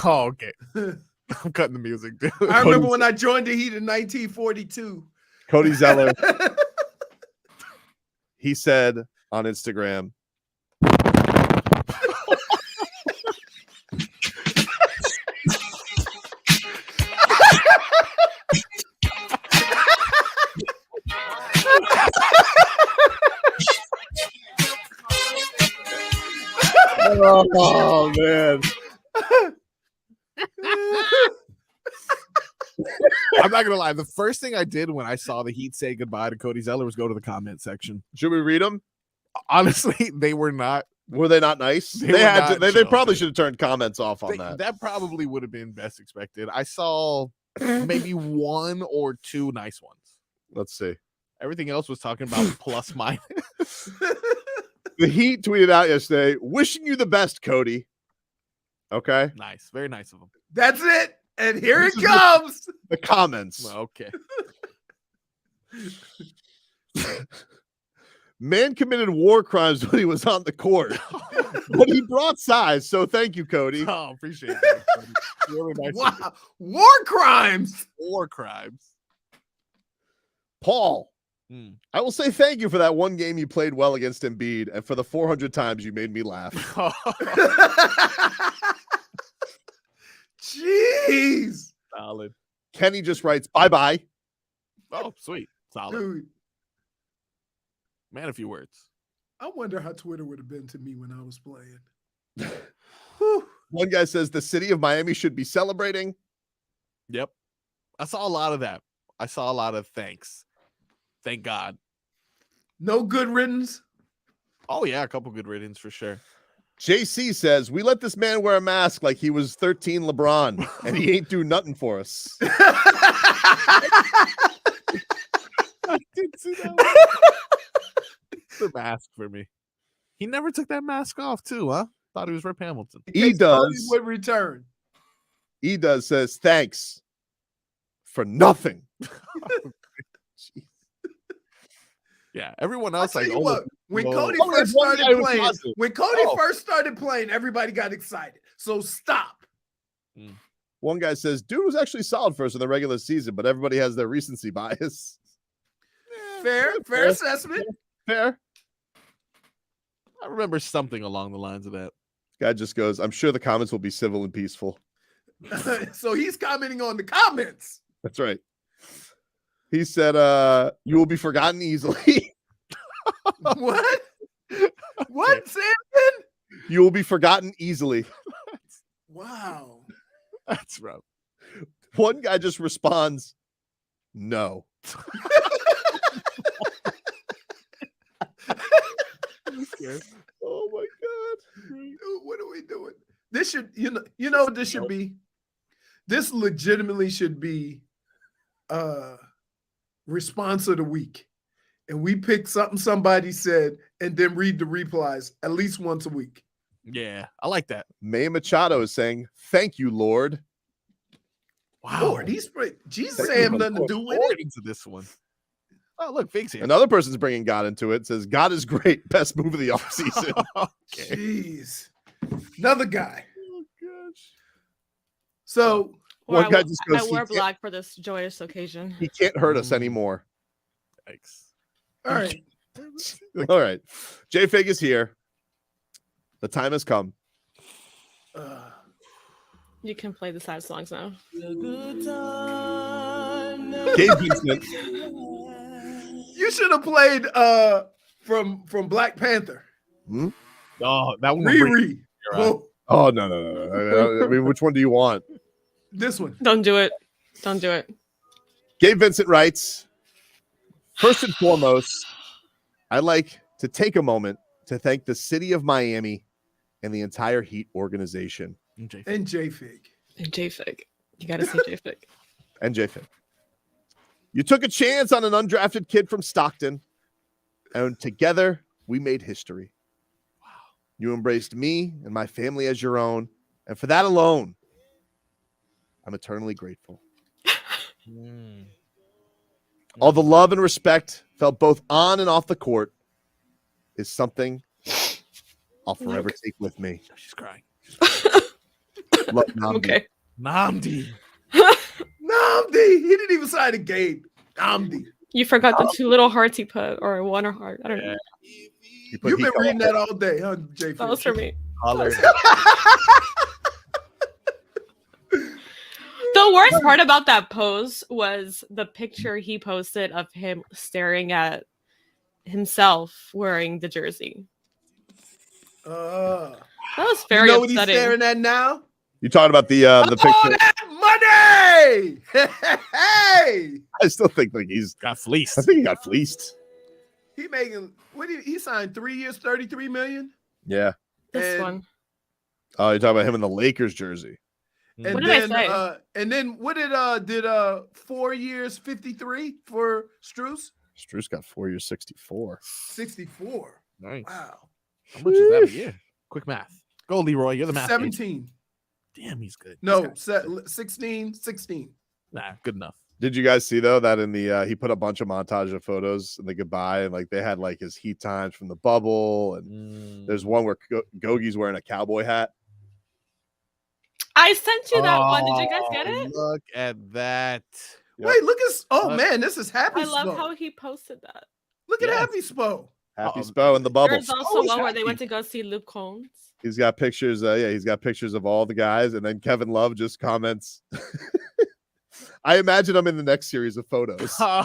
Oh, okay. I'm cutting the music, dude. I remember when I joined the Heat in 1942. Cody Zeller. He said on Instagram, oh man. I'm not gonna lie. The first thing I did when I saw the Heat say goodbye to Cody Zeller was go to the comment section. Should we read them? Honestly, they were not. Were they not nice? They had to. They probably should have turned comments off on that. That probably would have been best expected. I saw maybe one or two nice ones. Let's see. Everything else was talking about plus minus. The Heat tweeted out yesterday, wishing you the best, Cody. Okay. Nice. Very nice of them. That's it. And here it comes. The comments. Okay. Man committed war crimes when he was on the court, but he brought size. So thank you, Cody. Oh, appreciate that. Really nice. Wow. War crimes. War crimes. Paul, I will say thank you for that one game you played well against Embiid and for the 400 times you made me laugh. Jeez. Solid. Kenny just writes, bye-bye. Oh, sweet. Solid. Dude, Man, a few words. I wonder how Twitter would have been to me when I was playing. One guy says the city of Miami should be celebrating. Yep. I saw a lot of that. I saw a lot of thanks. Thank God. No good riddance. Oh, yeah. A couple good riddance for sure. JC says, we let this man wear a mask like he was 13 LeBron, and he ain't do nothing for us. I did see that. The mask for me. He never took that mask off, too, huh? Thought he was Rip Hamilton. He does. Would return. He does says, thanks for nothing. Yeah, everyone else like when whoa. Cody Oh, first one started guy playing, was positive. when Cody first started playing, everybody got excited. So stop. One guy says, dude was actually solid first in the regular season, but everybody has their recency bias. Fair assessment. Fair. I remember something along the lines of that. Guy just goes, I'm sure the comments will be civil and peaceful. So he's commenting on the comments. That's right. He said, you will be forgotten easily. What? What, Samson? You will be forgotten easily. Wow. That's rough. One guy just responds, no. Oh my God. Dude, what are we doing? This should, you know what this should be? This legitimately should be response of the week. And we pick something somebody said and then read the replies at least once a week. Yeah, I like that. May Machado is saying, thank you, Lord. Wow. Lord, Jesus ain't have nothing to do with it. Into this one. Oh, look, Figs here. Another person's bringing God into it. Says, God is great. Best move of the offseason. Okay. Jeez. Another guy. Oh, gosh. So, one guy just goes, I wore black for this joyous occasion. He can't hurt us anymore. Thanks. All right. All right. JFig is here. The time has come. You can play the sad songs now. Gabe Vincent. You should have played from Black Panther. Hmm? Oh, that one. Riri. Oh, no. I mean, which one do you want? This one. Don't do it. Don't do it. Gabe Vincent writes, first and foremost, I'd like to take a moment to thank the city of Miami and the entire Heat organization. And JFig. And JFig. You got to say JFig. And JFig. You took a chance on an undrafted kid from Stockton, and together we made history. Wow. You embraced me and my family as your own, and for that alone, I'm eternally grateful. All the love and respect felt both on and off the court is something I'll forever take with me. She's crying. Love Namdi. Okay. Namdi. Namdi. He didn't even sign a Gabe. Namdi. You forgot the two little hearts he put, or one heart. I don't know. You've been reading that all day, huh, Jay? That was for me. The worst part about that pose was the picture he posted of him staring at himself wearing the jersey. That was very you know what he's upsetting. staring at now? You talking about the picture? Money! Hey! I still think like he's got fleeced. I think he got fleeced. He making he signed 3 years, $33 million. Yeah. This one. Oh, you're talking about him in the Lakers jersey. And What did I say? And then what did 4 years, 53 for Strus? Strus got 4 years, 64. 64. Nice. Wow. How much is that a year? Quick math. Go, Leroy. You're the math. 17. Damn, he's good. No, 16. Nah, good enough. Did you guys see though that in the he put a bunch of montage of photos in the goodbye and like they had like his heat times from the bubble and there's one where Gogi's wearing a cowboy hat. I sent you that one. Did you guys get it? Look at that. Wait, look at man, this is Happy I love Spo. how he posted that. Look at Happy Spo. Happy Spo in the bubble. There's also one where they went to go see Luke Combs. He's got pictures. He's got pictures of all the guys, and then Kevin Love just comments. I imagine I'm in the next series of photos. Hey,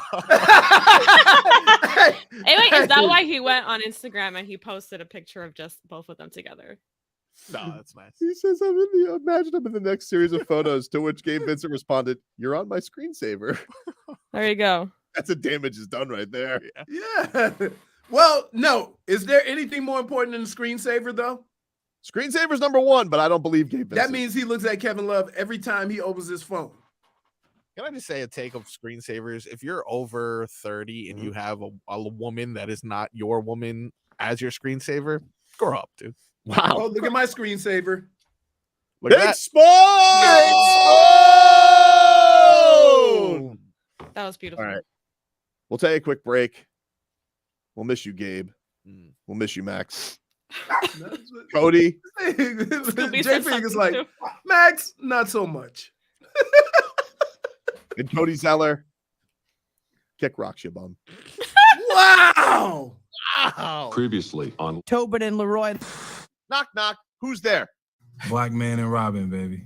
wait, is that why he went on Instagram and he posted a picture of just both of them together? No, that's nice. He says, imagine I'm in the next series of photos, to which Gabe Vincent responded, "You're on my screensaver." There you go. That's a damage is done right there. Yeah. Well, no. Is there anything more important than the screensaver, though? Screensaver's number one, but I don't believe Gabe Vincent. That means he looks at Kevin Love every time he opens his phone. Can I just say a take of screensavers? If you're over 30 and you have a woman that is not your woman as your screensaver, grow up, dude. Wow. Oh, look at my screensaver. Look at that. Spoon! That was beautiful. All right. We'll take a quick break. We'll miss you, Gabe. We'll miss you, Max. Cody. JFig is like, Max, not so much. And Cody Zeller. Kick rocks, you bum. Wow. Wow. Previously on Tobin and Leroy. Knock, knock. Who's there? Black Man and Robin, baby.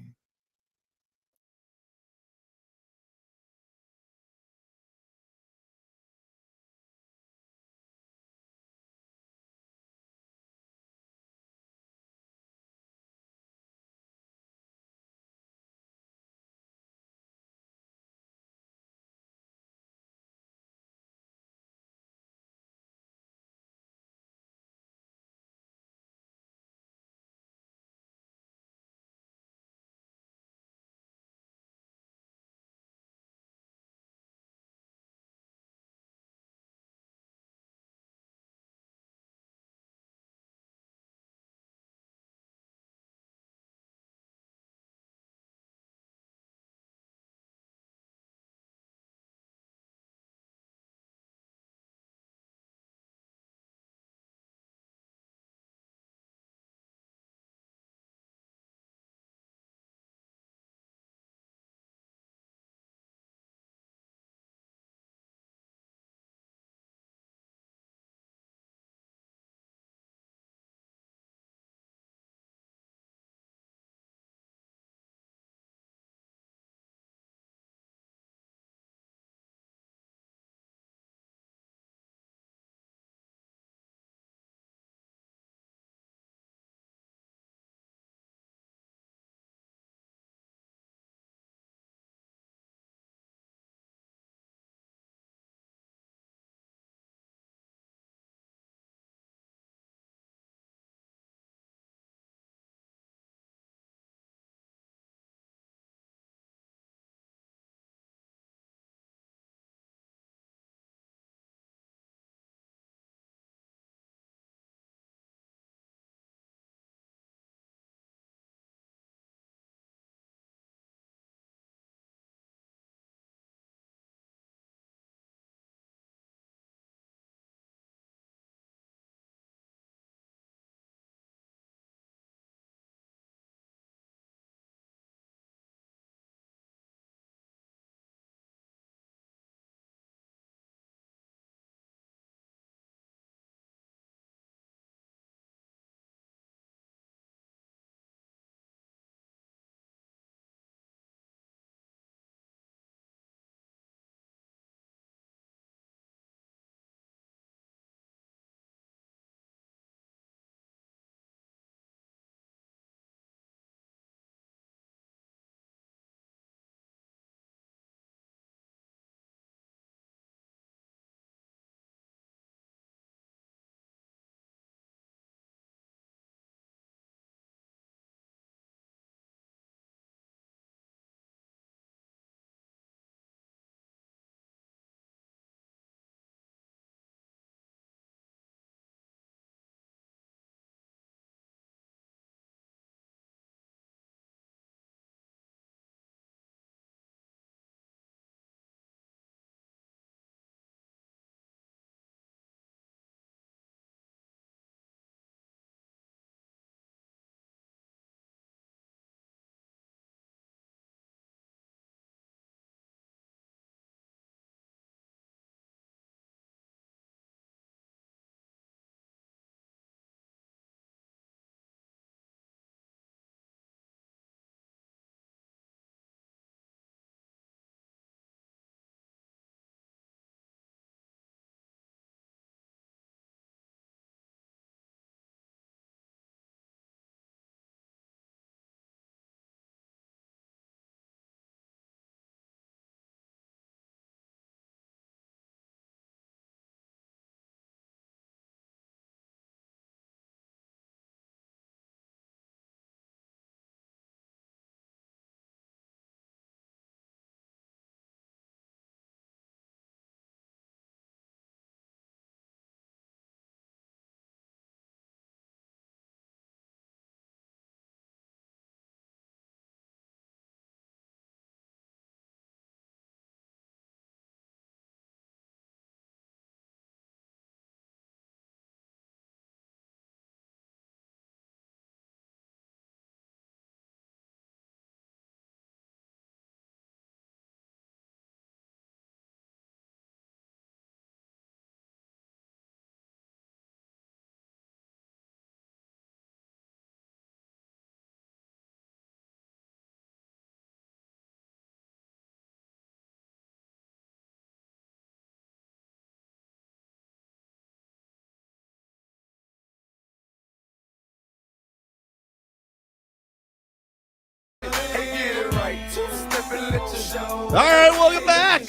All right, welcome back.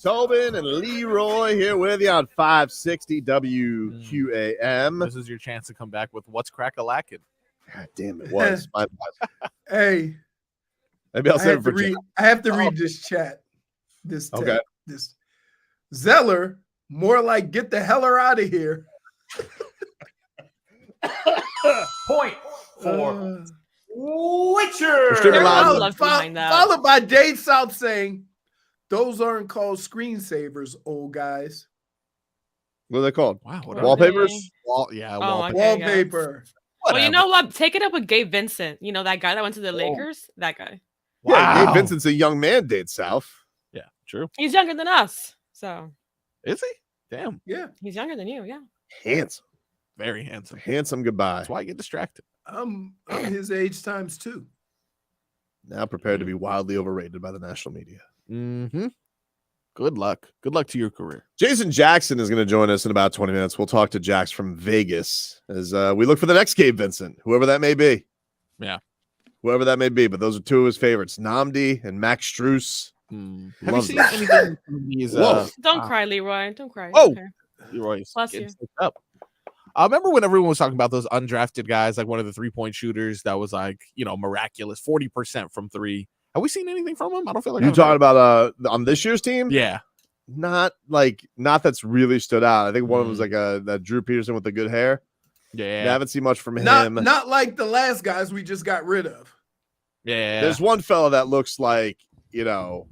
Tobin and Leroy here with you on 560 WQAM. This is your chance to come back with what's crack-a-lackin'. God damn, it was. My bad. Hey, Maybe I'll save it for read. I have to read this chat. This This Zeller, more like get the heller out of here. Point for Witcher. Followed by Dave South saying, "Those aren't called screensavers, old guys." What are they called? Wow, wallpapers. Wallpaper. Well, you know what? Take it up with Gabe Vincent. You know that guy that went to the Lakers. That guy. Yeah, Gabe Vincent's a young man. Dade South. Yeah, true. He's younger than us. So. Is he? Damn. Yeah. He's younger than you. Yeah. Handsome. Very handsome. Handsome goodbye. That's why I get distracted. I'm his age times 2. Now prepared to be wildly overrated by the national media. Mm-hmm. Good luck. Good luck to your career. Jason Jackson is going to join us in about 20 minutes. We'll talk to Jax from Vegas as we look for the next Gabe Vincent, whoever that may be. Yeah. Whoever that may be. But those are two of his favorites, Namdi and Max Strus. Have you seen anything from these? Don't cry, Leroy. Don't cry. Oh, Okay. Leroy's Bless getting you. sticked up. I remember when everyone was talking about those undrafted guys, like one of the 3-point shooters that was like, miraculous, 40% from 3. Have we seen anything from him? I don't feel like You talking about on this year's team? Yeah. Not that's really stood out. I think one of them was like that Drew Peterson with the good hair. Yeah. I haven't seen much from him. Not like the last guys we just got rid of. Yeah. There's one fella that looks like, he looks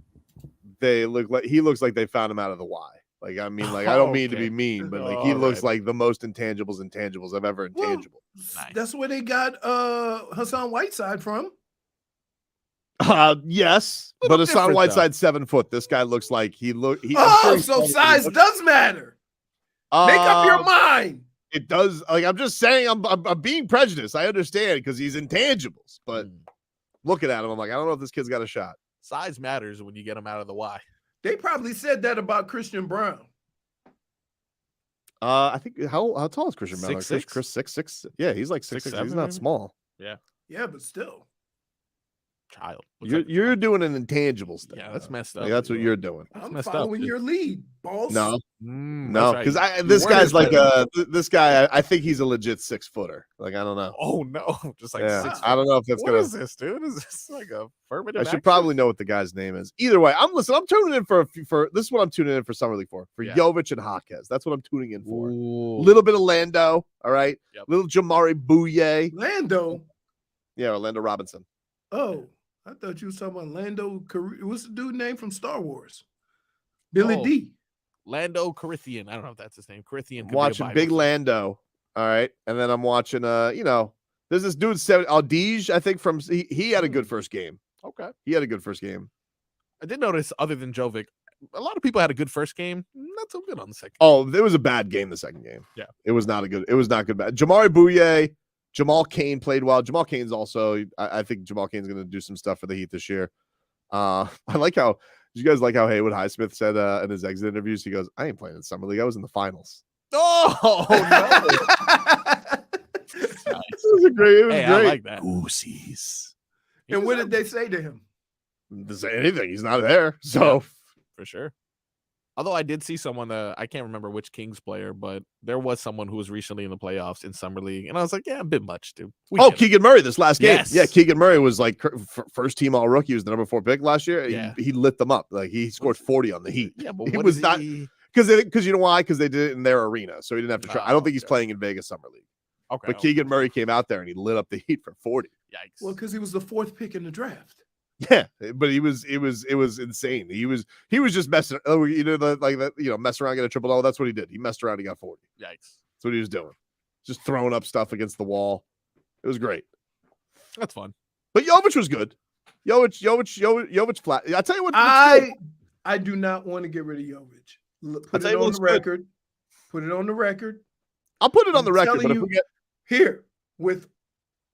like they found him out of the Y. Like, I mean, I don't mean to be mean, but he looks like the most intangibles I've ever intangible. Well, that's where they got Hassan Whiteside from. Yes, but Hassan Whiteside's 7 foot. This guy looks like so size does matter. Make up your mind. It does. Like, I'm just saying, I'm being prejudiced. I understand because he's intangibles, but looking at him, I'm like, I don't know if this kid's got a shot. Size matters when you get him out of the Y. They probably said that about Christian Brown. I think how tall is Christian Brown? 6'6"? Chris 6'6". Yeah, he's like 6'6". 6'7", He's not maybe? small. Yeah. Yeah, but still. Child. You're doing an intangibles thing. Yeah, that's messed up. Like, that's what you're doing. I'm following your lead, boss. No, no, because this guy's like this guy. I think he's a legit 6-footer. Like, I don't know. Oh no, just like 6. I don't know if that's What is this, dude? Is this like a affirmative? I should action? probably know what the guy's name is. Either way, I'm tuning in for this is what I'm tuning in for Summer League for Jovic and Jaquez. That's what I'm tuning in for. A little bit of Lando, all right. Little Jamari Bouye. Lando. Yeah, Orlando Robinson. Oh, I thought you was talking about Lando. What's the dude name from Star Wars? Billy D. Lando Calrissian. I don't know if that's his name. Calrissian. I'm watching Big Lando. All right, and then I'm watching. There's this dude Aldige. I think from he had a good first game. Okay, he had a good first game. I did notice, other than Jovic, a lot of people had a good first game. Not so good on the second. Oh, it was a bad game the second game. Yeah, it was not good. Bad. Jamari Bouye. Jamal Cain played well. Jamal Cain's also, I think Jamal Cain's going to do some stuff for the Heat this year. I like how, did you guys like how Haywood Highsmith said in his exit interviews? He goes, I ain't playing in Summer League. I was in the finals. Oh, no. It was great. I like that. Goosies. And what did they say to him? Didn't say anything. He's not there. So, for sure. Although I did see someone, I can't remember which Kings player, but there was someone who was recently in the playoffs in Summer League. And I was like, yeah, a bit much, dude. Keegan Murray this last game. Yes. Yeah, Keegan Murray was like first team all rookie. He was the number 4 pick last year. Yeah. He lit them up. Like, he scored 40 on the Heat. Yeah, but he what was is not he... because you know why? Because they did it in their arena. So he didn't have to try. I don't think he's playing in Vegas Summer League. Okay. But Keegan Murray came out there and he lit up the Heat for 40. Yikes. Well, because he was the 4th pick in the draft. Yeah, but it was insane. He was just messing. Mess around, get a triple double. That's what he did. He messed around, he got 40. Yikes. That's what he was doing. Just throwing up stuff against the wall. It was great. That's fun. But Jovic was good. Jovic flat. I tell you what. I do not want to get rid of Jovic. Put it on the record. Put it on the record. I'll put it on the record. But if we get here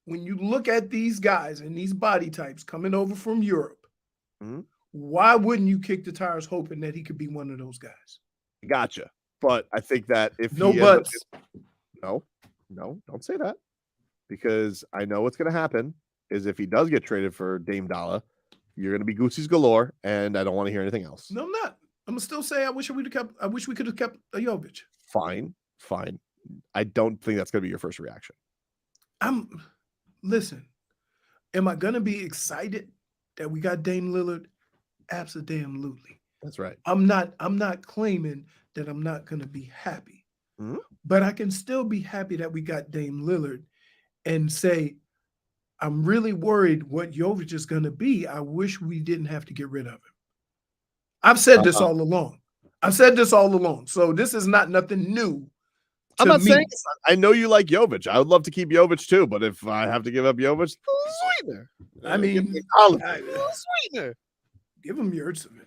when you look at these guys and these body types coming over from Europe, why wouldn't you kick the tires hoping that he could be one of those guys? Gotcha. But I think that if no buts. No, don't say that. Because I know what's going to happen is if he does get traded for Dame Dollar, You're going to be Goosey's galore, and I don't want to hear anything else. No, I'm not. I'm gonna still say I wish we could have kept Jovic. Fine. I don't think that's going to be your first reaction. Listen. Am I gonna be excited that we got Dame Lillard? Absolutely. That's right. I'm not claiming that I'm not gonna be happy, but I can still be happy that we got Dame Lillard, and say I'm really worried what Jovic is gonna be. I wish we didn't have to get rid of him. I've said this all along. So this is not nothing new. I'm not saying I know you like Jovic. I would love to keep Jovic too, but if I have to give up Jovic, sweetener. I mean, sweetener. Give him Yurtsevin.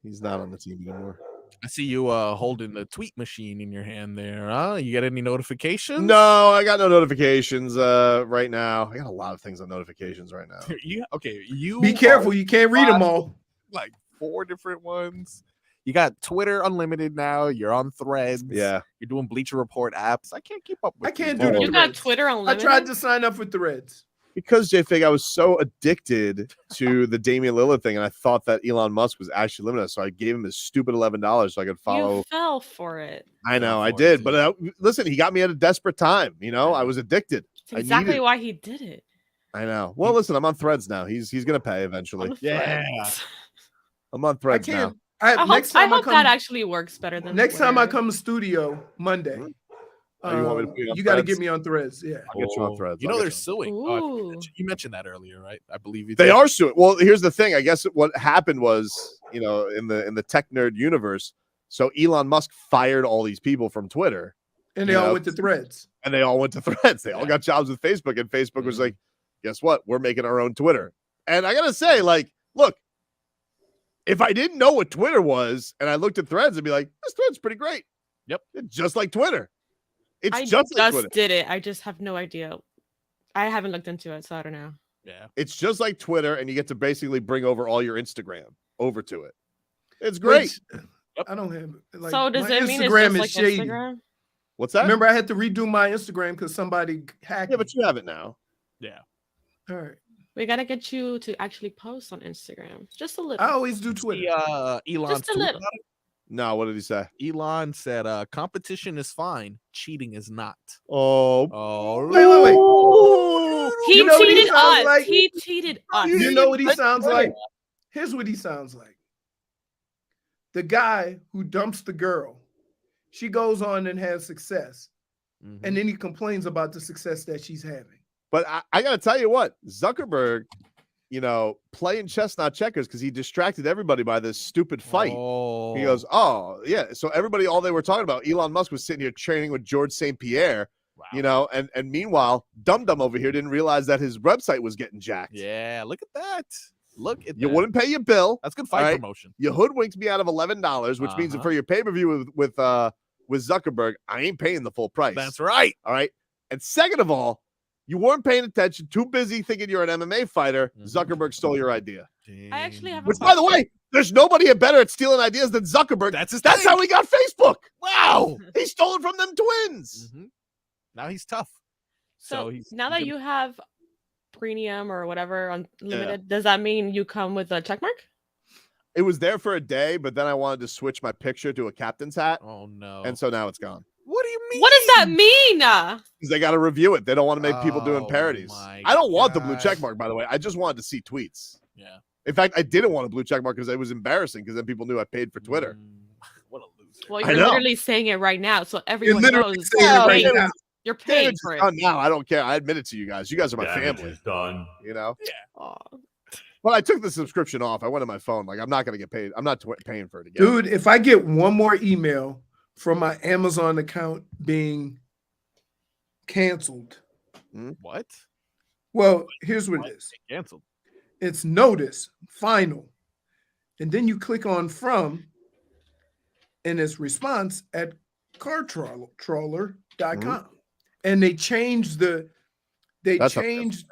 He's not on the team anymore. I see you holding the tweet machine in your hand there, huh? You get any notifications? No, I got no notifications right now. I got a lot of things on notifications right now. You be careful. You can't read them all. Like 4 different ones. You got Twitter Unlimited now. You're on Threads. Yeah. You're doing Bleacher Report apps. I can't keep up with I can't you. do You got Twitter Unlimited? I tried to sign up for Threads. Because JFig, I was so addicted to the Damian Lillard thing, and I thought that Elon Musk was actually limited. So I gave him his stupid $11 so I could follow. You fell for it. I know, I did. But listen, he got me at a desperate time. You know, I was addicted. That's exactly why he did it. I know. Well, listen, I'm on Threads now. He's going to pay eventually. I'm on Threads now. I hope that actually works better than next time I come to studio Monday. You got to get me on Threads. Yeah, I'll get you on Threads. You know they're suing. You mentioned that earlier, right? I believe they are suing. Well, here's the thing. I guess what happened was, in the tech nerd universe, so Elon Musk fired all these people from Twitter, and they all went to Threads. They all got jobs with Facebook, and Facebook was like, guess what? We're making our own Twitter. And I gotta say, look, if I didn't know what Twitter was and I looked at Threads, I'd be like, this Thread's pretty great. Yep. It's just like Twitter. I just did it. I just have no idea. I haven't looked into it, so I don't know. Yeah. It's just like Twitter, and you get to basically bring over all your Instagram over to it. It's great. I don't have it. So does it mean Instagram it's is just like shady. Instagram? What's that? Remember, I had to redo my Instagram because somebody hacked Yeah, but you have it now. Yeah. All right. We gotta get you to actually post on Instagram. Just a little. I always do Twitter. Elon. Just a little. No, what did he say? Elon said, competition is fine. Cheating is not. Oh. Wait. He cheated us. Like? He cheated us. You know what he sounds like? Here's what he sounds like. The guy who dumps the girl. She goes on and has success. And then he complains about the success that she's having. But I got to tell you what, Zuckerberg, playing chess, not checkers, because he distracted everybody by this stupid fight. Oh. He goes, oh, yeah. So everybody, all they were talking about, Elon Musk was sitting here training with George St. Pierre, and meanwhile, Dum Dum over here didn't realize that his website was getting jacked. Yeah, look at that. You wouldn't pay your bill. That's good fight promotion. You hoodwinked me out of $11, which means that for your pay-per-view with Zuckerberg, I ain't paying the full price. That's right. All right. And second of all, you weren't paying attention, too busy thinking you're an MMA fighter. Zuckerberg stole your idea. I actually have. Which, by the way, there's nobody better at stealing ideas than Zuckerberg. That's how he got Facebook. Wow. He stole it from them twins. Now he's tough. So now that you have premium or whatever unlimited, does that mean you come with a checkmark? It was there for a day, but then I wanted to switch my picture to a captain's hat. Oh, no. And so now it's gone. What do you mean? What does that mean? Because they got to review it. They don't want to make people doing parodies. I don't want the blue check mark, by the way. I just wanted to see tweets. Yeah. In fact, I didn't want a blue check mark because it was embarrassing because then people knew I paid for Twitter. What a loser. Well, you're literally saying it right now, so everyone literally knows saying it right now. You're paying for it. Now I don't care. I admit it to you guys. You guys are my family. Is done. Yeah. Aw. Well, I took the subscription off. I went on my phone. Like, I'm not going to get paid. I'm not paying for it again. Dude, if I get one more email from my Amazon account being canceled. What? Well, here's what it is. Canceled. It's notice, final. And then you click on from, and it's response at cardtrawler.com. And they changed the changed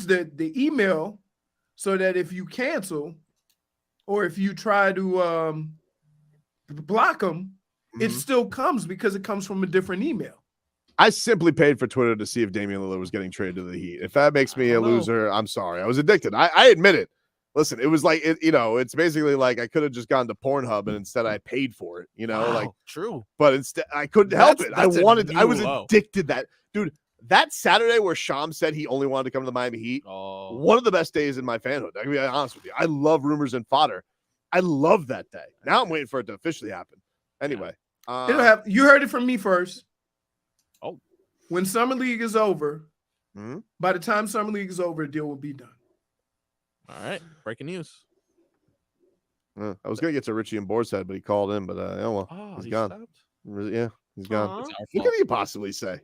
the email so that if you cancel or if you try to block them, it still comes because it comes from a different email. I simply paid for Twitter to see if Damian Lillard was getting traded to the Heat. If that makes me a loser, I'm sorry. I was addicted. I admit it. Listen, it was like it's basically like I could have just gone to Pornhub and instead I paid for it. Like true. But instead I couldn't help it. I was low. addicted that dude. That Saturday where Sham said he only wanted to come to the Miami Heat, one of the best days in my fanhood. I can be honest with you. I love rumors and fodder. I love that day. Now I'm waiting for it to officially happen. Anyway, it'll happen. You heard it from me first. Oh, when Summer League is over, by the time Summer League is over, the deal will be done. All right, breaking news. I was gonna get to Richie and Bour's head, but he called in. But he's gone. Stopped? Yeah, he's gone. It's our What fault. could he possibly say?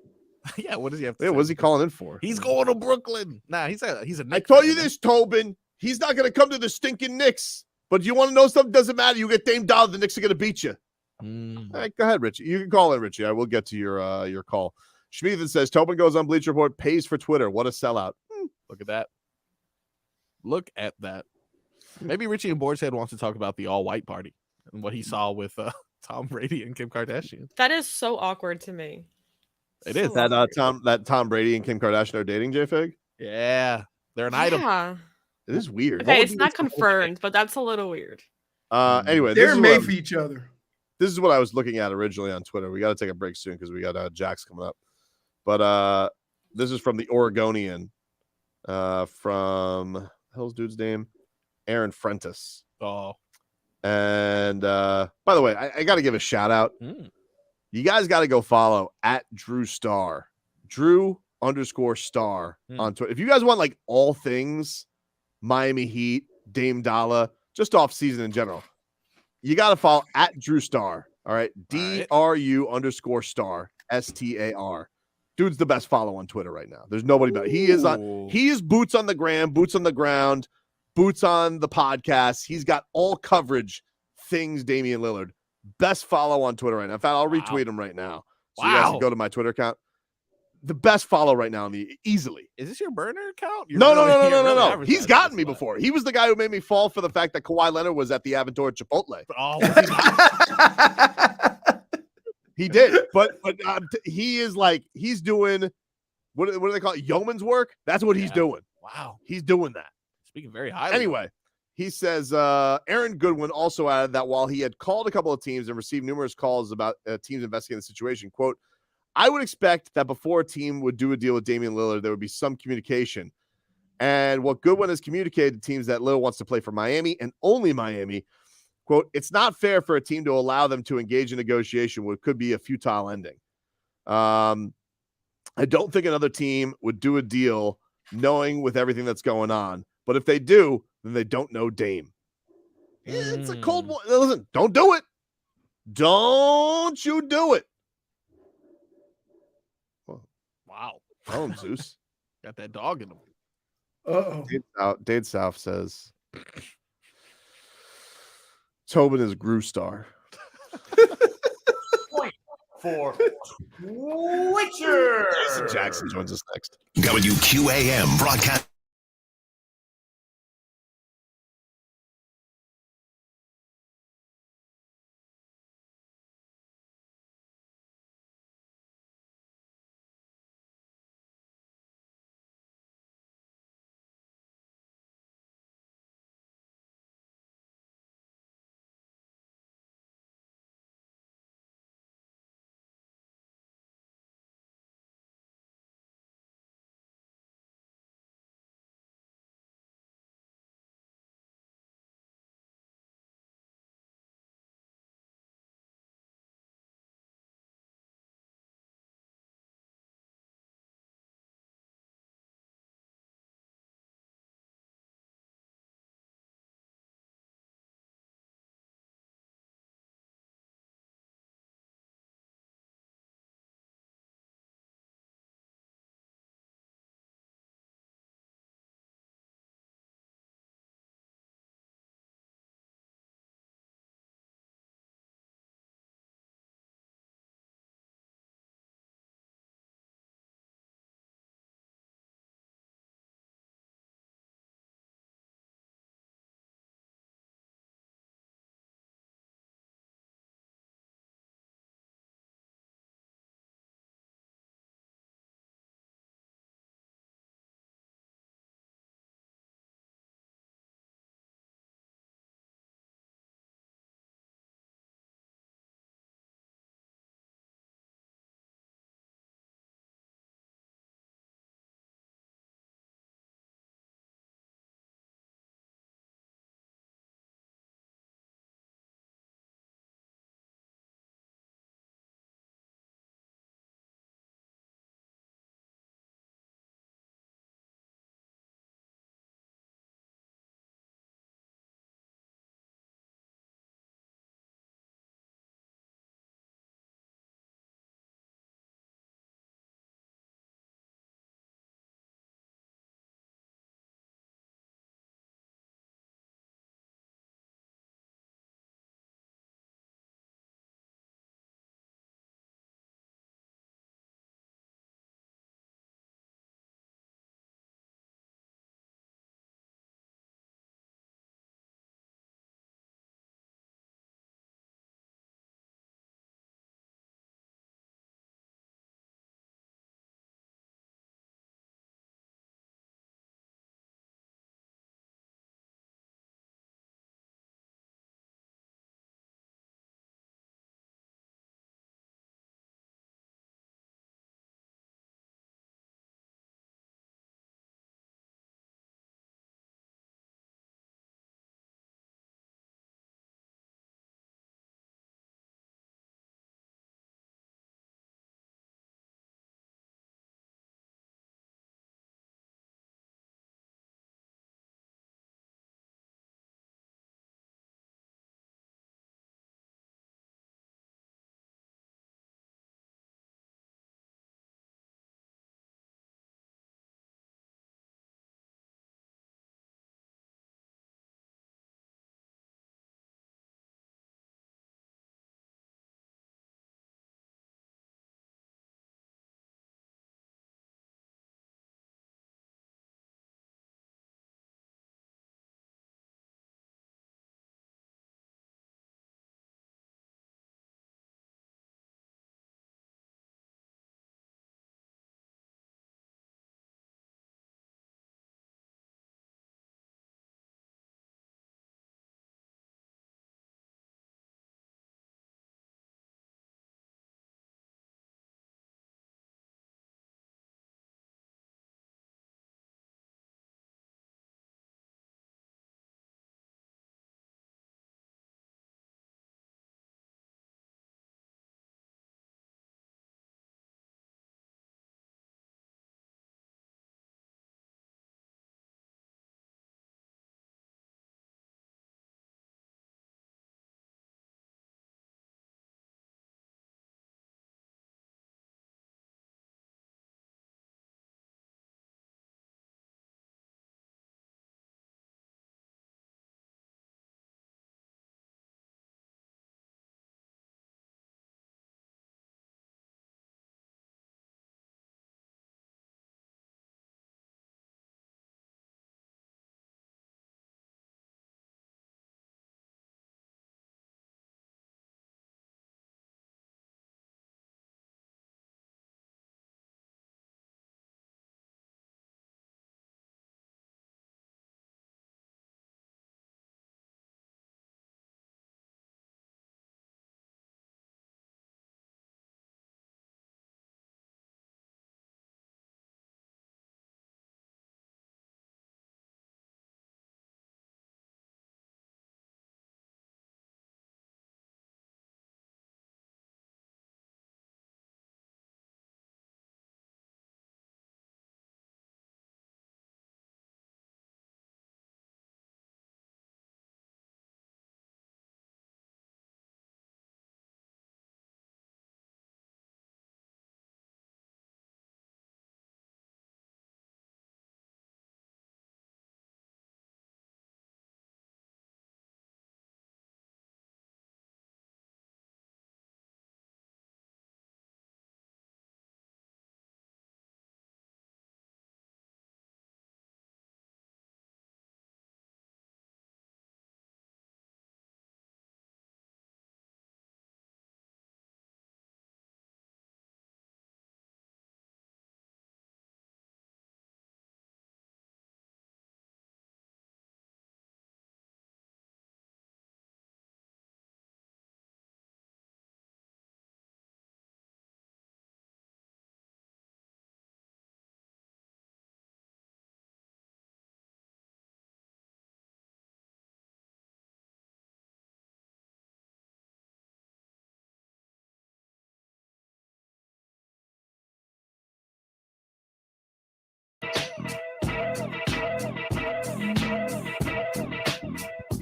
Yeah, what does he have to say? Yeah, what's he calling in for? He's going to Brooklyn. Nah, he's a I Knicks told fan, you man. this, Tobin. He's not gonna come to the stinking Knicks. But you want to know something? Doesn't matter. You get Dame Dollar, the Knicks are gonna beat you. All right, go ahead, Richie. You can call in, Richie. I will get to your call. Schmeathan says Tobin goes on Bleacher Report, pays for Twitter. What a sellout. Look at that. Look at that. Maybe Richie and Boar's head wants to talk about the all-white party and what he saw with Tom Brady and Kim Kardashian. That is so awkward to me. It is. That Tom Brady and Kim Kardashian are dating, JFig? Yeah. They're an item. Yeah. It is weird. Okay, it's not confirmed, but that's a little weird. Anyway, They're made for each other. This is what I was looking at originally on Twitter. We got to take a break soon because we got Jax coming up. But this is from the Oregonian, from the hell's dude's name? Aaron Frentis. Oh. And by the way, I got to give a shout out. You guys got to go follow at Drew Star, Drew_Star on Twitter. If you guys want like all things Miami Heat, Dame Dollar, just off season in general, you got to follow at Drew Star. All right. DRU_star STAR. Dude's the best follow on Twitter right now. There's nobody better. He is boots on the gram, boots on the ground, boots on the podcast. He's got all coverage things Damian Lillard. Best follow on Twitter right now. In fact, I'll retweet him right now. So you guys can go to my Twitter account. The best follow right now, easily. Is this your burner account? No. He's gotten me before. He was the guy who made me fall for the fact that Kawhi Leonard was at the Aventura Chipotle. Oh, he did. But he is like, he's doing, what do they call it? Yeoman's work? That's what he's doing. Wow. He's doing that. Speaking very highly. Anyway, he says Aaron Goodwin also added that while he had called a couple of teams and received numerous calls about teams investigating the situation, quote, I would expect that before a team would do a deal with Damian Lillard, there would be some communication. And what Goodwin has communicated to teams that Lillard wants to play for Miami and only Miami, quote, it's not fair for a team to allow them to engage in negotiation what could be a futile ending. I don't think another team would do a deal knowing with everything that's going on. But if they do, then they don't know Dame. It's a cold one. Listen, don't do it. Don't you do it. Wow. Tell him, Zeus. Got that dog in him. Uh-oh. Dade South says Tobin is Gru Star. Point for Witcher. Jason Jackson joins us next. WQAM broadcast.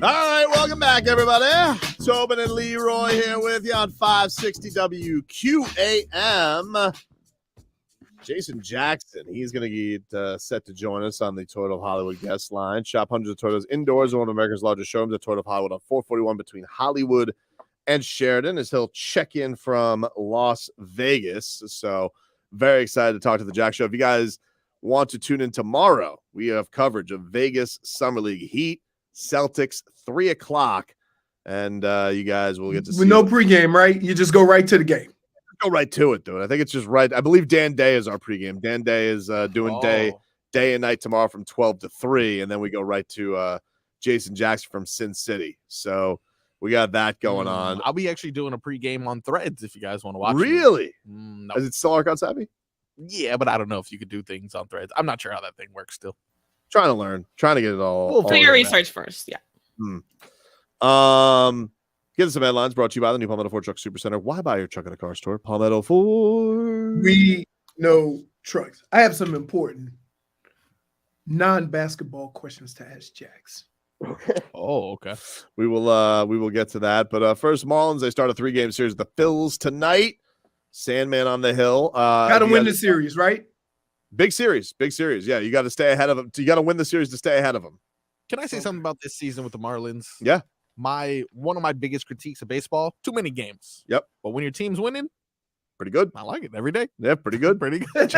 All right, welcome back, everybody. Tobin and Leroy here with you on 560 WQAM. Jason Jackson, he's going to get set to join us on the Toyota of Hollywood guest line. Shop hundreds of Toyotas indoors in one of America's largest showrooms at Toyota of Hollywood on 441 between Hollywood and Sheridan, as he'll check in from Las Vegas. So very excited to talk to the Jack Show. If you guys want to tune in tomorrow, we have coverage of Vegas Summer League Heat, Celtics, 3 o'clock, and you guys will get to see with no pregame, right? You just go right to the game. Go right to it, dude. I think it's just right. I believe Dan Day is our pregame. Dan Day is doing day and night tomorrow from 12 to 3, and then we go right to Jason Jackson from Sin City. So we got that going on. I'll be actually doing a pregame on Threads if you guys want to watch. Really? No. Is it still Archon savvy? Yeah, but I don't know if you could do things on Threads. I'm not sure how that thing works still. Trying to learn. Trying to get it all. We'll do your research first. Yeah. Get some headlines brought to you by the new Palmetto Ford Truck Supercenter. Why buy your truck at a car store? Palmetto Ford. We know trucks. I have some important non-basketball questions to ask Jax. Okay. Oh, okay. We will get to that. But first, Marlins, they start a 3-game series with the Phillies tonight. Sandman on the hill. Got to win the series, right? Big series. Yeah, you got to stay ahead of them. You got to win the series to stay ahead of them. Can I say something about this season with the Marlins? Yeah. One of my biggest critiques of baseball, too many games. Yep. But when your team's winning, pretty good. I like it every day. Yeah, pretty good. Pretty good.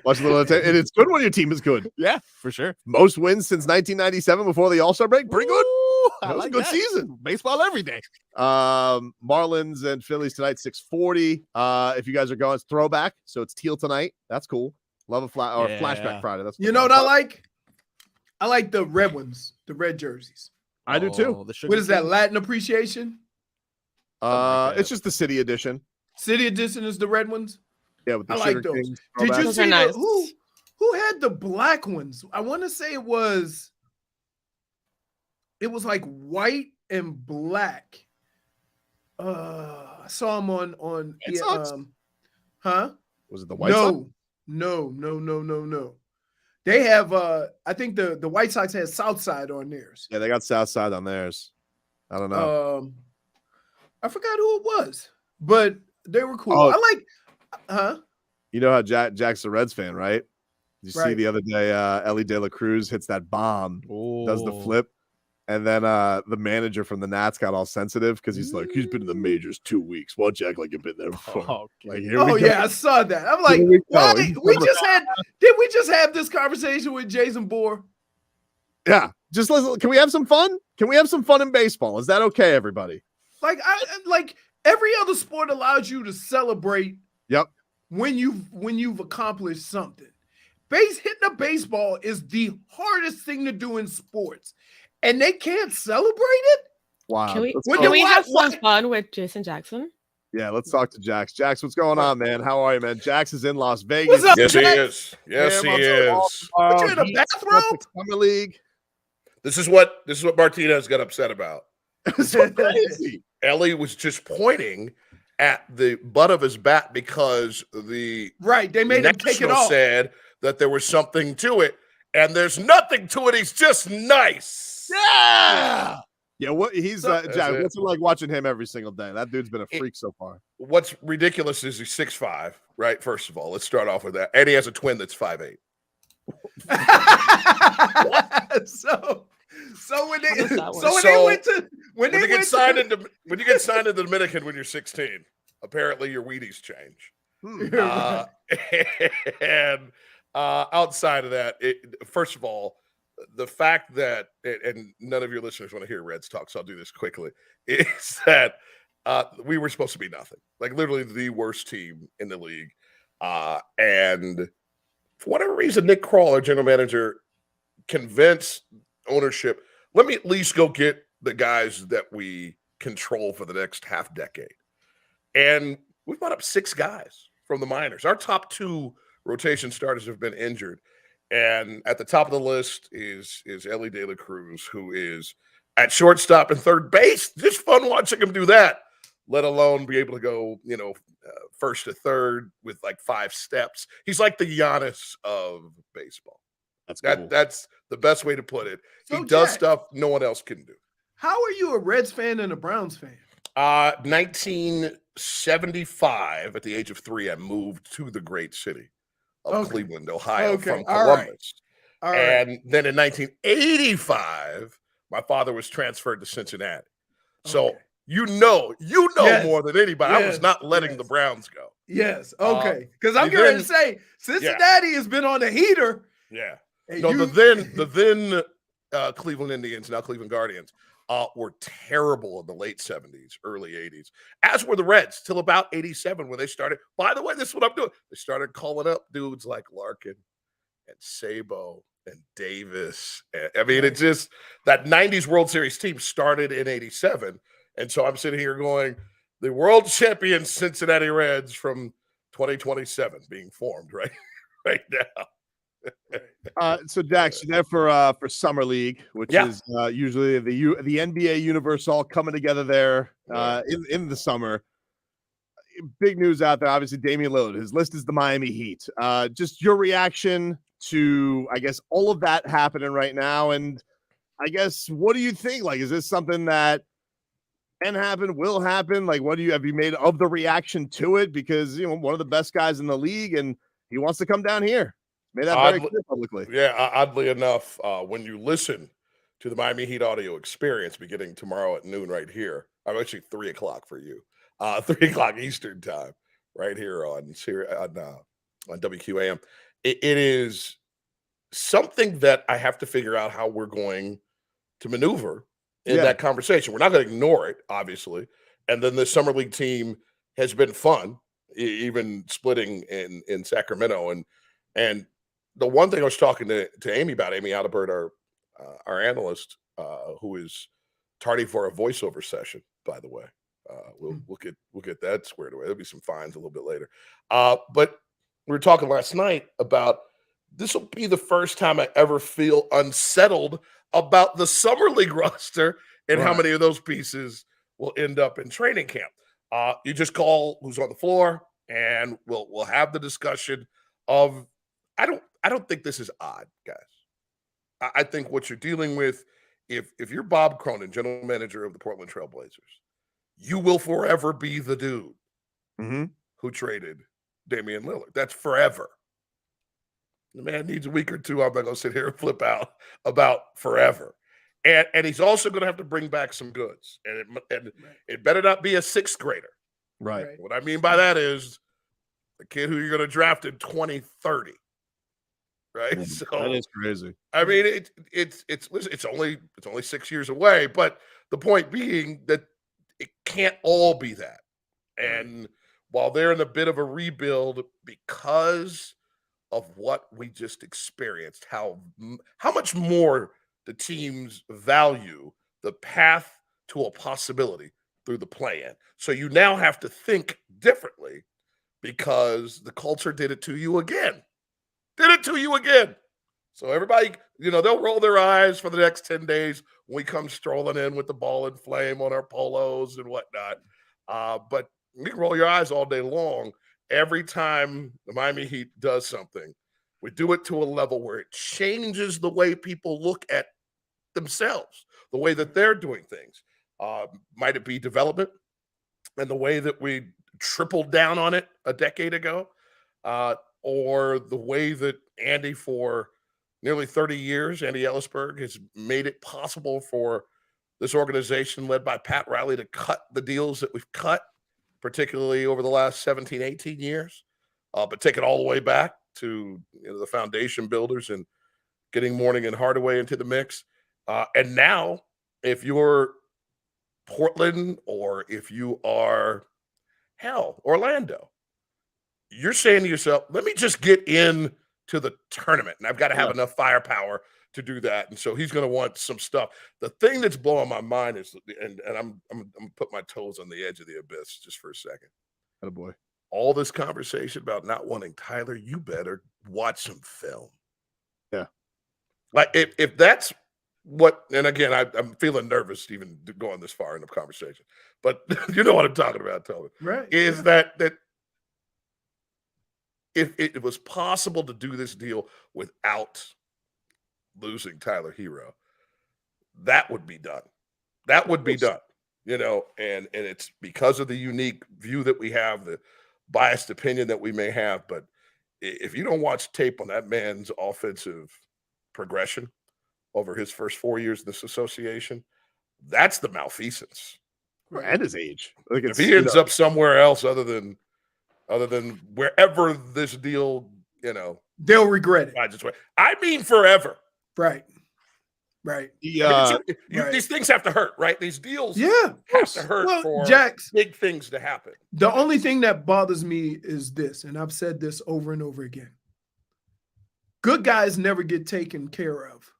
Watch a little and it's good when your team is good. Yeah, for sure. Most wins since 1997 before the All-Star break. Pretty good. That was a good season. Baseball every day. Marlins and Phillies tonight, 6:40. If you guys are going, it's throwback. So it's teal tonight. That's cool. Love a flashback Friday. That's you know what I like? I like the red ones, the red jerseys. I do too. What is that, Latin appreciation? It's just the city edition. City edition is the red ones. Yeah, with the I Sugar like those. Kings Did you throwback. see nice. Who had the black ones? I want to say it was like white and black. I saw them on huh? Was it the White Sox? No. They have I think the White Sox had Southside on theirs. Yeah, they got Southside on theirs. I don't know. I forgot who it was, but they were cool. Oh. I like You know how Jack's a Reds fan, right? Did you see the other day Ellie De La Cruz hits that bomb, does the flip, and then the manager from the Nats got all sensitive because he's like, he's been in the majors 2 weeks. Well, Jack, like you've been there before. Like, yeah, I saw that. I'm like, did we just have this conversation with Jason Bour? Yeah, just listen. Can we have some fun? Can we have some fun in baseball? Is that okay, everybody? Like every other sport allows you to celebrate. Yep. When you've accomplished something. Hitting a baseball is the hardest thing to do in sports, and they can't celebrate it. Wow. Can we have some fun with Jason Jackson? Yeah, let's talk to Jax. Jax, what's going on, man? How are you, man? Jax is in Las Vegas. What's up, Yes, he Jax? is. Yes, he is. What, you in a bathrobe? Summer League. This is what Martinez got upset about. It's so crazy. Ellie was just pointing at the butt of his bat because they made him take it off. Said that there was something to it, and there's nothing to it. He's just nice. Yeah. Yeah, Jack, what's it like watching him every single day? That dude's been a freak so far. What's ridiculous is he's 6'5", right? First of all, let's start off with that. And he has a twin that's 5'8". So when you get signed into the Dominican when you're 16, apparently your Wheaties change. And outside of that, first of all, the fact that, and none of your listeners want to hear Reds talk, so I'll do this quickly, is that we were supposed to be nothing. Like literally the worst team in the league. And for whatever reason, Nick Kroll, our general manager, convinced ownership, let me at least go get the guys that we control for the next half decade. And we brought up 6 guys from the minors. Our top 2 rotation starters have been injured. And at the top of the list is Ellie De La Cruz, who is at shortstop and third base. Just fun watching him do that, let alone be able to go, first to third with like 5 steps. He's like the Giannis of baseball. That's cool. That's the best way to put it. So he does Jack, stuff no one else can do. How are you a Reds fan and a Browns fan? 1975, at the age of 3, I moved to the great city of Cleveland, Ohio, from Columbus. All right. And then in 1985, my father was transferred to Cincinnati. So you know Yes. more than anybody. I was Yes. not letting the Browns go. Yes. Okay. Because I'm the going to then- say Cincinnati has been on the heater. Yeah. And No, you- the then Cleveland Indians, now Cleveland Guardians, were terrible in the late 70s, early 80s, as were the Reds till about 87 when they started. By the way, this is what I'm doing. They started calling up dudes like Larkin and Sabo and Davis. I mean, it's just that 90s World Series team started in 87. And so I'm sitting here going, the world champion Cincinnati Reds from 2027 being formed right now. So Dax, you're there for Summer League, which is usually the NBA universe all coming together there in the summer. Big news out there, obviously Damian Lillard. His list is the Miami Heat. Just your reaction to, I guess, all of that happening right now, and I guess what do you think? Like, is this something that can happen, will happen? Like, what have you made of the reaction to it? Because one of the best guys in the league, and he wants to come down here. Made that very clear publicly. Yeah, oddly enough, when you listen to the Miami Heat audio experience beginning tomorrow at noon right here, I'm actually 3 o'clock for you, 3 o'clock Eastern time, right here on WQAM. It is something that I have to figure out how we're going to maneuver in that conversation. We're not going to ignore it, obviously. And then the Summer League team has been fun, even splitting in Sacramento. And the one thing I was talking to Amy about, Amy Adelbert, our analyst, who is tardy for a voiceover session, by the way. We'll get that squared away. There'll be some fines a little bit later. But we were talking last night about this will be the first time I ever feel unsettled about the Summer League roster and how many of those pieces will end up in training camp. You just call who's on the floor, and we'll have the discussion of. I don't think this is odd, guys. I think what you're dealing with, if you're Bob Cronin, general manager of the Portland Trail Blazers, you will forever be the dude who traded Damian Lillard. That's forever. The man needs a week or two. I'm not going to sit here and flip out about forever. And he's also going to have to bring back some goods. And it better not be a sixth grader. Right. What I mean by that is the kid who you're going to draft in 2030. Right. So that is crazy. I mean, it's only 6 years away, but the point being that it can't all be that. And while they're in a bit of a rebuild because of what we just experienced, how much more the teams value the path to a possibility through the play-in. So you now have to think differently because the culture did it to you again. So everybody, they'll roll their eyes for the next 10 days when we come strolling in with the ball and flame on our polos and whatnot. But you can roll your eyes all day long. Every time the Miami Heat does something, we do it to a level where it changes the way people look at themselves, the way that they're doing things. Might it be development and the way that we tripled down on it a decade ago? Or the way that Andy, for nearly 30 years, Andy Ellisberg, has made it possible for this organization led by Pat Riley to cut the deals that we've cut, particularly over the last 17, 18 years, but take it all the way back to the foundation builders and getting Mourning and Hardaway into the mix. And now, if you're Portland or if you are, Orlando, you're saying to yourself, let me just get in to the tournament, and I've got to have enough firepower to do that. And so he's going to want some stuff. The thing that's blowing my mind is, and I'm going to put my toes on the edge of the abyss just for a second. Oh boy. All this conversation about not wanting Tyler, you better watch some film. Yeah. Like if that's what, and again, I'm feeling nervous even going this far in the conversation, but you know what I'm talking about, Tobin. Right. Is that if it was possible to do this deal without losing Tyler Herro, that would be done. That would be done, and it's because of the unique view that we have, the biased opinion that we may have. But if you don't watch tape on that man's offensive progression over his first 4 years in this association, that's the malfeasance. And his age. Like if he ends up somewhere else other than wherever this deal, they'll regret it. I mean, forever. Right. These things have to hurt, right? These deals have to hurt for big things to happen. The only thing that bothers me is this, and I've said this over and over again. Good guys never get taken care of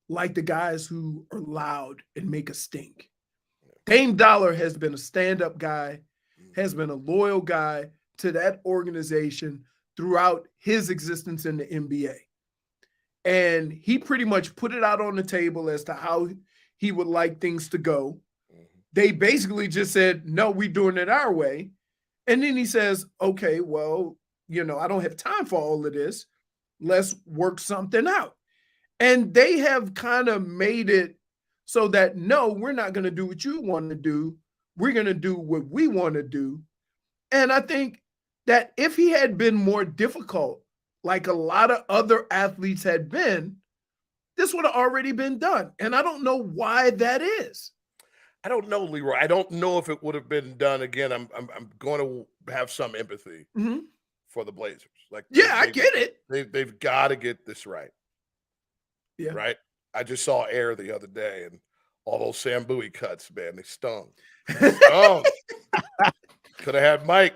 like the guys who are loud and make a stink. Dame Dollar has been a stand-up guy, has been a loyal guy to that organization throughout his existence in the NBA. And he pretty much put it out on the table as to how he would like things to go. They basically just said, no, we're doing it our way. And then he says, okay, well, I don't have time for all of this. Let's work something out. And they have kind of made it so that, no, we're not going to do what you want to do. We're going to do what we want to do. And I think that if he had been more difficult, like a lot of other athletes had been, this would have already been done. And I don't know why that is. I don't know, Leroy. I don't know if it would have been done again. I'm going to have some empathy for the Blazers. I get it. They've got to get this right. Yeah. Right? I just saw Air the other day, and all those Sam Bowie cuts, man, they stung. Could have had Mike.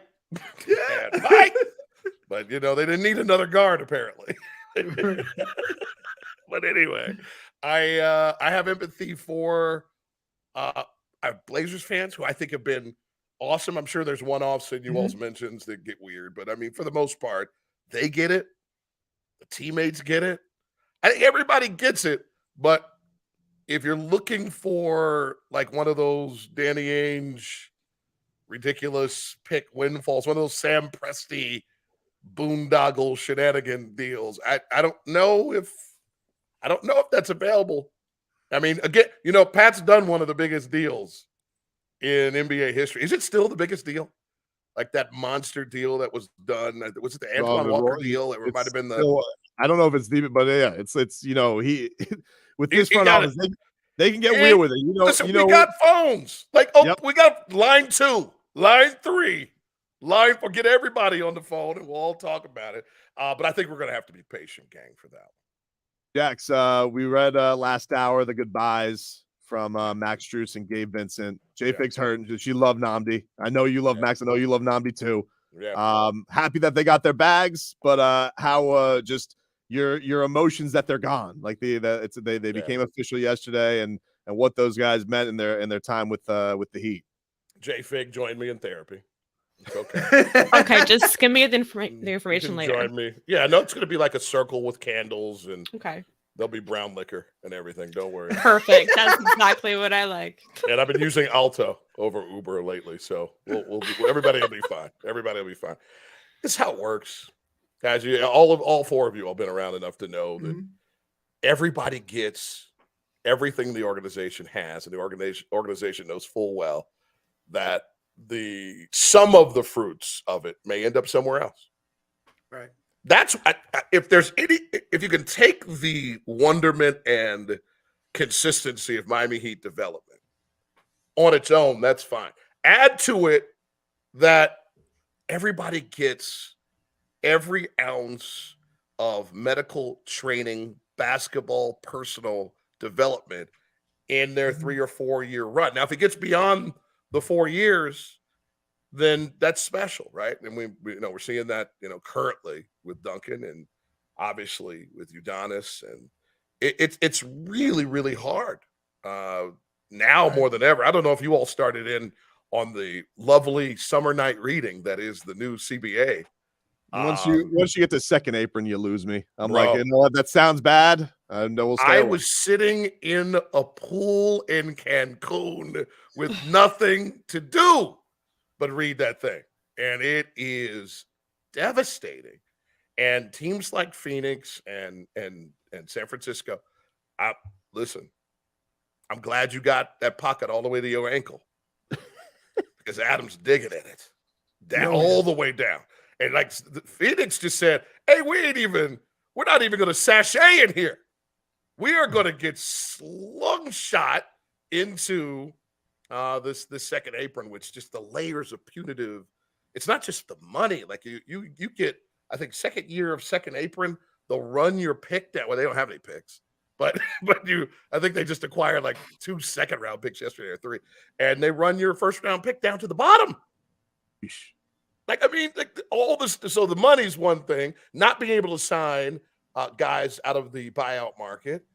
But, they didn't need another guard, apparently. But anyway, I have empathy for Blazers fans who I think have been awesome. I'm sure there's one-offs in you all's mentions that get weird. But, I mean, for the most part, they get it. The teammates get it. I think everybody gets it. But if you're looking for, like, one of those Danny Ainge ridiculous pick windfalls, one of those Sam Presti boondoggle shenanigan deals. I don't know if that's available. I mean, again, Pat's done one of the biggest deals in NBA history. Is it still the biggest deal? Like that monster deal that was done? Was it the Antoine Walker deal? It might have been the. I don't know if it's deep, but yeah, it's he with this front office, they can get weird with it. Listen, we got phones. We got line 2, line 3. Line 4, get everybody on the phone and we'll all talk about it. But I think we're going to have to be patient, gang, for that. Jax, we read last hour the goodbyes from Max Strus and Gabe Vincent. JFig's hurt. She loved Nnamdi. I know you love Max. I know you love Nnamdi too. Yeah. Happy that they got their bags, but how just your emotions that they're gone. Like they became official yesterday, and what those guys meant in their time with the Heat. JFig joined me in therapy. It's okay. Okay, just give me the information later. Join me. Yeah, no, it's going to be like a circle with candles, and there'll be brown liquor and everything. Don't worry. Perfect. That's exactly what I like. And I've been using Alto over Uber lately, so everybody will be fine. Everybody will be fine. This is how it works, guys. All 4 of you have been around enough to know that everybody gets everything the organization has, and the organization knows full well that some of the fruits of it may end up somewhere else. Right. That's if you can take the wonderment and consistency of Miami Heat development on its own, that's fine. Add to it that everybody gets every ounce of medical training, basketball, personal development in their 3 or 4 year run. Now, if it gets beyond the 4 years, then that's special, right? And we're seeing that currently with Duncan and obviously with Udonis, and it's really, really hard now more than ever. I don't know if you all started in on the lovely summer night reading that is the new CBA. Once you get to second apron, you lose me. I'm like, that sounds bad. I was sitting in a pool in Cancun with nothing to do but read that thing. And it is devastating. And teams like Phoenix and San Francisco, listen, I'm glad you got that pocket all the way to your ankle because Adam's digging in it down all the way down. And like Phoenix just said, hey, we're not even going to sashay in here. We are going to get slung shot into this second apron, which just the layers of punitive. It's not just the money. Like you get, I think, second year of second apron, they'll run your pick down. Well, they don't have any picks. But I think they just acquired like 2 second-round picks yesterday or 3, and they run your first-round pick down to the bottom. Like, I mean, like all this. So the money's one thing. Not being able to sign guys out of the buyout market,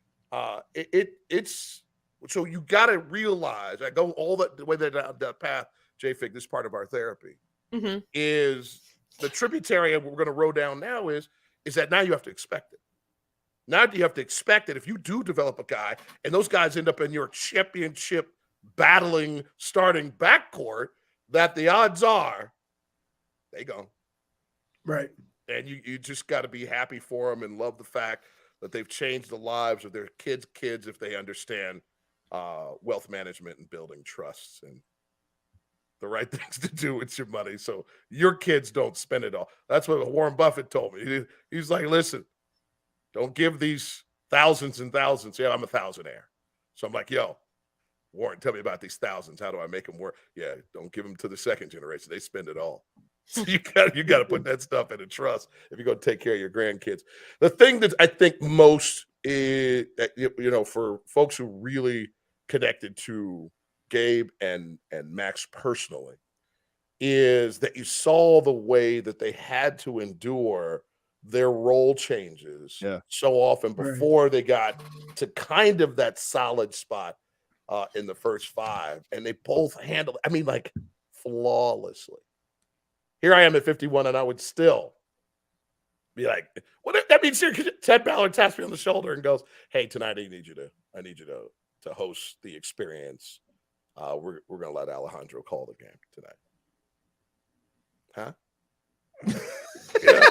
it's so you got to realize. I go all the way that path. JFig, this part of our therapy is the tributary, and we're going to row down now. Is that now you have to expect it. Now you have to expect that if you do develop a guy and those guys end up in your championship battling starting backcourt, that the odds are they go. Right. And you just got to be happy for them and love the fact that they've changed the lives of their kids if they understand wealth management and building trusts and the right things to do with your money so your kids don't spend it all. That's what Warren Buffett told me. He's like, listen, don't give these thousands and thousands. Yeah, I'm a thousandaire. So I'm like, yo, Warren, tell me about these thousands. How do I make them work? Yeah, don't give them to the second generation. They spend it all. So you got to put that stuff in a trust if you're going to take care of your grandkids. The thing that I think most is, for folks who really connected to Gabe and Max personally, is that you saw the way that they had to endure their role changes so often before they got to kind of that solid spot in the first 5. And they both handled, I mean, like flawlessly. Here I am at 51, and I would still be like, "What? That means Ted Ballard taps me on the shoulder and goes, "Hey, tonight I need you to host the experience. We're gonna let Alejandro call the game tonight." Huh? Yeah.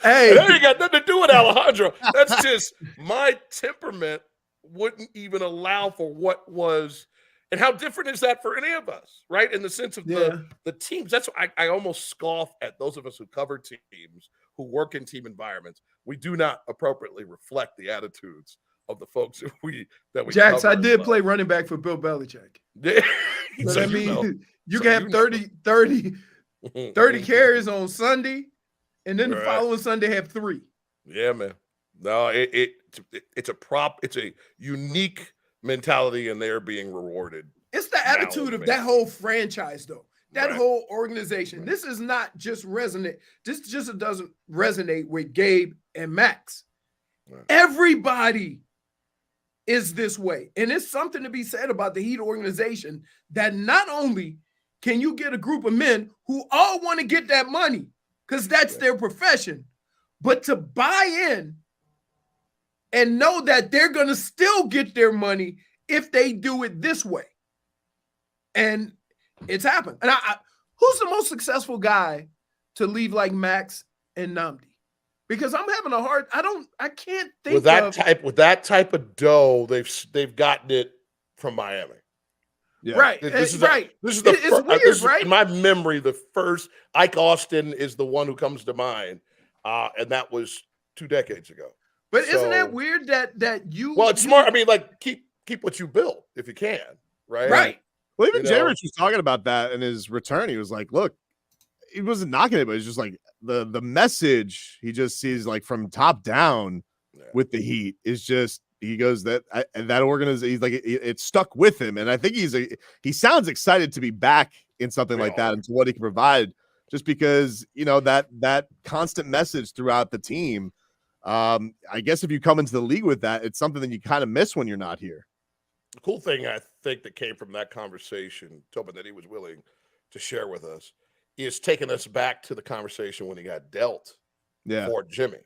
Hey, that ain't got nothing to do with Alejandro. That's just my temperament wouldn't even allow for what was. And how different is that for any of us, right? In the sense of the teams. That's why I almost scoff at those of us who cover teams, who work in team environments. We do not appropriately reflect the attitudes of the folks that we Jax, cover I did play running back for Bill Belichick. Yeah. But So I mean, you So can have you 30 carries on Sunday, and then the Right. following Sunday have 3. Yeah, man. No, it's a prop. It's a unique mentality, and they're being rewarded. It's the attitude of that whole franchise, though. That whole organization. This is not just resonate. This just doesn't resonate with Gabe and Max. Everybody is this way. And it's something to be said about the Heat organization that not only can you get a group of men who all want to get that money because that's their profession, but to buy in and know that they're going to still get their money if they do it this way. And it's happened. And who's the most successful guy to leave like Max and Nnamdi? Because I'm having a hard. I can't think with that type of dough. They've gotten it from Miami. Yeah. Right. This is right. This is the it's weird, right? In my memory, the first Ike Austin is the one who comes to mind, and that was 2 decades ago. But isn't that weird that you? Well, it's smart. I mean, like keep what you built if you can, right? Right. Well, even Jay Rich was talking about that in his return. He was like, "Look, he wasn't knocking it, but it's just like the message he just sees like from top down with the Heat is just." He goes that organization. He's like it stuck with him, and I think he sounds excited to be back in something like that and to what he can provide. Just because that constant message throughout the team. I guess if you come into the league with that, it's something that you kind of miss when you're not here. The cool thing I think that came from that conversation, Tobin, that he was willing to share with us, is taking us back to the conversation when he got dealt for Jimmy.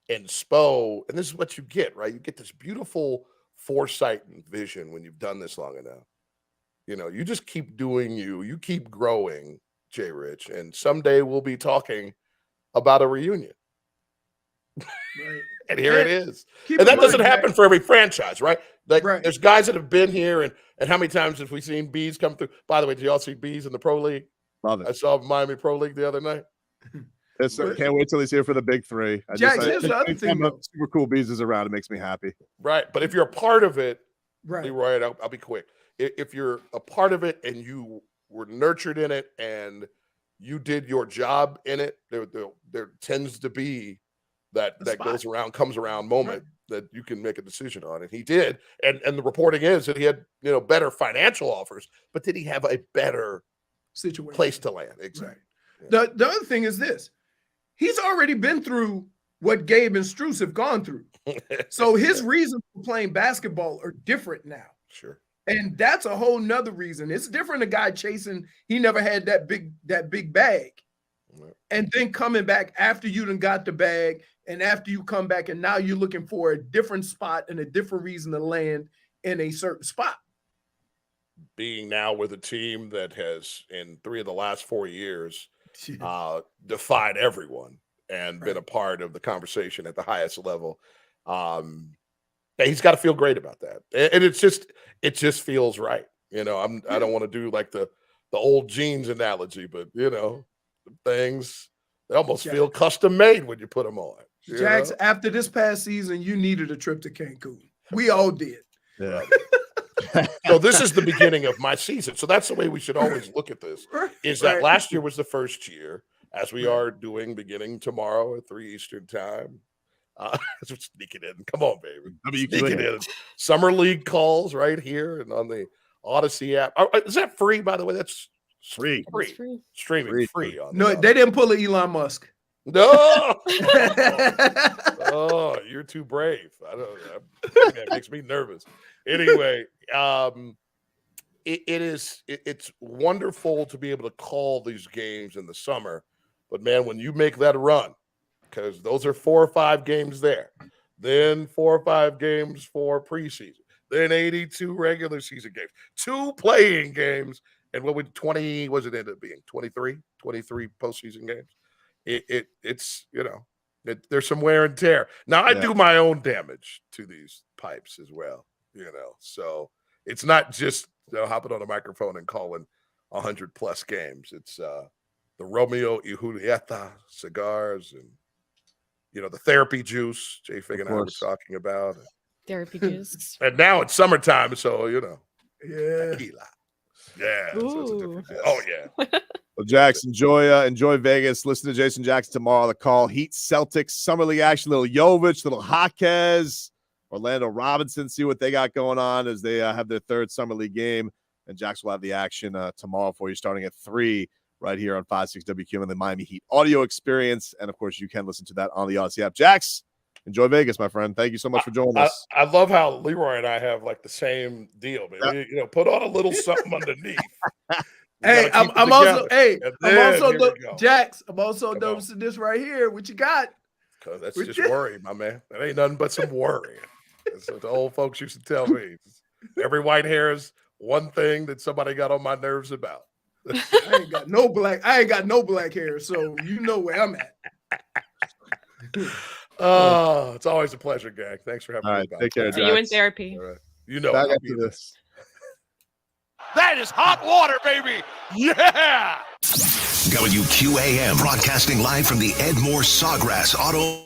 And Spo, and this is what you get, right? You get this beautiful foresight and vision when you've done this long enough. You just keep doing you keep growing, Jay Rich, and someday we'll be talking about a reunion. Right. And here it is. And that doesn't happen for every franchise, right? Like Right. there's guys that have been here, and how many times have we seen Bees come through? By the way, did y'all see Bees in the Pro League? Love it. I saw Miami Pro League the other night. Yes, sir. Can't wait till he's here for the big three. Jax, here's the other thing, anytime though. Super Cool Bees is around, it makes me happy. Right. But if you're a part of it, Right. Leroy, and I'll be quick. If you're a part of it and you were nurtured in it and you did your job in it, there tends to be that comes around moment that you can make a decision on. And he did. And the reporting is that he had, better financial offers, but did he have a better situation place to land? Exactly. Right. The other thing is this. He's already been through what Gabe and Strus have gone through. So his reasons for playing basketball are different now. Sure. And that's a whole nother reason. It's different. A guy chasing, he never had that big bag. Right. And then coming back after you done got the bag, and after you come back, and now you're looking for a different spot and a different reason to land in a certain spot. Being now with a team that has, in 3 of the last 4 years, defied everyone and been a part of the conversation at the highest level. He's got to feel great about that. And it just feels right. I don't want to do like the old jeans analogy, but things, they almost feel custom made when you put them on. Jax, after this past season, you needed a trip to Cancun. We all did. Yeah. So this is the beginning of my season. So that's the way we should always look at this, is that last year was the first year, as we are doing beginning tomorrow at 3 Eastern time. Sneak it in. Come on, baby. Sneak it in. Summer League calls right here and on the Odyssey app. Is that free, by the way? That's free. Streaming free. No, they didn't pull an Elon Musk. No. Oh, you're too brave. I don't know. That makes me nervous. Anyway, it's wonderful to be able to call these games in the summer, but man, when you make that run, because those are 4 or 5 games there, then 4 or 5 games for preseason, then 82 regular season games, 2 playing games, and what would 20 was it end up being? 23 postseason games. It's there's some wear and tear. Now I do my own damage to these pipes as well, so it's not just hopping on a microphone and calling 100+ games. It's the Romeo y Julieta cigars and the therapy juice JFig and I were talking about. Therapy juice. And now it's summertime, so tequila. Yeah. So oh yeah. Well, Jax, enjoy Vegas. Listen to Jason Jackson tomorrow on the call. Heat, Celtics, Summer League action. Little Jovic, little Jaquez, Orlando Robinson. See what they got going on as they have their 3rd Summer League game. And Jax will have the action tomorrow for you, starting at 3 right here on 5-6 WQM and the Miami Heat audio experience. And of course, you can listen to that on the Odyssey app. Jax, enjoy Vegas, my friend. Thank you so much for joining us. I love how Leroy and I have like the same deal, baby. Put on a little something underneath. Hey, I'm also Jax. I'm also noticing this right here. What you got? Because that's just worry, my man. That ain't nothing but some worry. That's what the old folks used to tell me. Every white hair is one thing that somebody got on my nerves about. I ain't got no black hair, so you know where I'm at. Oh, it's always a pleasure, gang. Thanks for having me. Take care, See you in therapy. All right. Back after this. That is hot water, baby. Yeah. WQAM broadcasting live from the Ed Moore Sawgrass Auto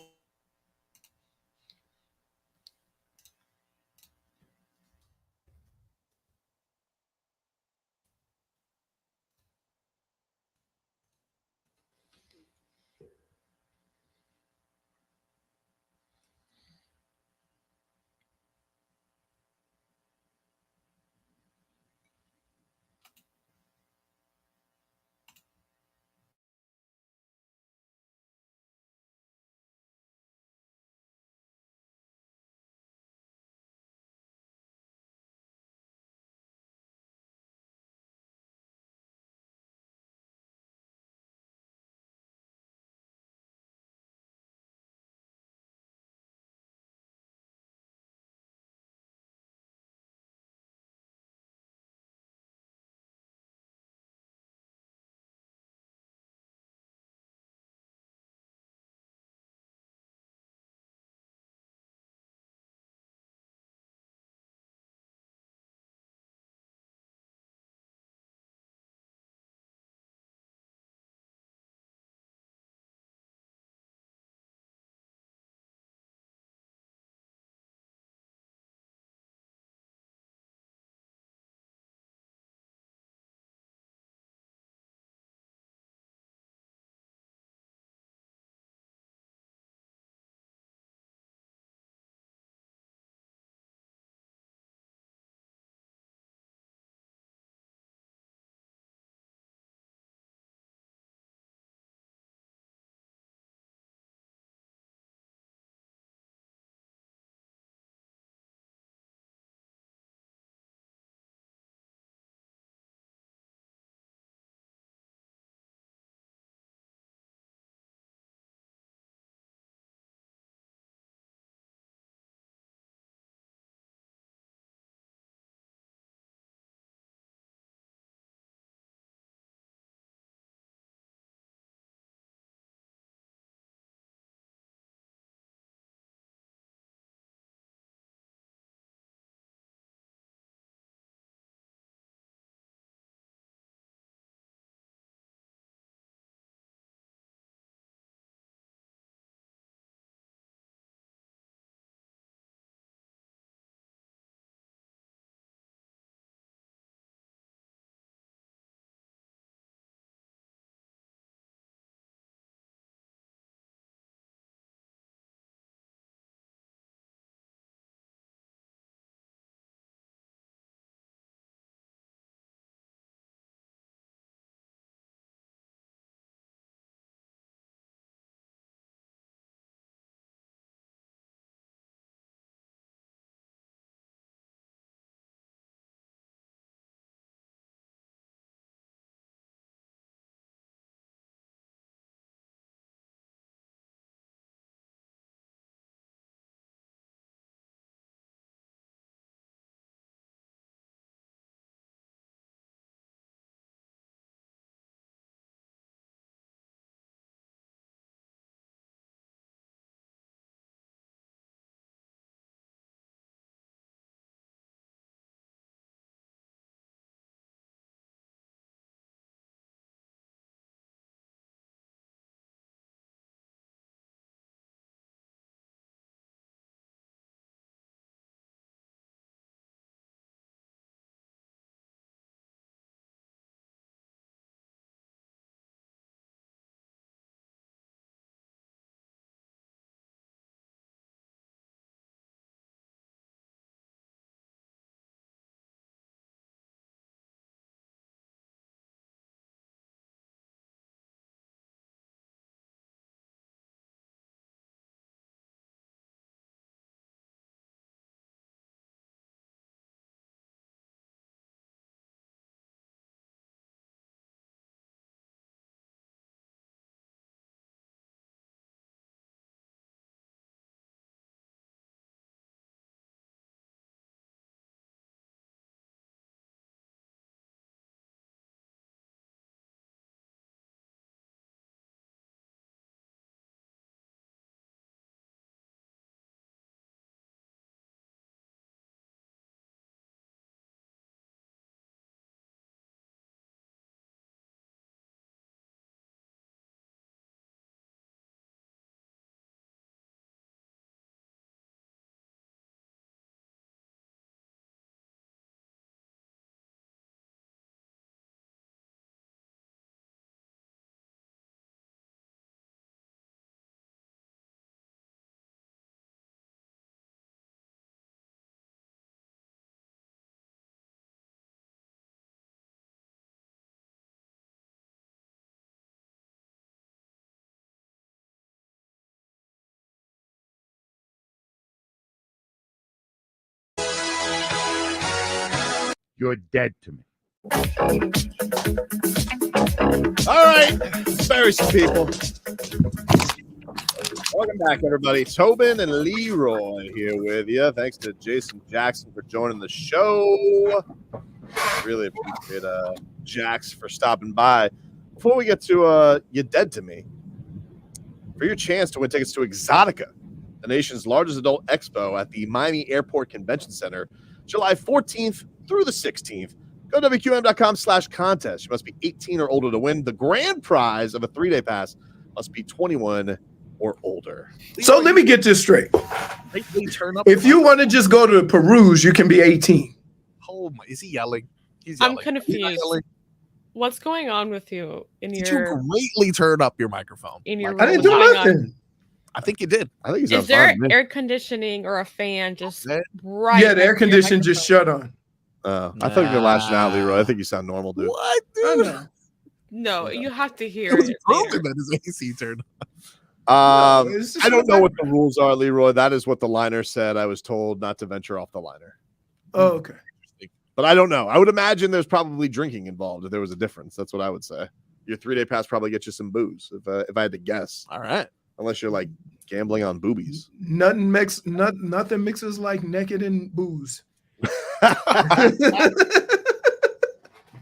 You're dead to me. All right, bury some people. Welcome back, everybody. Tobin and Leroy here with you. Thanks to Jason Jackson for joining the show. Really appreciate Jax for stopping by. Before we get to You're Dead to Me, for your chance to win tickets to Exotica, the nation's largest adult expo at the Miami Airport Convention Center, July 14th through the 16th. Go to WQM.com/contest. You must be 18 or older to win. The grand prize of a 3-day pass must be 21 or older. So let me get this straight. They turn up. If you want to just go to Peruse, you can be 18. Oh my, is he yelling? He's I'm yelling. confused. What's going on with you in Did your? you greatly turn up your microphone? In your I didn't do nothing. I think you did. I think Is there air conditioning or a fan just right? Yeah, the air next to your condition just shut on. I thought you're lashing out, Leroy. I think you sound normal, dude. What, I dude? know. No, you have to hear It was it. proven that his AC turned up. it's just I don't not know what the rules are, Leroy. That is what the liner said. I was told not to venture off the liner. Oh, okay. But I don't know. I would imagine there's probably drinking involved if there was a difference. That's what I would say. Your 3-day pass probably gets you some booze, if I had to guess. All right. Unless you're like gambling on boobies. Nothing mixes like naked and booze. All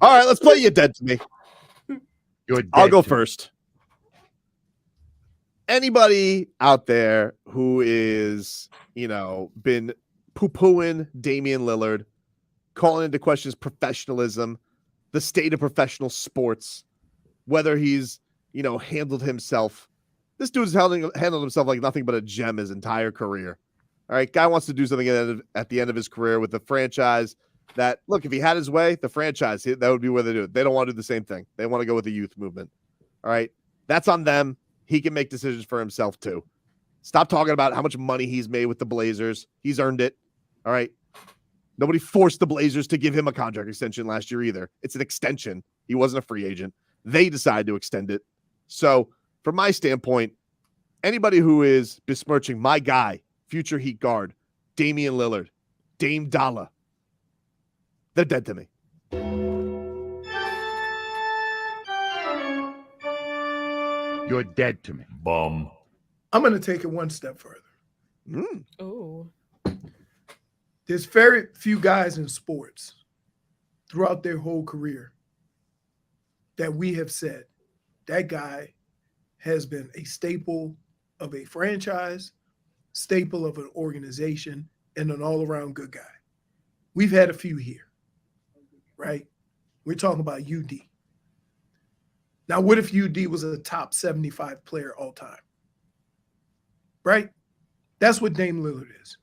right, let's play You're Dead to Me. You're dead I'll go to me. first. Anybody out there who is, been poo-pooing Damian Lillard, calling into questions professionalism, the state of professional sports, whether he's, handled himself. This dude's handled himself like nothing but a gem his entire career. All right, guy wants to do something at the end of his career with the franchise that, look, if he had his way, the franchise, that would be where they do it. They don't want to do the same thing. They want to go with the youth movement. All right, that's on them. He can make decisions for himself too. Stop talking about how much money he's made with the Blazers. He's earned it. All right. Nobody forced the Blazers to give him a contract extension last year either. It's an extension. He wasn't a free agent. They decided to extend it. So from my standpoint, anybody who is besmirching my guy, future Heat guard, Damian Lillard, Dame Dollar, they're dead to me. You're dead to me. Bum. I'm going to take it one step further. Oh. There's very few guys in sports throughout their whole career that we have said that guy has been a staple of a franchise, staple of an organization, and an all-around good guy. We've had a few here, right? We're talking about UD. Now, what if UD was a top 75 player all time? Right? That's what Dame Lillard is.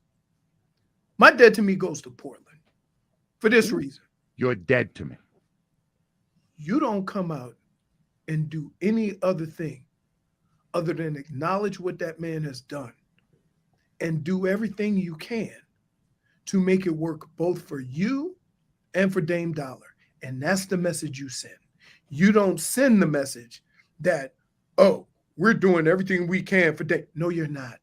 My dead to me goes to Portland for this reason. You're dead to me. You don't come out and do any other thing other than acknowledge what that man has done and do everything you can to make it work both for you and for Dame Dollar. And that's the message you send. You don't send the message that, oh, we're doing everything we can for Dame. No, you're not.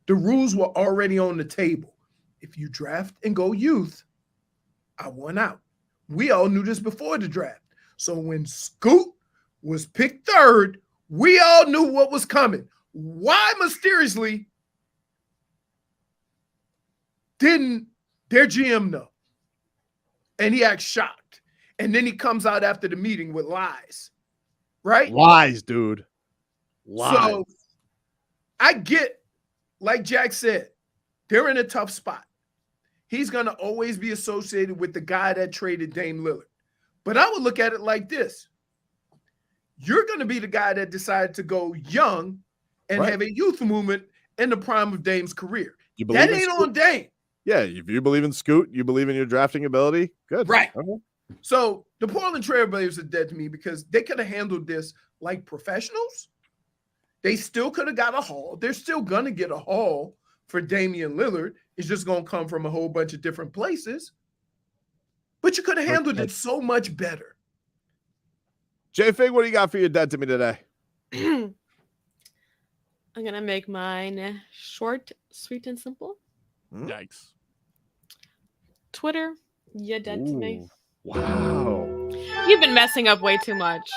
The rules were already on the table. If you draft and go youth, I won out. We all knew this before the draft. So when Scoot was picked third, we all knew what was coming. Why mysteriously didn't their GM know? And he acts shocked. And then he comes out after the meeting with lies, right? Lies, dude. Lies. So I get, like Jack said, they're in a tough spot. He's going to always be associated with the guy that traded Dame Lillard. But I would look at it like this. You're going to be the guy that decided to go young and have a youth movement in the prime of Dame's career. That ain't on Dame. Yeah, if you believe in Scoot, you believe in your drafting ability, good. Right. Okay. So the Portland Trailblazers are dead to me because they could have handled this like professionals. They still could have got a haul. They're still going to get a haul for Damian Lillard. It's just going to come from a whole bunch of different places. But you could have handled it so much better. JFig, what do you got for your dead to me today? I'm going to make mine short, sweet, and simple. Yikes. Twitter You're dead to me. Wow. You've been messing up way too much.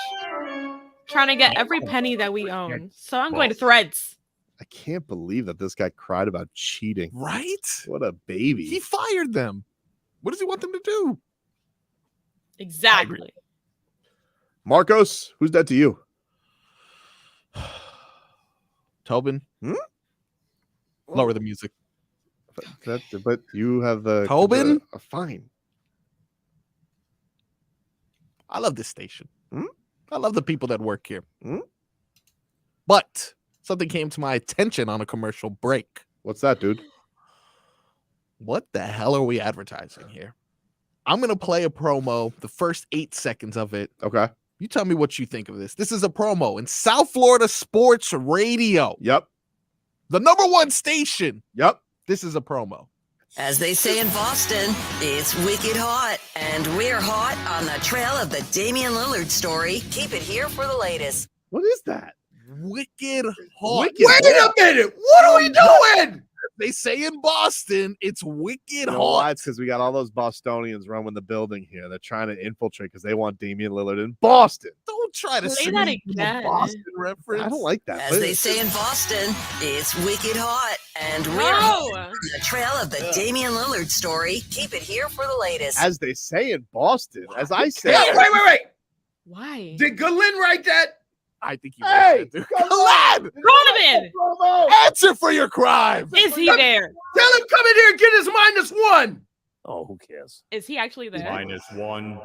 Trying to get every penny that we own. So I'm going to Threads. I can't believe that this guy cried about cheating. Right? What a baby. He fired them. What does he want them to do? Exactly. Marcos, who's dead to you? Tobin. Lower the music. But you have the Tobin? Fine. I love this station. I love the people that work here. But something came to my attention on a commercial break. What's that, dude? What the hell are we advertising here? I'm going to play a promo, the first 8 seconds of it. Okay. You tell me what you think of this. This is a promo in South Florida Sports Radio. Yep. The #1 station. Yep. This is a promo. As they say in Boston, it's wicked hot, and we're hot on the trail of the Damian Lillard story. Keep it here for the latest. What is that? Wicked hot. Wait a minute. What are we doing? They say in Boston, it's wicked You know hot. why? It's because we got all those Bostonians roaming the building here. They're trying to infiltrate because they want Damian Lillard in Boston. Don't try to Play sneak that in a again. Boston reference. I don't like that. As they say in Boston, it's wicked hot, and we're No. hot on the trail of the Damian Lillard story. Keep it here for the latest. As they say in Boston, as I say. Hey, wait. Why? Did Glenn write that? I think you Hey, Glenn! Tobin! Answer for your crime. Is he there? Tell him come in here and get his -1. Oh, who cares? Is he actually there? -1.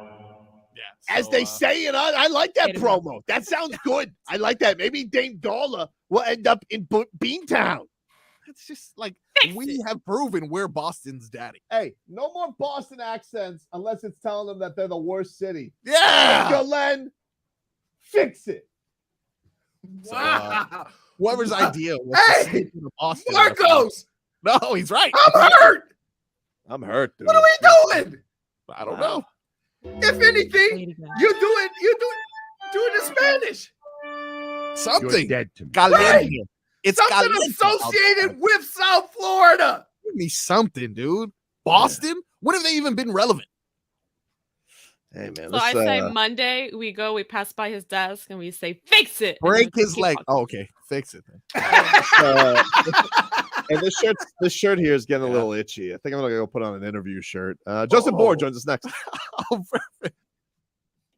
Yeah. As they say it, I like that Wait a minute. promo. That sounds good. I like that. Maybe Dame Dollar will end up in Beantown. It's just like Fix we it. have proven we're Boston's daddy. Hey, no more Boston accents unless it's telling them that they're the worst city. Yeah. Glenn, fix it. Wow. Whoever's idea was Hey, to sneak into Boston. Marcos, No, he's right. I'm hurt. I'm hurt, dude. What are we doing? I don't know. If anything, you do it in Spanish. You're Something. dead to me. Caliente. It's Something caliente. associated with South Florida. Give me something, dude. Boston? When have they even been relevant? Hey, man. So I say Monday, we pass by his desk and we say, fix it. Break And then his keep leg. walking. Oh, okay. Fix it. Then. And this shirt here is getting a little itchy. I think I'm gonna go put on an interview shirt. Justin Bour joins us next. Oh, perfect.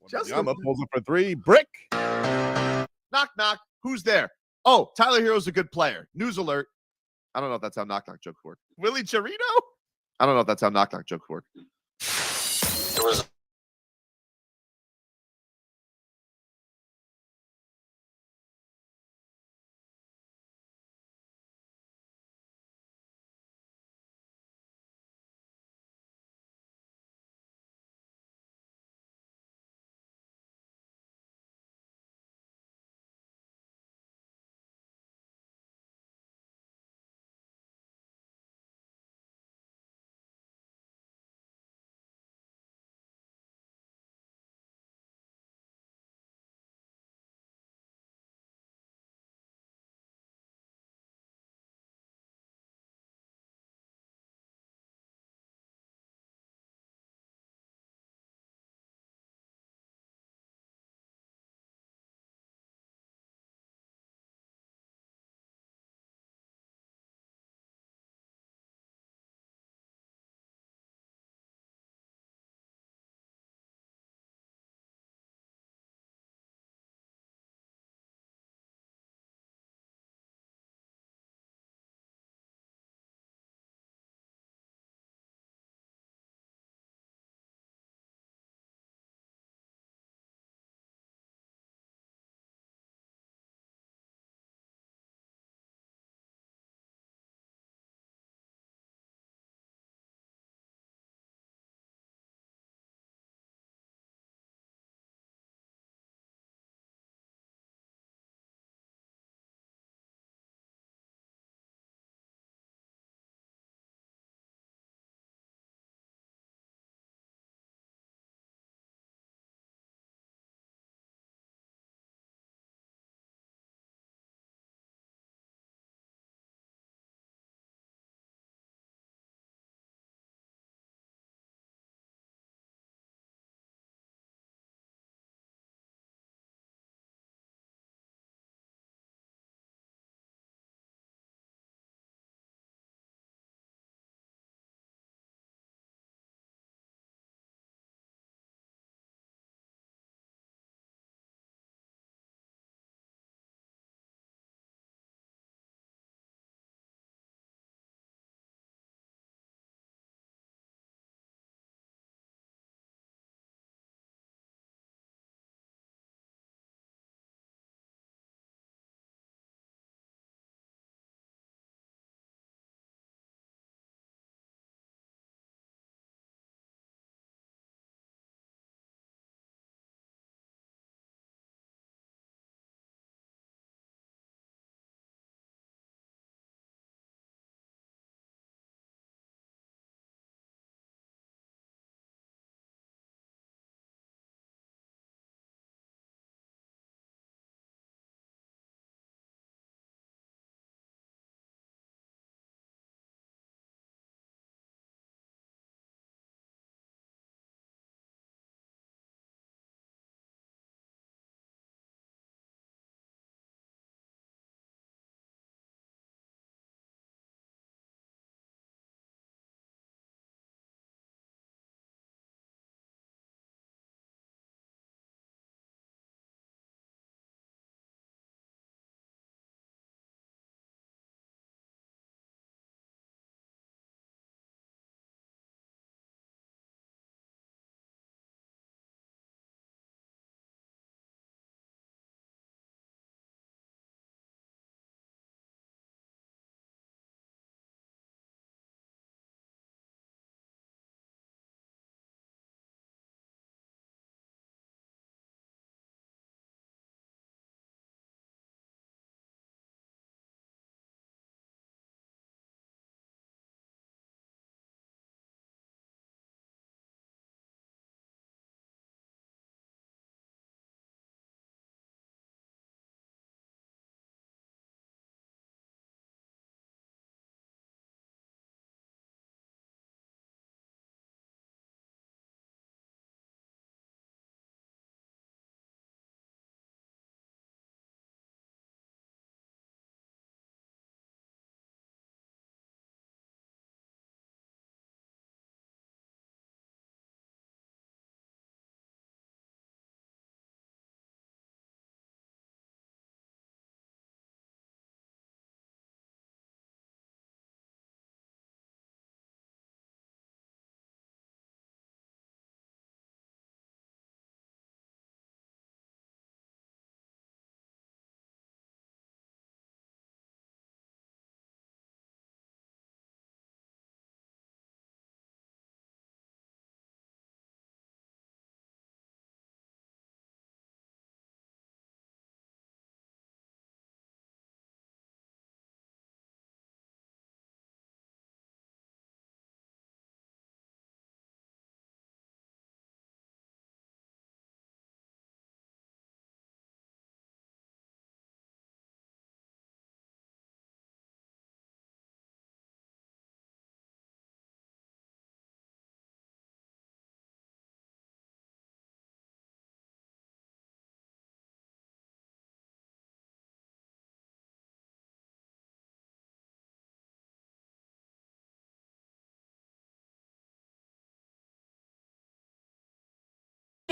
Justin pulls up for 3. Brick. Knock, knock. Who's there? Oh, Tyler Herro's a good player. News alert. I don't know if that's how knock, knock jokes work. Willie Chirino? I don't know if that's how knock, knock jokes work.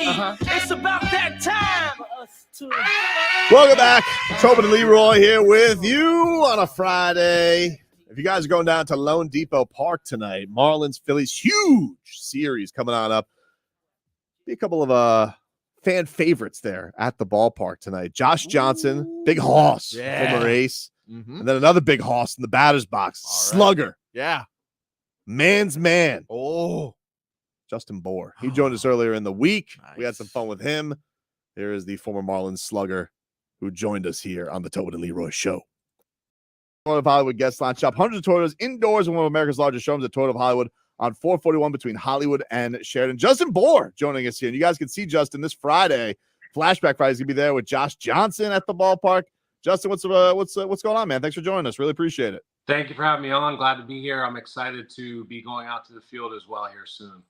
It's about that time for us to. Welcome back. Tobin and Leroy here with you on a Friday. If you guys are going down to Lone Depot Park tonight, Marlins, Phillies, huge series coming on up. Be a couple of fan favorites there at the ballpark tonight. Josh Johnson, big hoss, former ace. And then another big hoss in the batter's box, Slugger. Yeah. Man's man. Oh. Justin Bour. He joined us earlier in the week. Nice. We had some fun with him. Here is the former Marlins slugger who joined us here on the Tobin and Leroy show. Toyota of Hollywood guest line shop. Hundreds of Toyotas indoors in one of America's largest showrooms at Toyota of Hollywood on 441 between Hollywood and Sheridan. Justin Bour joining us here. And you guys can see Justin this Friday. Flashback Friday is going to be there with Josh Johnson at the ballpark. Justin, what's going on, man? Thanks for joining us. Really appreciate it. Thank you for having me on. Glad to be here. I'm excited to be going out to the field as well here soon.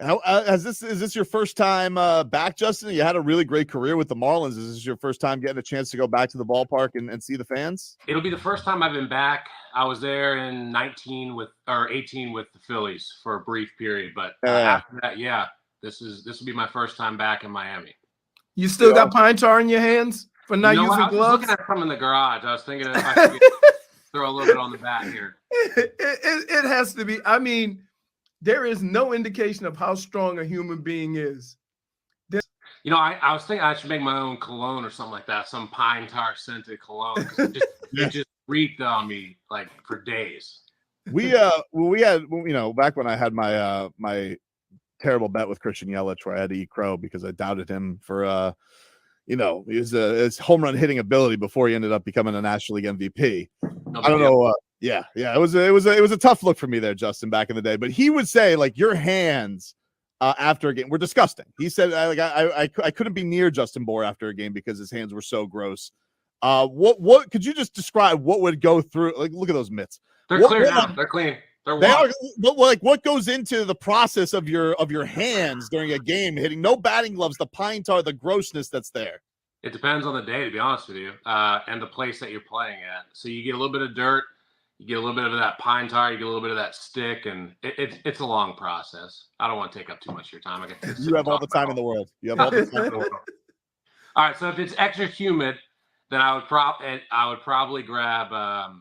How, is this your first time back, Justin? You had a really great career with the Marlins. Is this your first time getting a chance to go back to the ballpark and see the fans? It'll be the first time I've been back. I was there in 18 with the Phillies for a brief period, but after that, this will be my first time back in Miami. You still got pine tar in your hands for not using gloves? I was looking at some in the garage. I was thinking if I could throw a little bit on the bat here. It has to be. I mean, there is no indication of how strong a human being is. I was thinking I should make my own cologne or something like that, some pine tar scented cologne. It just reeked on me like for days. We had back when I had my my terrible bet with Christian Yelich where I had to eat crow because I doubted him for his home run hitting ability before he ended up becoming a National League MVP. I don't know. It was a tough look for me there, Justin, back in the day. But he would say like your hands after a game were disgusting. He said I couldn't be near Justin Bour after a game because his hands were so gross. What could you just describe what would go through? Like, look at those mitts. They're clear now. They're clean. They are. But like, what goes into the process of your hands during a game hitting? No batting gloves, the pine tar, the grossness that's there. It depends on the day, to be honest with you, and the place that you're playing at. So you get a little bit of dirt, you get a little bit of that pine tar, you get a little bit of that stick, and it's a long process. I don't want to take up too much of your time. You have all the time in the world. You have all the time in the world. All right, so if it's extra humid, then I would probably grab a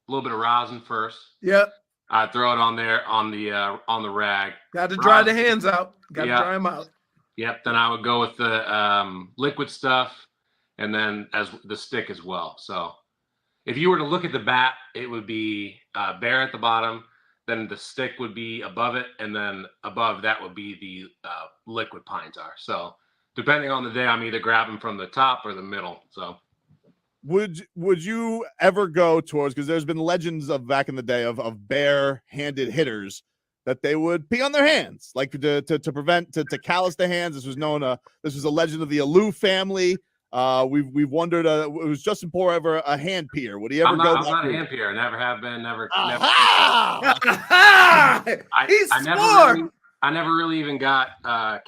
little bit of rosin first. Yep. I'd throw it on there on the rag. Got to dry the hands out. Got to dry them out. Yep. Then I would go with the liquid stuff, and then as the stick as well. So if you were to look at the bat, it would be bare at the bottom. Then the stick would be above it, and then above that would be the liquid pine tar. So depending on the day, I'm either grabbing from the top or the middle. So. Would you ever go towards, because there's been legends of back in the day of bare-handed hitters that they would pee on their hands, like to prevent to callous the hands. This was a legend of the Alou family. We've wondered, was Justin Bour ever a hand peer? Would he ever go? I'm not a hand peer. Never have been. Never. I never really even got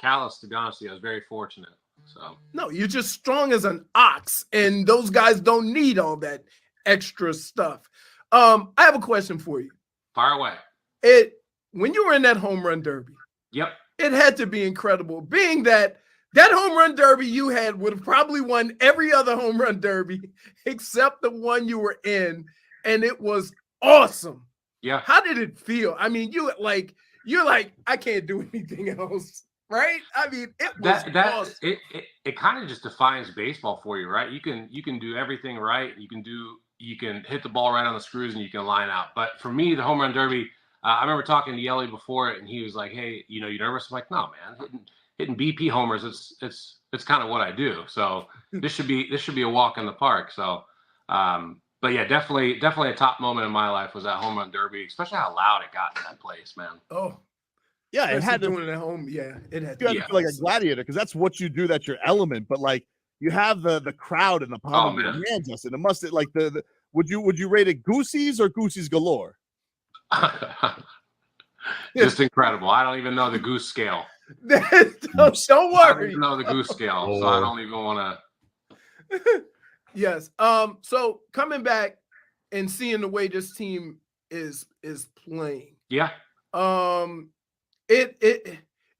callous, to be honest with you. I was very fortunate. So no, you're just strong as an ox, and those guys don't need all that extra stuff. I have a question for you. Fire away. When you were in that home run derby, yep, it had to be incredible. Being that home run derby you had would have probably won every other home run derby except the one you were in, and it was awesome. Yeah. How did it feel? I mean, you're like, I can't do anything else. Right? I mean, it was awesome. It kind of just defines baseball for you, right? You can do everything right. You can hit the ball right on the screws and you can line out. But for me, the home run derby, I remember talking to Yelly before it, and he was like, "Hey, you nervous?" I'm like, "No, man. Hitting BP homers, it's kind of what I do. So this should be a walk in the park." So, but yeah, definitely a top moment in my life was that home run derby, especially how loud it got in that place, man. Oh. Yeah, it had to doing it at home. Yeah, it had to. You had to feel like a gladiator because that's what you do. That's your element. But like you have the crowd in the palm of your hand, Justin. It must like the would you rate it goosies or goosies galore? Just incredible. I don't even know the goose scale. Don't worry. I don't even know the goose scale, so I don't even want to. Yes. So coming back and seeing the way this team is playing. Yeah.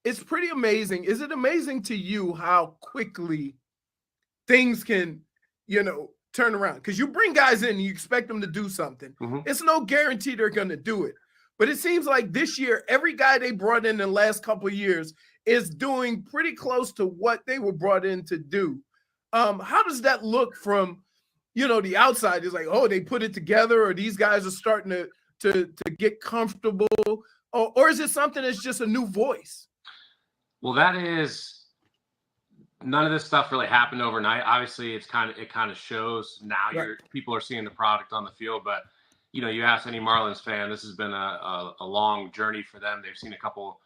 it's pretty amazing. Is it amazing to you how quickly things can, turn around? Because you bring guys in and you expect them to do something. It's no guarantee they're going to do it. But it seems like this year, every guy they brought in the last couple of years is doing pretty close to what they were brought in to do. How does that look from, the outside? It's like, oh, they put it together, or these guys are starting to get comfortable, or is it something that's just a new voice? Well, that is. None of this stuff really happened overnight. Obviously, it kind of shows now. People are seeing the product on the field, but you ask any Marlins fan, this has been a long journey for them. They've seen a couple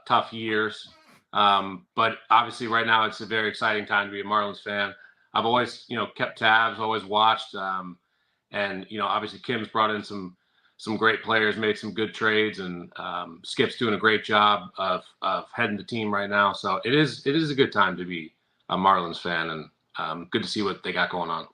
tough years, but obviously right now it's a very exciting time to be a Marlins fan. I've always kept tabs, always watched, and obviously Kim's brought in some great players, made some good trades, and Skip's doing a great job of heading the team right now. So it is a good time to be a Marlins fan, and good to see what they got going on.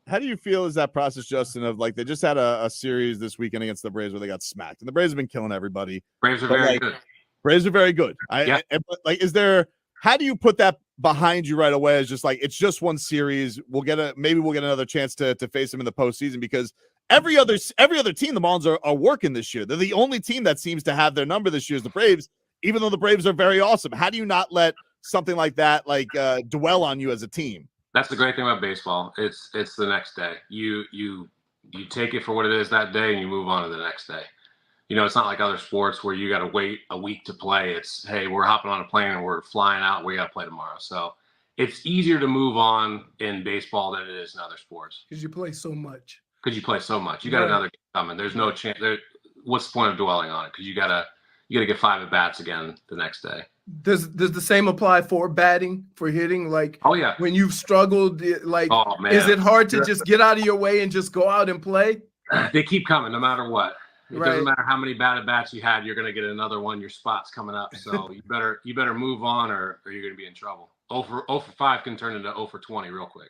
How do you feel is that process, Justin, of like they just had a series this weekend against the Braves where they got smacked, and the Braves have been killing everybody. Braves are very good. Braves are very good. How do you put that behind you right away? As just like, it's just one series. Maybe we'll get another chance to face them in the postseason, because every other team, the Marlins are working this year. They're the only team that seems to have their number this year is the Braves, even though the Braves are very awesome. How do you not let something like that dwell on you as a team? That's the great thing about baseball. It's the next day. You take it for what it is that day, and you move on to the next day. It's not like other sports where you got to wait a week to play. It's, hey, we're hopping on a plane and we're flying out. We got to play tomorrow. So it's easier to move on in baseball than it is in other sports. Because you play so much. You got another game coming. There's no chance. What's the point of dwelling on it? Because you gotta get 5 at bats again the next day. Does the same apply for batting, for hitting? Like, oh yeah, when you've struggled, oh, man. Is it hard to just get out of your way and just go out and play? They keep coming no matter what. It doesn't matter how many bad at bats you had. You're gonna get another one. Your spot's coming up. So you better move on, or you're gonna be in trouble. 0 for 5 can turn into 0 for 20 real quick.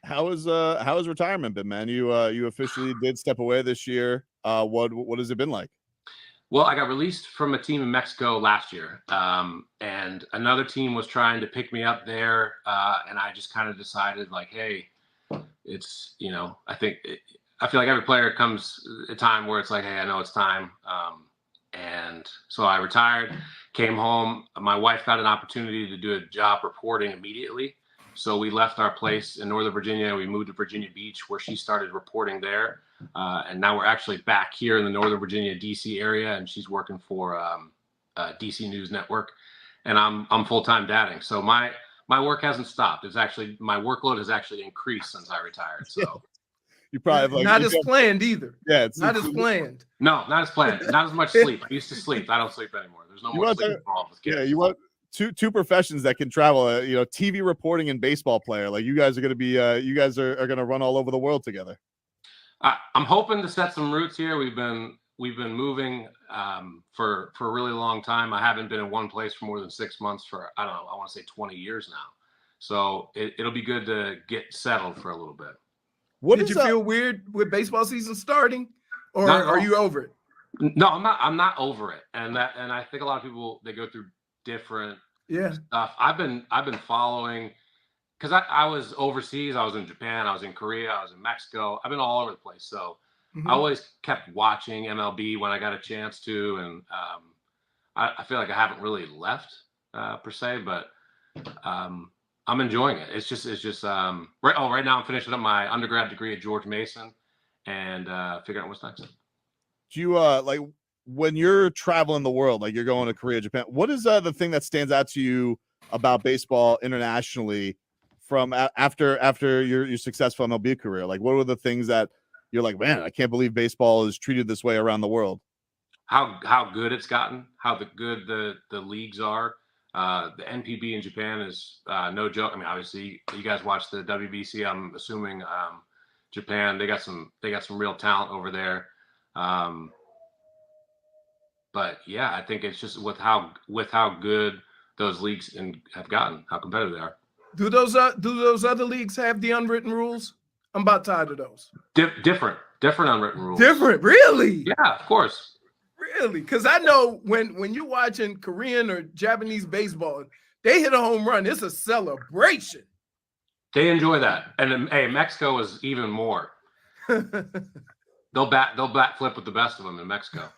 How has retirement been, man? You officially did step away this year. What has it been like? Well, I got released from a team in Mexico last year, and another team was trying to pick me up there, and I just kind of decided, like, hey, it's I feel like every player comes a time where it's like, hey, I know it's time, and so I retired, came home. My wife got an opportunity to do a job reporting immediately. So we left our place in Northern Virginia. We moved to Virginia Beach, where she started reporting there. And now we're actually back here in the Northern Virginia, DC area, and she's working for DC News Network. And I'm full-time dadding. So my work hasn't stopped. My workload has actually increased since I retired. So you probably have not as planned either. Yeah, it's not as planned. No, not as planned. Not as much sleep. I used to sleep. I don't sleep anymore. There's no more sleep involved with kids. Yeah, you want two professions that can travel. TV reporting and baseball player. Like, you guys are going to be. You guys are going to run all over the world together. I'm hoping to set some roots here. We've been moving for a really long time. I haven't been in one place for more than 6 months for, I don't know, I want to say 20 years now. So it'll be good to get settled for a little bit. Did you feel weird with baseball season starting, or are you over it? No, I'm not over it. And I think a lot of people, they go through different stuff. I've been following, because I was overseas. I was in Japan, I was in Korea, I was in Mexico. I've been all over the place. So I always kept watching MLB when I got a chance to. And I feel like I haven't really left per se, but I'm enjoying it. It's just right now I'm finishing up my undergrad degree at George Mason and figuring out what's next. Do you like, when you're traveling the world, like you're going to Korea, Japan, what is the thing that stands out to you about baseball internationally from after your successful MLB career? Like, what are the things that you're like, man, I can't believe baseball is treated this way around the world? How good it's gotten, how good the leagues are. The NPB in Japan is no joke. I mean, obviously you guys watch the WBC. I'm assuming Japan, they got some real talent over there. But yeah, I think it's just with how good those leagues have gotten, how competitive they are. Do those other leagues have the unwritten rules? I'm about tired of those. Different unwritten rules. Different, really? Yeah, of course. Really? Because I know when you're watching Korean or Japanese baseball, they hit a home run. It's a celebration. They enjoy that. And hey, Mexico is even more. They'll bat flip with the best of them in Mexico.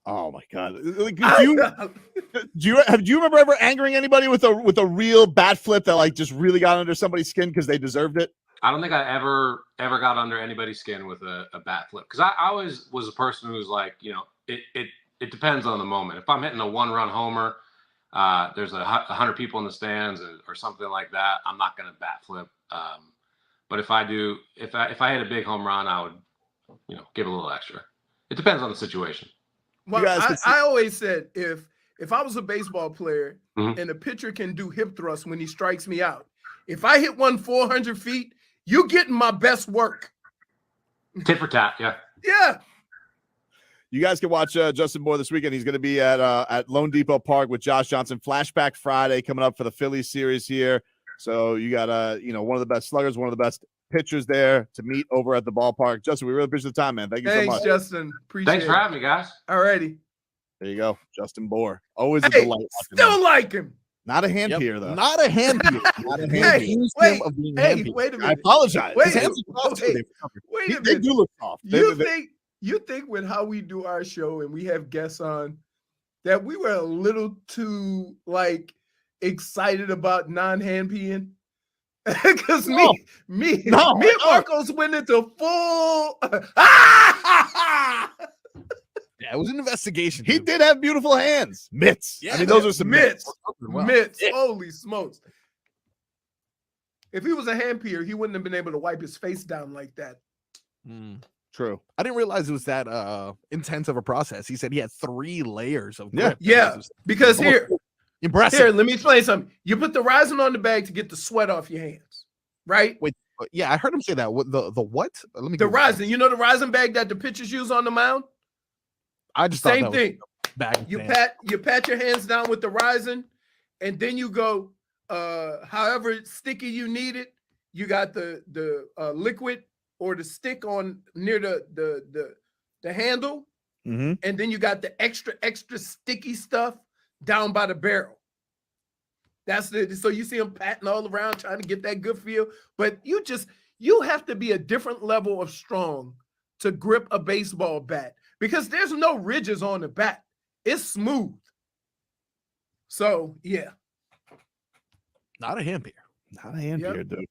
Oh my God! Like, do you remember ever angering anybody with a real bat flip that like just really got under somebody's skin because they deserved it? I don't think I ever got under anybody's skin with a bat flip, because I always was a person who's like, it depends on the moment. If I'm hitting a 1-run homer, there's 100 people in the stands or something like that, I'm not going to bat flip. But if I hit a big home run, I would, give a little extra. It depends on the situation. Well, I always said if I was a baseball player and a pitcher can do hip thrusts when he strikes me out, if I hit one 400 feet, you getting my best work. Tit for tat, yeah. Yeah. You guys can watch Justin Bour this weekend. He's going to be at Lone Depot Park with Josh Johnson. Flashback Friday coming up for the Phillies series here. So you got one of the best sluggers, one of the best pitchers there to meet over at the ballpark. Justin, we really appreciate the time, man. Thank you so much. Thanks, Justin. Appreciate Thanks for having me, guys. All righty. There you go. Justin Bour. Always a delight. Still like him. Not a hand peer, though. Not a hand peer. Not a hand peer. Wait a minute. I apologize. Wait a They minute. do look soft. You think with how we do our show and we have guests on that we were a little too excited about non-hand peeing? Because me and Marcos went into full. Yeah, it was an investigation. He did have beautiful hands. Mitts. Yeah, I mean, those are some mitts. Mitts. Holy smokes. If he was a hand peer, he wouldn't have been able to wipe his face down like that. True. I didn't realize it was that intense of a process. He said he had 3 layers of grip. Yeah. Because impressive. Here, let me explain something. You put the rosin on the bag to get the sweat off your hands, right? Wait, yeah, I heard him say that. The what? Let me. The rosin. You know the rosin bag that the pitchers use on the mound? I just same thought that thing. Bag You pat your hands down with the rosin, and then you go however sticky you need it. You got the liquid or the stick on near the handle, and then you got the extra sticky stuff down by the barrel. That's so you see them patting all around trying to get that good feel, but you have to be a different level of strong to grip a baseball bat because there's no ridges on the bat. It's smooth. So yeah. Not a hand peer. Not a hand peer, dude.